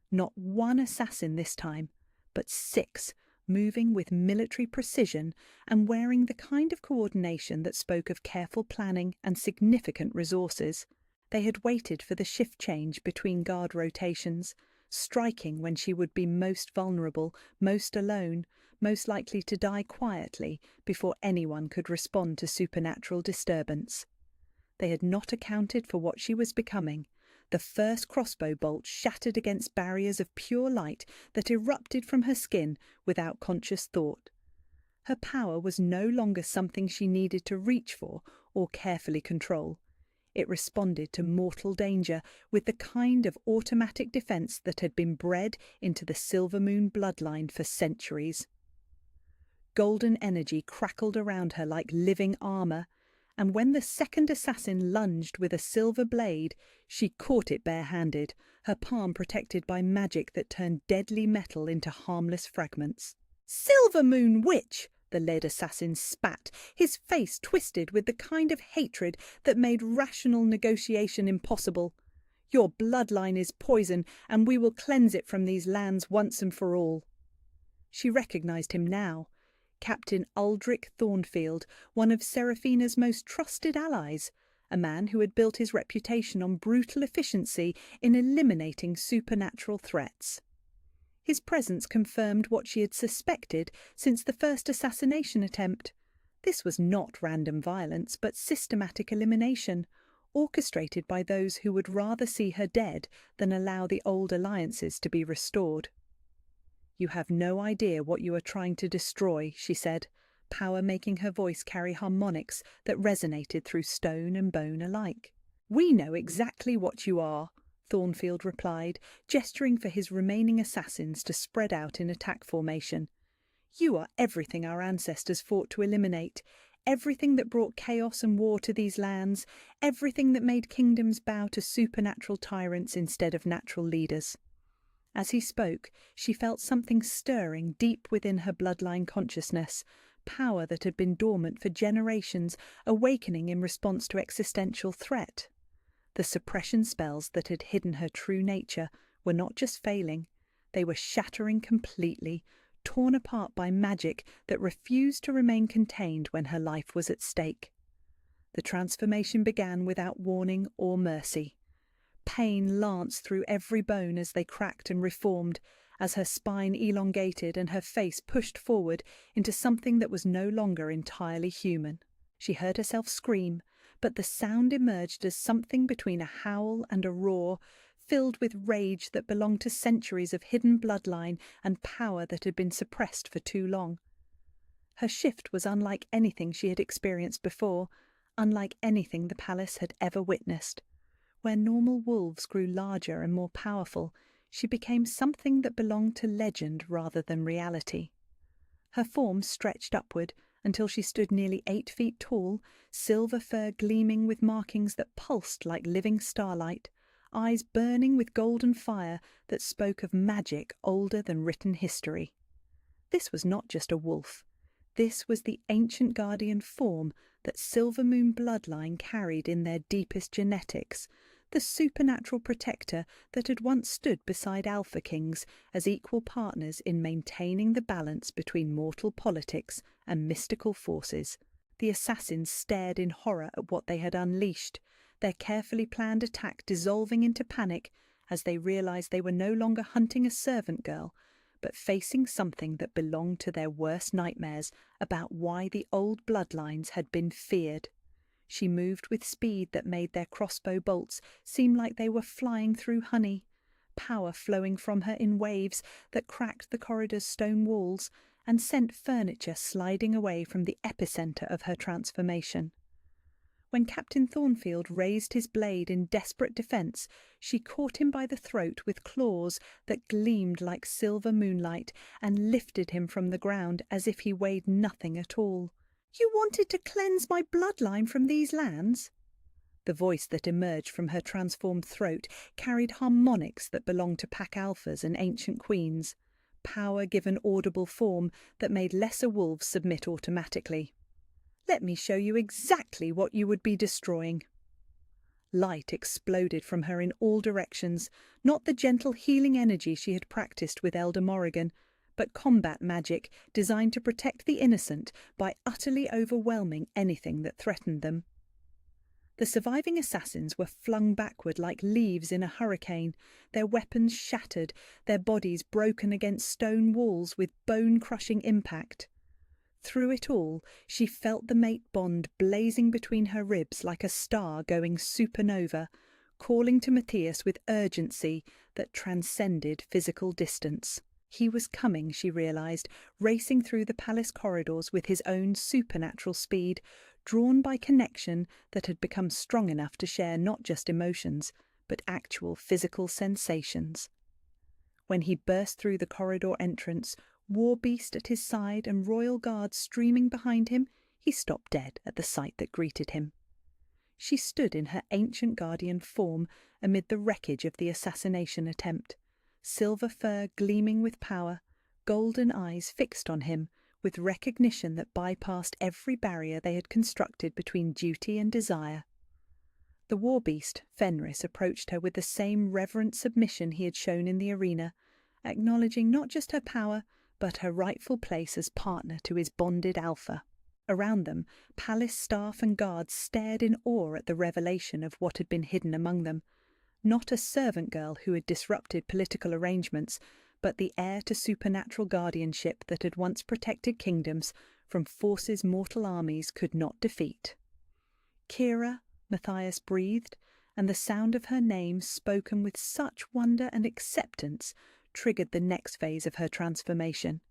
Not one assassin this time, but 6, moving with military precision and wearing the kind of coordination that spoke of careful planning and significant resources. They had waited for the shift change between guard rotations, striking when she would be most vulnerable, most alone, most likely to die quietly before anyone could respond to supernatural disturbance. They had not accounted for what she was becoming. The first crossbow bolt shattered against barriers of pure light that erupted from her skin without conscious thought. Her power was no longer something she needed to reach for or carefully control. It responded to mortal danger with the kind of automatic defense that had been bred into the Silver Moon bloodline for centuries. Golden energy crackled around her like living armor, and when the second assassin lunged with a silver blade, she caught it bare-handed, her palm protected by magic that turned deadly metal into harmless fragments. "Silver Moon Witch!" The lead assassin spat, his face twisted with the kind of hatred that made rational negotiation impossible. "Your bloodline is poison, and we will cleanse it from these lands once and for all." She recognised him now. Captain Aldrich Thornfield, one of Seraphina's most trusted allies, a man who had built his reputation on brutal efficiency in eliminating supernatural threats. His presence confirmed what she had suspected since the first assassination attempt. This was not random violence, but systematic elimination, orchestrated by those who would rather see her dead than allow the old alliances to be restored. "You have no idea what you are trying to destroy," she said, power making her voice carry harmonics that resonated through stone and bone alike. "We know exactly what you are," Thornfield replied, gesturing for his remaining assassins to spread out in attack formation. "You are everything our ancestors fought to eliminate, everything that brought chaos and war to these lands, everything that made kingdoms bow to supernatural tyrants instead of natural leaders." As he spoke, she felt something stirring deep within her bloodline consciousness, power that had been dormant for generations, awakening in response to existential threat. The suppression spells that had hidden her true nature were not just failing, they were shattering completely, torn apart by magic that refused to remain contained when her life was at stake. The transformation began without warning or mercy. Pain lanced through every bone as they cracked and reformed, as her spine elongated and her face pushed forward into something that was no longer entirely human. She heard herself scream, but the sound emerged as something between a howl and a roar, filled with rage that belonged to centuries of hidden bloodline and power that had been suppressed for too long. Her shift was unlike anything she had experienced before, unlike anything the palace had ever witnessed. Where normal wolves grew larger and more powerful, she became something that belonged to legend rather than reality. Her form stretched upward until she stood nearly 8 feet tall, silver fur gleaming with markings that pulsed like living starlight, eyes burning with golden fire that spoke of magic older than written history. This was not just a wolf. This was the ancient guardian form that Silvermoon bloodline carried in their deepest genetics, the supernatural protector that had once stood beside Alpha Kings as equal partners in maintaining the balance between mortal politics and mystical forces. The assassins stared in horror at what they had unleashed, their carefully planned attack dissolving into panic as they realized they were no longer hunting a servant girl, but facing something that belonged to their worst nightmares about why the old bloodlines had been feared. She moved with speed that made their crossbow bolts seem like they were flying through honey, power flowing from her in waves that cracked the corridor's stone walls and sent furniture sliding away from the epicenter of her transformation. When Captain Thornfield raised his blade in desperate defence, she caught him by the throat with claws that gleamed like silver moonlight and lifted him from the ground as if he weighed nothing at all. "You wanted to cleanse my bloodline from these lands?" The voice that emerged from her transformed throat carried harmonics that belonged to pack alphas and ancient queens, power given audible form that made lesser wolves submit automatically. "Let me show you exactly what you would be destroying." Light exploded from her in all directions, not the gentle healing energy she had practiced with Elder Morrigan, but combat magic designed to protect the innocent by utterly overwhelming anything that threatened them. The surviving assassins were flung backward like leaves in a hurricane, their weapons shattered, their bodies broken against stone walls with bone-crushing impact. Through it all, she felt the mate bond blazing between her ribs like a star going supernova, calling to Matthias with urgency that transcended physical distance. He was coming, she realized, racing through the palace corridors with his own supernatural speed, drawn by connection that had become strong enough to share not just emotions, but actual physical sensations. When he burst through the corridor entrance, war beast at his side and royal guards streaming behind him, he stopped dead at the sight that greeted him. She stood in her ancient guardian form amid the wreckage of the assassination attempt, silver fur gleaming with power, golden eyes fixed on him with recognition that bypassed every barrier they had constructed between duty and desire. The war beast, Fenris, approached her with the same reverent submission he had shown in the arena, acknowledging not just her power, but her rightful place as partner to his bonded alpha. Around them, palace staff and guards stared in awe at the revelation of what had been hidden among them. Not a servant girl who had disrupted political arrangements, but the heir to supernatural guardianship that had once protected kingdoms from forces mortal armies could not defeat. Kira, Matthias breathed, and the sound of her name spoken with such wonder and acceptance triggered the next phase of her transformation.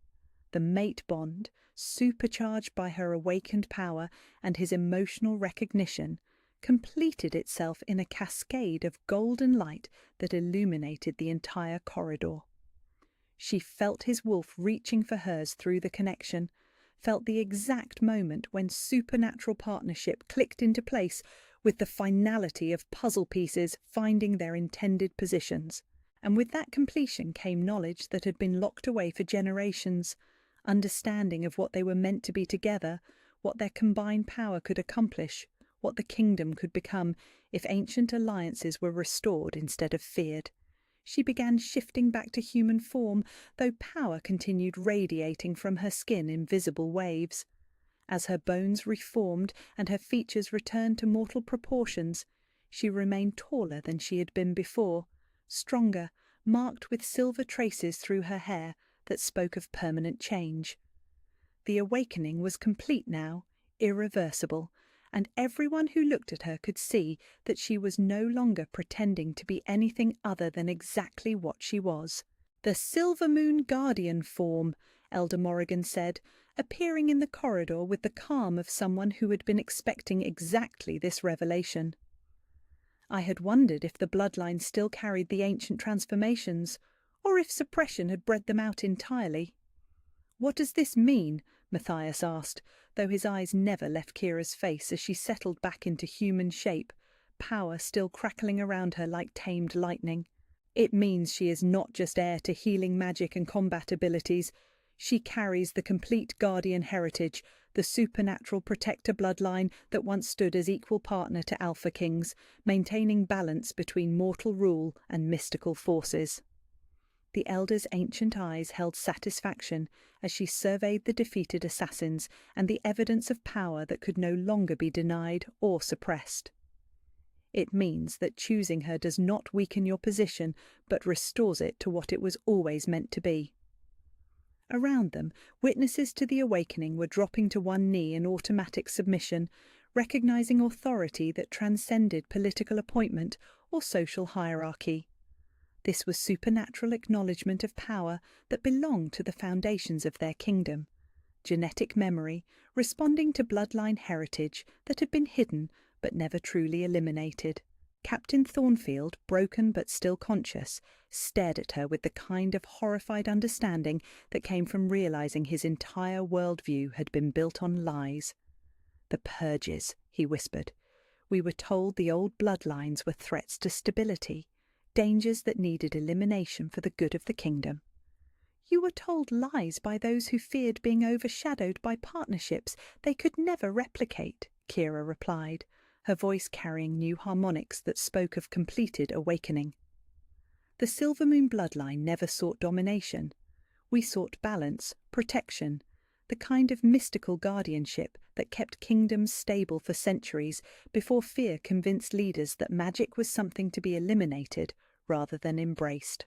The mate bond, supercharged by her awakened power and his emotional recognition, completed itself in a cascade of golden light that illuminated the entire corridor. She felt his wolf reaching for hers through the connection, felt the exact moment when supernatural partnership clicked into place with the finality of puzzle pieces finding their intended positions. And with that completion came knowledge that had been locked away for generations, understanding of what they were meant to be together, what their combined power could accomplish, what the kingdom could become if ancient alliances were restored instead of feared. She began shifting back to human form, though power continued radiating from her skin in visible waves. As her bones reformed and her features returned to mortal proportions, she remained taller than she had been before, stronger, marked with silver traces through her hair that spoke of permanent change. The awakening was complete now, irreversible, and everyone who looked at her could see that she was no longer pretending to be anything other than exactly what she was. "The Silver Moon Guardian form," Elder Morrigan said, appearing in the corridor with the calm of someone who had been expecting exactly this revelation. I had wondered if the bloodline still carried the ancient transformations, or if suppression had bred them out entirely. "What does this mean?" Matthias asked, though his eyes never left Kira's face as she settled back into human shape, power still crackling around her like tamed lightning. "It means she is not just heir to healing magic and combat abilities. She carries the complete guardian heritage, the supernatural protector bloodline that once stood as equal partner to Alpha Kings, maintaining balance between mortal rule and mystical forces." The elder's ancient eyes held satisfaction as she surveyed the defeated assassins and the evidence of power that could no longer be denied or suppressed. "It means that choosing her does not weaken your position, but restores it to what it was always meant to be." Around them, witnesses to the awakening were dropping to one knee in automatic submission, recognizing authority that transcended political appointment or social hierarchy. This was supernatural acknowledgement of power that belonged to the foundations of their kingdom, genetic memory responding to bloodline heritage that had been hidden but never truly eliminated. Captain Thornfield, broken but still conscious, stared at her with the kind of horrified understanding that came from realizing his entire worldview had been built on lies. "The purges," he whispered. "We were told the old bloodlines were threats to stability, dangers that needed elimination for the good of the kingdom." "You were told lies by those who feared being overshadowed by partnerships they could never replicate," Kira replied, her voice carrying new harmonics that spoke of completed awakening. "The Silvermoon bloodline never sought domination. We sought balance, protection, the kind of mystical guardianship that kept kingdoms stable for centuries before fear convinced leaders that magic was something to be eliminated rather than embraced."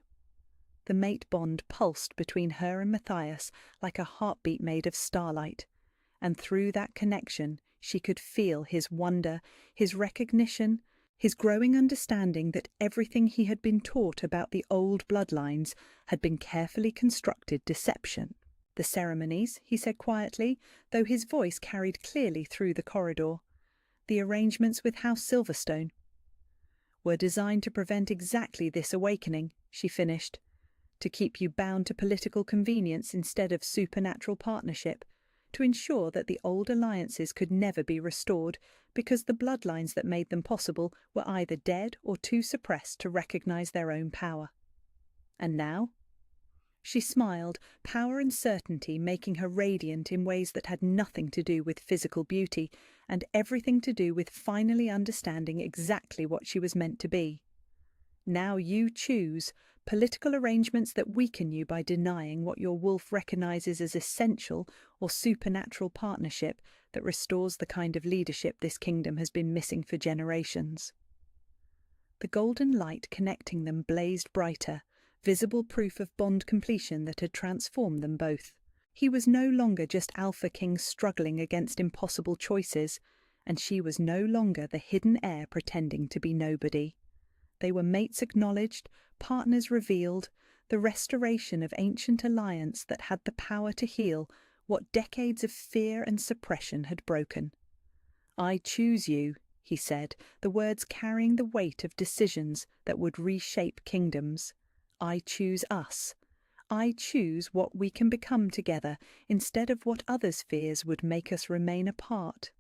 The mate bond pulsed between her and Matthias like a heartbeat made of starlight, and through that connection she could feel his wonder, his recognition, his growing understanding that everything he had been taught about the old bloodlines had been carefully constructed deception. "The ceremonies," he said quietly, though his voice carried clearly through the corridor, "the arrangements with House Silverstone, were designed to prevent exactly this awakening," she finished, "to keep you bound to political convenience instead of supernatural partnership, to ensure that the old alliances could never be restored because the bloodlines that made them possible were either dead or too suppressed to recognize their own power. And now?" She smiled, power and certainty making her radiant in ways that had nothing to do with physical beauty and everything to do with finally understanding exactly what she was meant to be. Now you choose political arrangements that weaken you by denying what your wolf recognizes as essential or supernatural partnership that restores the kind of leadership this kingdom has been missing for generations. The golden light connecting them blazed brighter, visible proof of bond completion that had transformed them both. He was no longer just Alpha King struggling against impossible choices, and she was no longer the hidden heir pretending to be nobody. They were mates acknowledged, partners revealed, the restoration of ancient alliance that had the power to heal what decades of fear and suppression had broken. "I choose you," he said, the words carrying the weight of decisions that would reshape kingdoms. "I choose us. I choose what we can become together instead of what others' fears would make us remain apart."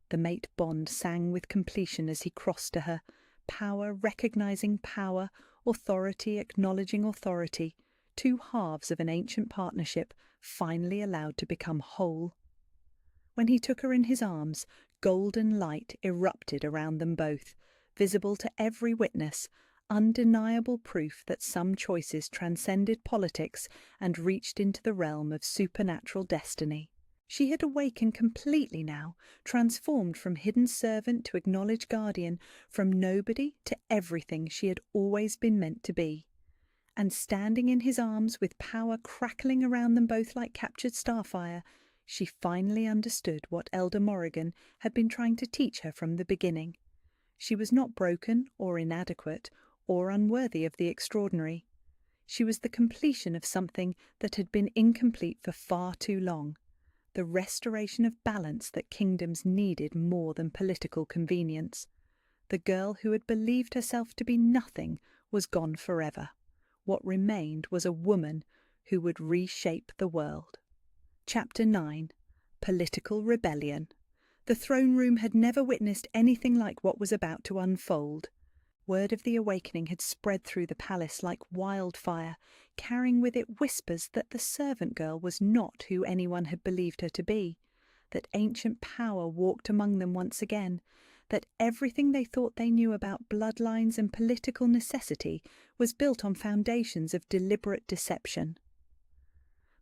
The mate bond sang with completion as he crossed to her, power recognizing power, authority acknowledging authority, two halves of an ancient partnership finally allowed to become whole. When he took her in his arms, golden light erupted around them both, visible to every witness, undeniable proof that some choices transcended politics and reached into the realm of supernatural destiny. She had awakened completely now, transformed from hidden servant to acknowledged guardian, from nobody to everything she had always been meant to be. And standing in his arms with power crackling around them both like captured starfire, she finally understood what Elder Morrigan had been trying to teach her from the beginning. She was not broken or inadequate or unworthy of the extraordinary. She was the completion of something that had been incomplete for far too long, the restoration of balance that kingdoms needed more than political convenience. The girl who had believed herself to be nothing was gone forever. What remained was a woman who would reshape the world. Chapter 9. Political Rebellion. The throne room had never witnessed anything like what was about to unfold. Word of the awakening had spread through the palace like wildfire, carrying with it whispers that the servant girl was not who anyone had believed her to be, that ancient power walked among them once again, that everything they thought they knew about bloodlines and political necessity was built on foundations of deliberate deception.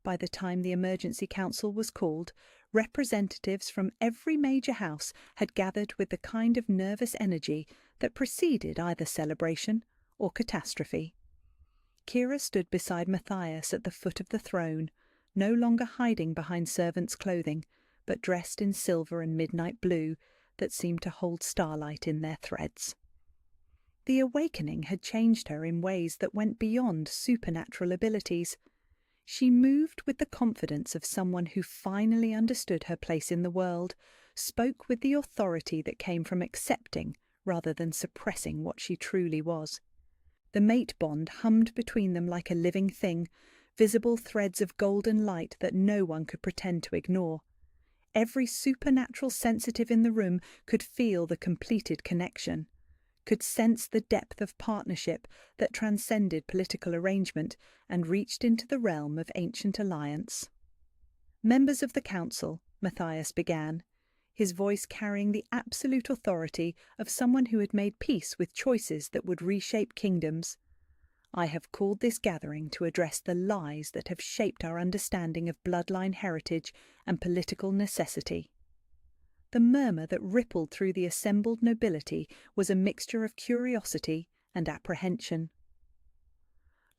By the time the emergency council was called, representatives from every major house had gathered with the kind of nervous energy that preceded either celebration or catastrophe. Kira stood beside Matthias at the foot of the throne, no longer hiding behind servants' clothing, but dressed in silver and midnight blue that seemed to hold starlight in their threads. The awakening had changed her in ways that went beyond supernatural abilities. She moved with the confidence of someone who finally understood her place in the world, spoke with the authority that came from accepting rather than suppressing what she truly was. The mate bond hummed between them like a living thing, visible threads of golden light that no one could pretend to ignore. Every supernatural sensitive in the room could feel the completed connection, could sense the depth of partnership that transcended political arrangement and reached into the realm of ancient alliance. "Members of the council," Matthias began, his voice carrying the absolute authority of someone who had made peace with choices that would reshape kingdoms, "I have called this gathering to address the lies that have shaped our understanding of bloodline heritage and political necessity." The murmur that rippled through the assembled nobility was a mixture of curiosity and apprehension.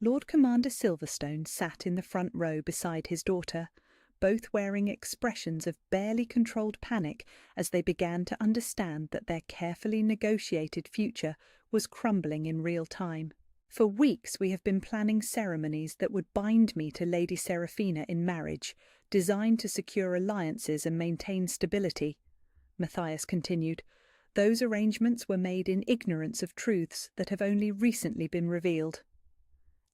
Lord Commander Silverstone sat in the front row beside his daughter, both wearing expressions of barely controlled panic as they began to understand that their carefully negotiated future was crumbling in real time. "For weeks we have been planning ceremonies that would bind me to Lady Seraphina in marriage, designed to secure alliances and maintain stability," Matthias continued. "Those arrangements were made in ignorance of truths that have only recently been revealed."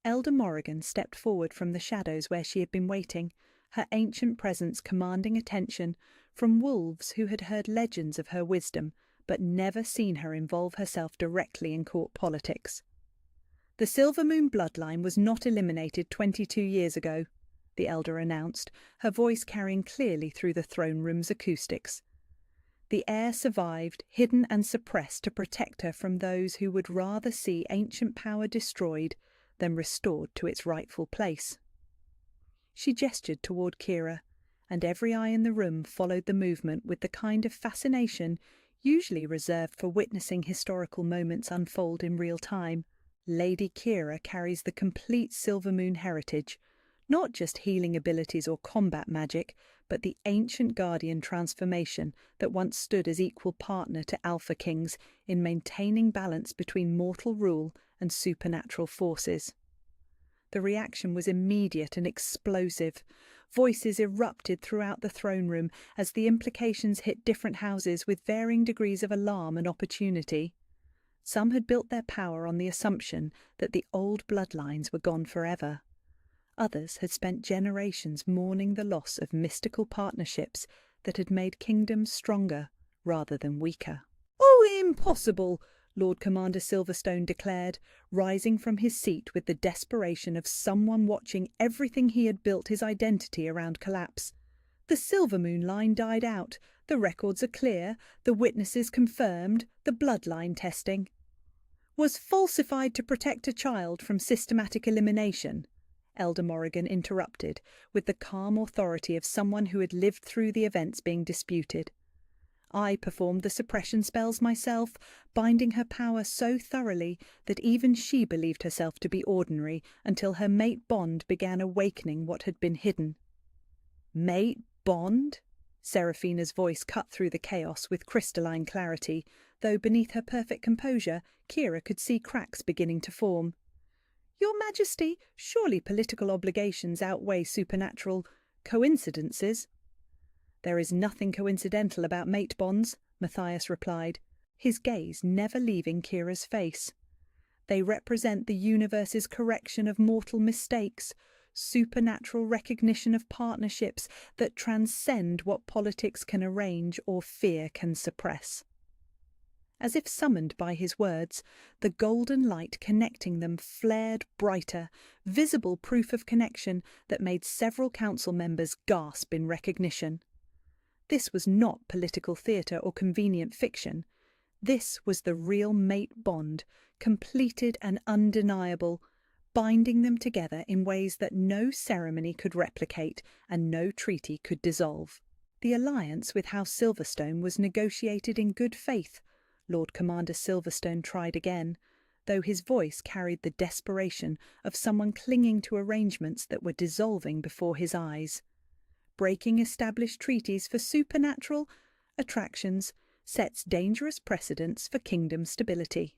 Elder Morrigan stepped forward from the shadows where she had been waiting, her ancient presence commanding attention from wolves who had heard legends of her wisdom but never seen her involve herself directly in court politics. The Silvermoon bloodline was not eliminated 22 years ago, the elder announced, her voice carrying clearly through the throne room's acoustics. The heir survived, hidden and suppressed to protect her from those who would rather see ancient power destroyed than restored to its rightful place. She gestured toward Kira, and every eye in the room followed the movement with the kind of fascination usually reserved for witnessing historical moments unfold in real time. Lady Kira carries the complete Silvermoon heritage, not just healing abilities or combat magic, but the ancient guardian transformation that once stood as equal partner to Alpha Kings in maintaining balance between mortal rule and supernatural forces. The reaction was immediate and explosive. Voices erupted throughout the throne room as the implications hit different houses with varying degrees of alarm and opportunity. Some had built their power on the assumption that the old bloodlines were gone forever. Others had spent generations mourning the loss of mystical partnerships that had made kingdoms stronger rather than weaker. "Oh, impossible!" Lord Commander Silverstone declared, rising from his seat with the desperation of someone watching everything he had built his identity around collapse. "The Silvermoon line died out. The records are clear, the witnesses confirmed, the bloodline testing." "Was falsified to protect a child from systematic elimination," Elder Morrigan interrupted, with the calm authority of someone who had lived through the events being disputed. "I performed the suppression spells myself, binding her power so thoroughly that even she believed herself to be ordinary until her mate bond began awakening what had been hidden." "Mate bond?" Seraphina's voice cut through the chaos with crystalline clarity, though beneath her perfect composure, Kira could see cracks beginning to form. "Your Majesty, surely political obligations outweigh supernatural coincidences?" "There is nothing coincidental about mate bonds," Matthias replied, his gaze never leaving Kira's face. "They represent the universe's correction of mortal mistakes, supernatural recognition of partnerships that transcend what politics can arrange or fear can suppress." As if summoned by his words, the golden light connecting them flared brighter, visible proof of connection that made several council members gasp in recognition. This was not political theatre or convenient fiction. This was the real mate bond, completed and undeniable, binding them together in ways that no ceremony could replicate and no treaty could dissolve. The alliance with House Silverstone was negotiated in good faith. Lord Commander Silverstone tried again, though his voice carried the desperation of someone clinging to arrangements that were dissolving before his eyes. Breaking established treaties for supernatural attractions sets dangerous precedents for kingdom stability.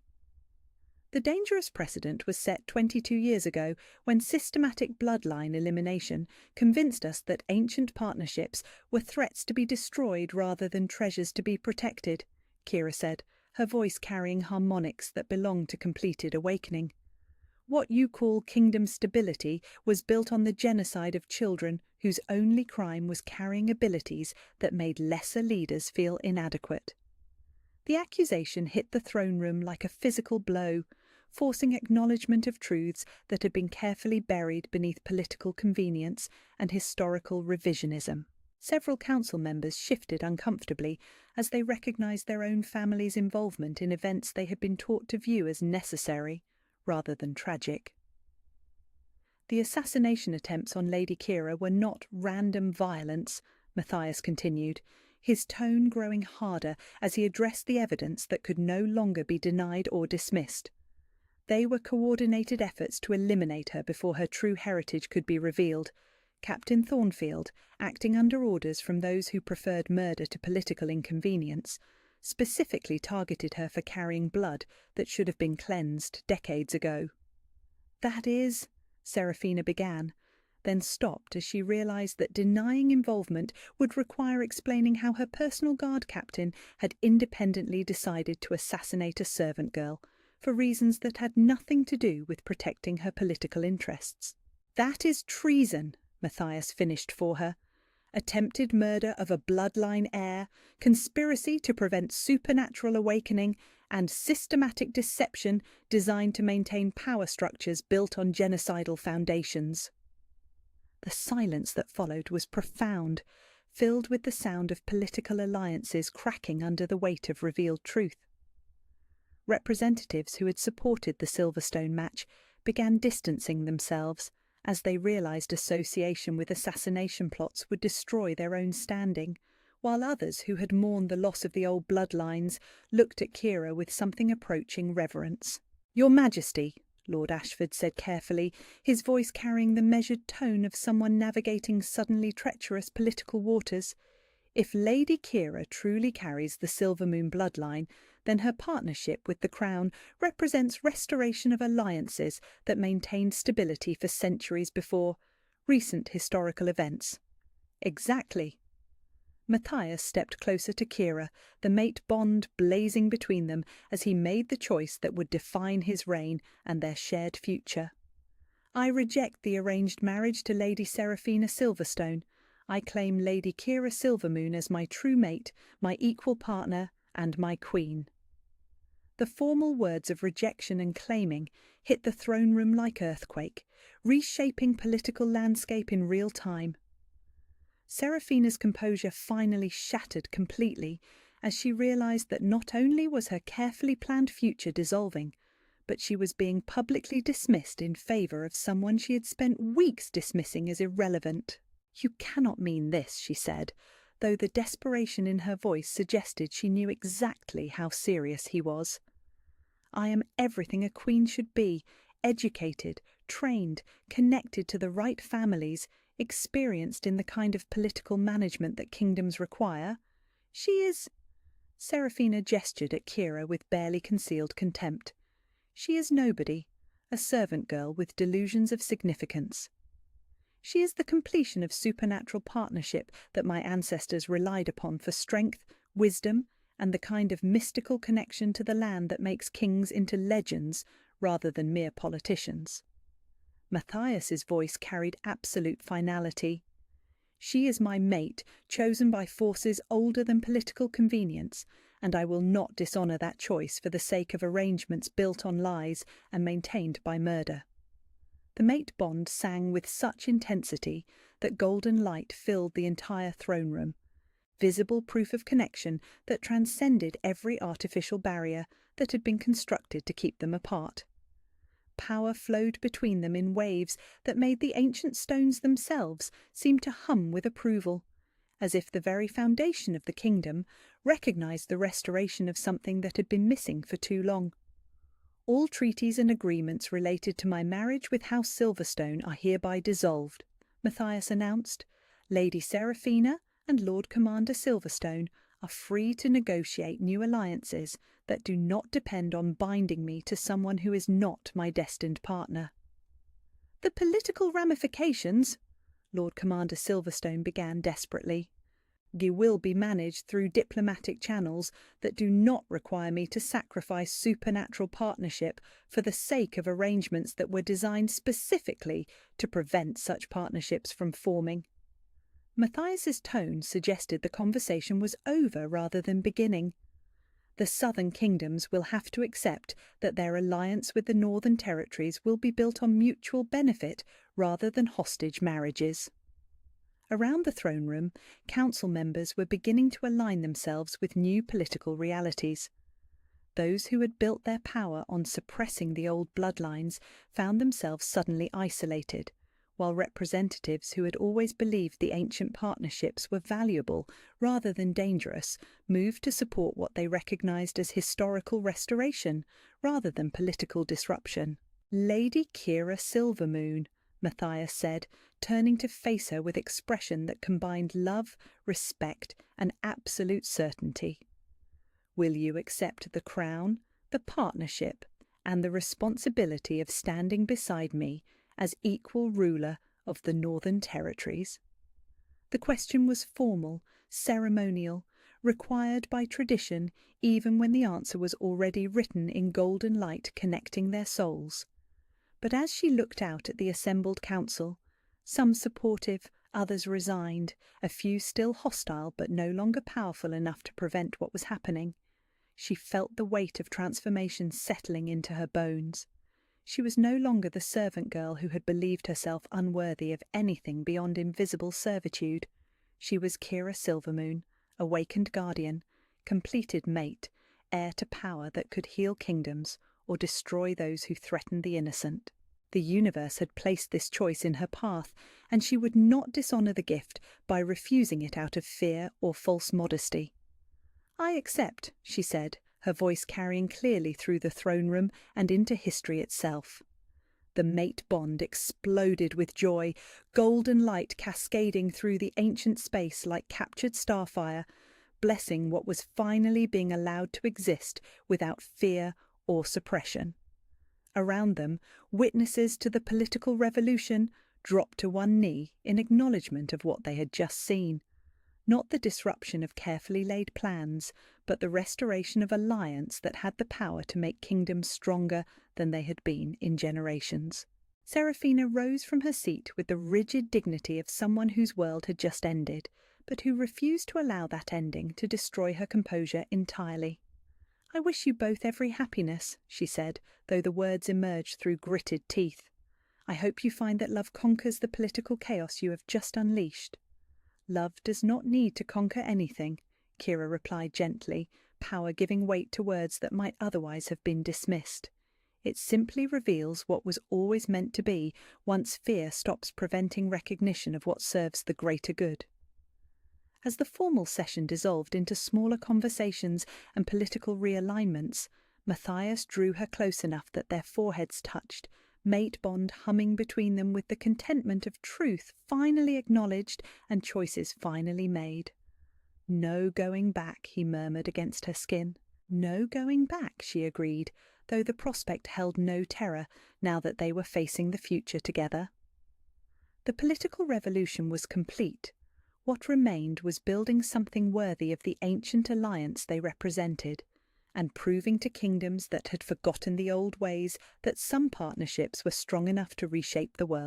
The dangerous precedent was set 22 years ago when systematic bloodline elimination convinced us that ancient partnerships were threats to be destroyed rather than treasures to be protected, Kira said, her voice carrying harmonics that belonged to completed awakening. "What you call kingdom stability was built on the genocide of children whose only crime was carrying abilities that made lesser leaders feel inadequate." The accusation hit the throne room like a physical blow, forcing acknowledgement of truths that had been carefully buried beneath political convenience and historical revisionism. Several council members shifted uncomfortably as they recognised their own family's involvement in events they had been taught to view as necessary rather than tragic. The assassination attempts on Lady Kira were not random violence, Matthias continued, his tone growing harder as he addressed the evidence that could no longer be denied or dismissed. They were coordinated efforts to eliminate her before her true heritage could be revealed. Captain Thornfield, acting under orders from those who preferred murder to political inconvenience, specifically targeted her for carrying blood that should have been cleansed decades ago. "That is," Seraphina began, then stopped as she realised that denying involvement would require explaining how her personal guard captain had independently decided to assassinate a servant girl, for reasons that had nothing to do with protecting her political interests. "That is treason," Matthias finished for her. "Attempted murder of a bloodline heir, conspiracy to prevent supernatural awakening, and systematic deception designed to maintain power structures built on genocidal foundations. The silence that followed was profound, filled with the sound of political alliances cracking under the weight of revealed truth. Representatives who had supported the Silverstone match began distancing themselves as they realised association with assassination plots would destroy their own standing, while others who had mourned the loss of the old bloodlines looked at Kira with something approaching reverence. "Your Majesty," Lord Ashford said carefully, his voice carrying the measured tone of someone navigating suddenly treacherous political waters, "if Lady Kira truly carries the Silvermoon bloodline, then her partnership with the Crown represents restoration of alliances that maintained stability for centuries before recent historical events." "Exactly." Matthias stepped closer to Kira, the mate bond blazing between them as he made the choice that would define his reign and their shared future. "I reject the arranged marriage to Lady Seraphina Silverstone. I claim Lady Kira Silvermoon as my true mate, my equal partner, and my queen." The formal words of rejection and claiming hit the throne room like earthquake, reshaping political landscape in real time. Seraphina's composure finally shattered completely as she realised that not only was her carefully planned future dissolving, but she was being publicly dismissed in favour of someone she had spent weeks dismissing as irrelevant. "You cannot mean this," she said, though the desperation in her voice suggested she knew exactly how serious he was. "I am everything a queen should be, educated, trained, connected to the right families, experienced in the kind of political management that kingdoms require. She is—" Seraphina gestured at Kira with barely concealed contempt. "She is nobody, a servant girl with delusions of significance. She is the completion of supernatural partnership that my ancestors relied upon for strength, wisdom, and the kind of mystical connection to the land that makes kings into legends rather than mere politicians." Matthias's voice carried absolute finality. "She is my mate, chosen by forces older than political convenience, and I will not dishonour that choice for the sake of arrangements built on lies and maintained by murder." The mate bond sang with such intensity that golden light filled the entire throne room, visible proof of connection that transcended every artificial barrier that had been constructed to keep them apart. Power flowed between them in waves that made the ancient stones themselves seem to hum with approval, as if the very foundation of the kingdom recognised the restoration of something that had been missing for too long. "All treaties and agreements related to my marriage with House Silverstone are hereby dissolved," Matthias announced. "Lady Seraphina and Lord Commander Silverstone are free to negotiate new alliances that do not depend on binding me to someone who is not my destined partner." "The political ramifications," Lord Commander Silverstone began desperately, "will be managed through diplomatic channels that do not require me to sacrifice supernatural partnership for the sake of arrangements that were designed specifically to prevent such partnerships from forming." Matthias's tone suggested the conversation was over rather than beginning. The southern kingdoms will have to accept that their alliance with the northern territories will be built on mutual benefit rather than hostage marriages. Around the throne room, council members were beginning to align themselves with new political realities. Those who had built their power on suppressing the old bloodlines found themselves suddenly isolated, while representatives who had always believed the ancient partnerships were valuable rather than dangerous moved to support what they recognised as historical restoration rather than political disruption. "Lady Kira Silvermoon," Matthias said, turning to face her with expression that combined love, respect, and absolute certainty. "Will you accept the crown, the partnership, and the responsibility of standing beside me as equal ruler of the Northern Territories?" The question was formal, ceremonial, required by tradition, even when the answer was already written in golden light connecting their souls. But as she looked out at the assembled council, some supportive, others resigned, a few still hostile but no longer powerful enough to prevent what was happening, She felt the weight of transformation settling into her bones. She was no longer the servant girl who had believed herself unworthy of anything beyond invisible servitude. She was Kira Silvermoon, awakened guardian, completed mate, heir to power that could heal kingdoms or destroy those who threatened the innocent. The universe had placed this choice in her path, and she would not dishonor the gift by refusing it out of fear or false modesty. "I accept," she said, her voice carrying clearly through the throne room and into history itself. The mate bond exploded with joy, golden light cascading through the ancient space like captured starfire, blessing what was finally being allowed to exist without fear or suppression. Around them, witnesses to the political revolution dropped to one knee in acknowledgement of what they had just seen. Not the disruption of carefully laid plans, but the restoration of alliance that had the power to make kingdoms stronger than they had been in generations. Seraphina rose from her seat with the rigid dignity of someone whose world had just ended, but who refused to allow that ending to destroy her composure entirely. "I wish you both every happiness," she said, though the words emerged through gritted teeth. "I hope you find that love conquers the political chaos you have just unleashed." "Love does not need to conquer anything," Kira replied gently, power giving weight to words that might otherwise have been dismissed. "It simply reveals what was always meant to be once fear stops preventing recognition of what serves the greater good." As the formal session dissolved into smaller conversations and political realignments, Matthias drew her close enough that their foreheads touched, mate bond humming between them with the contentment of truth finally acknowledged and choices finally made. "No going back," he murmured against her skin. "No going back," she agreed, though the prospect held no terror now that they were facing the future together. The political revolution was complete. What remained was building something worthy of the ancient alliance they represented, and proving to kingdoms that had forgotten the old ways that some partnerships were strong enough to reshape the world.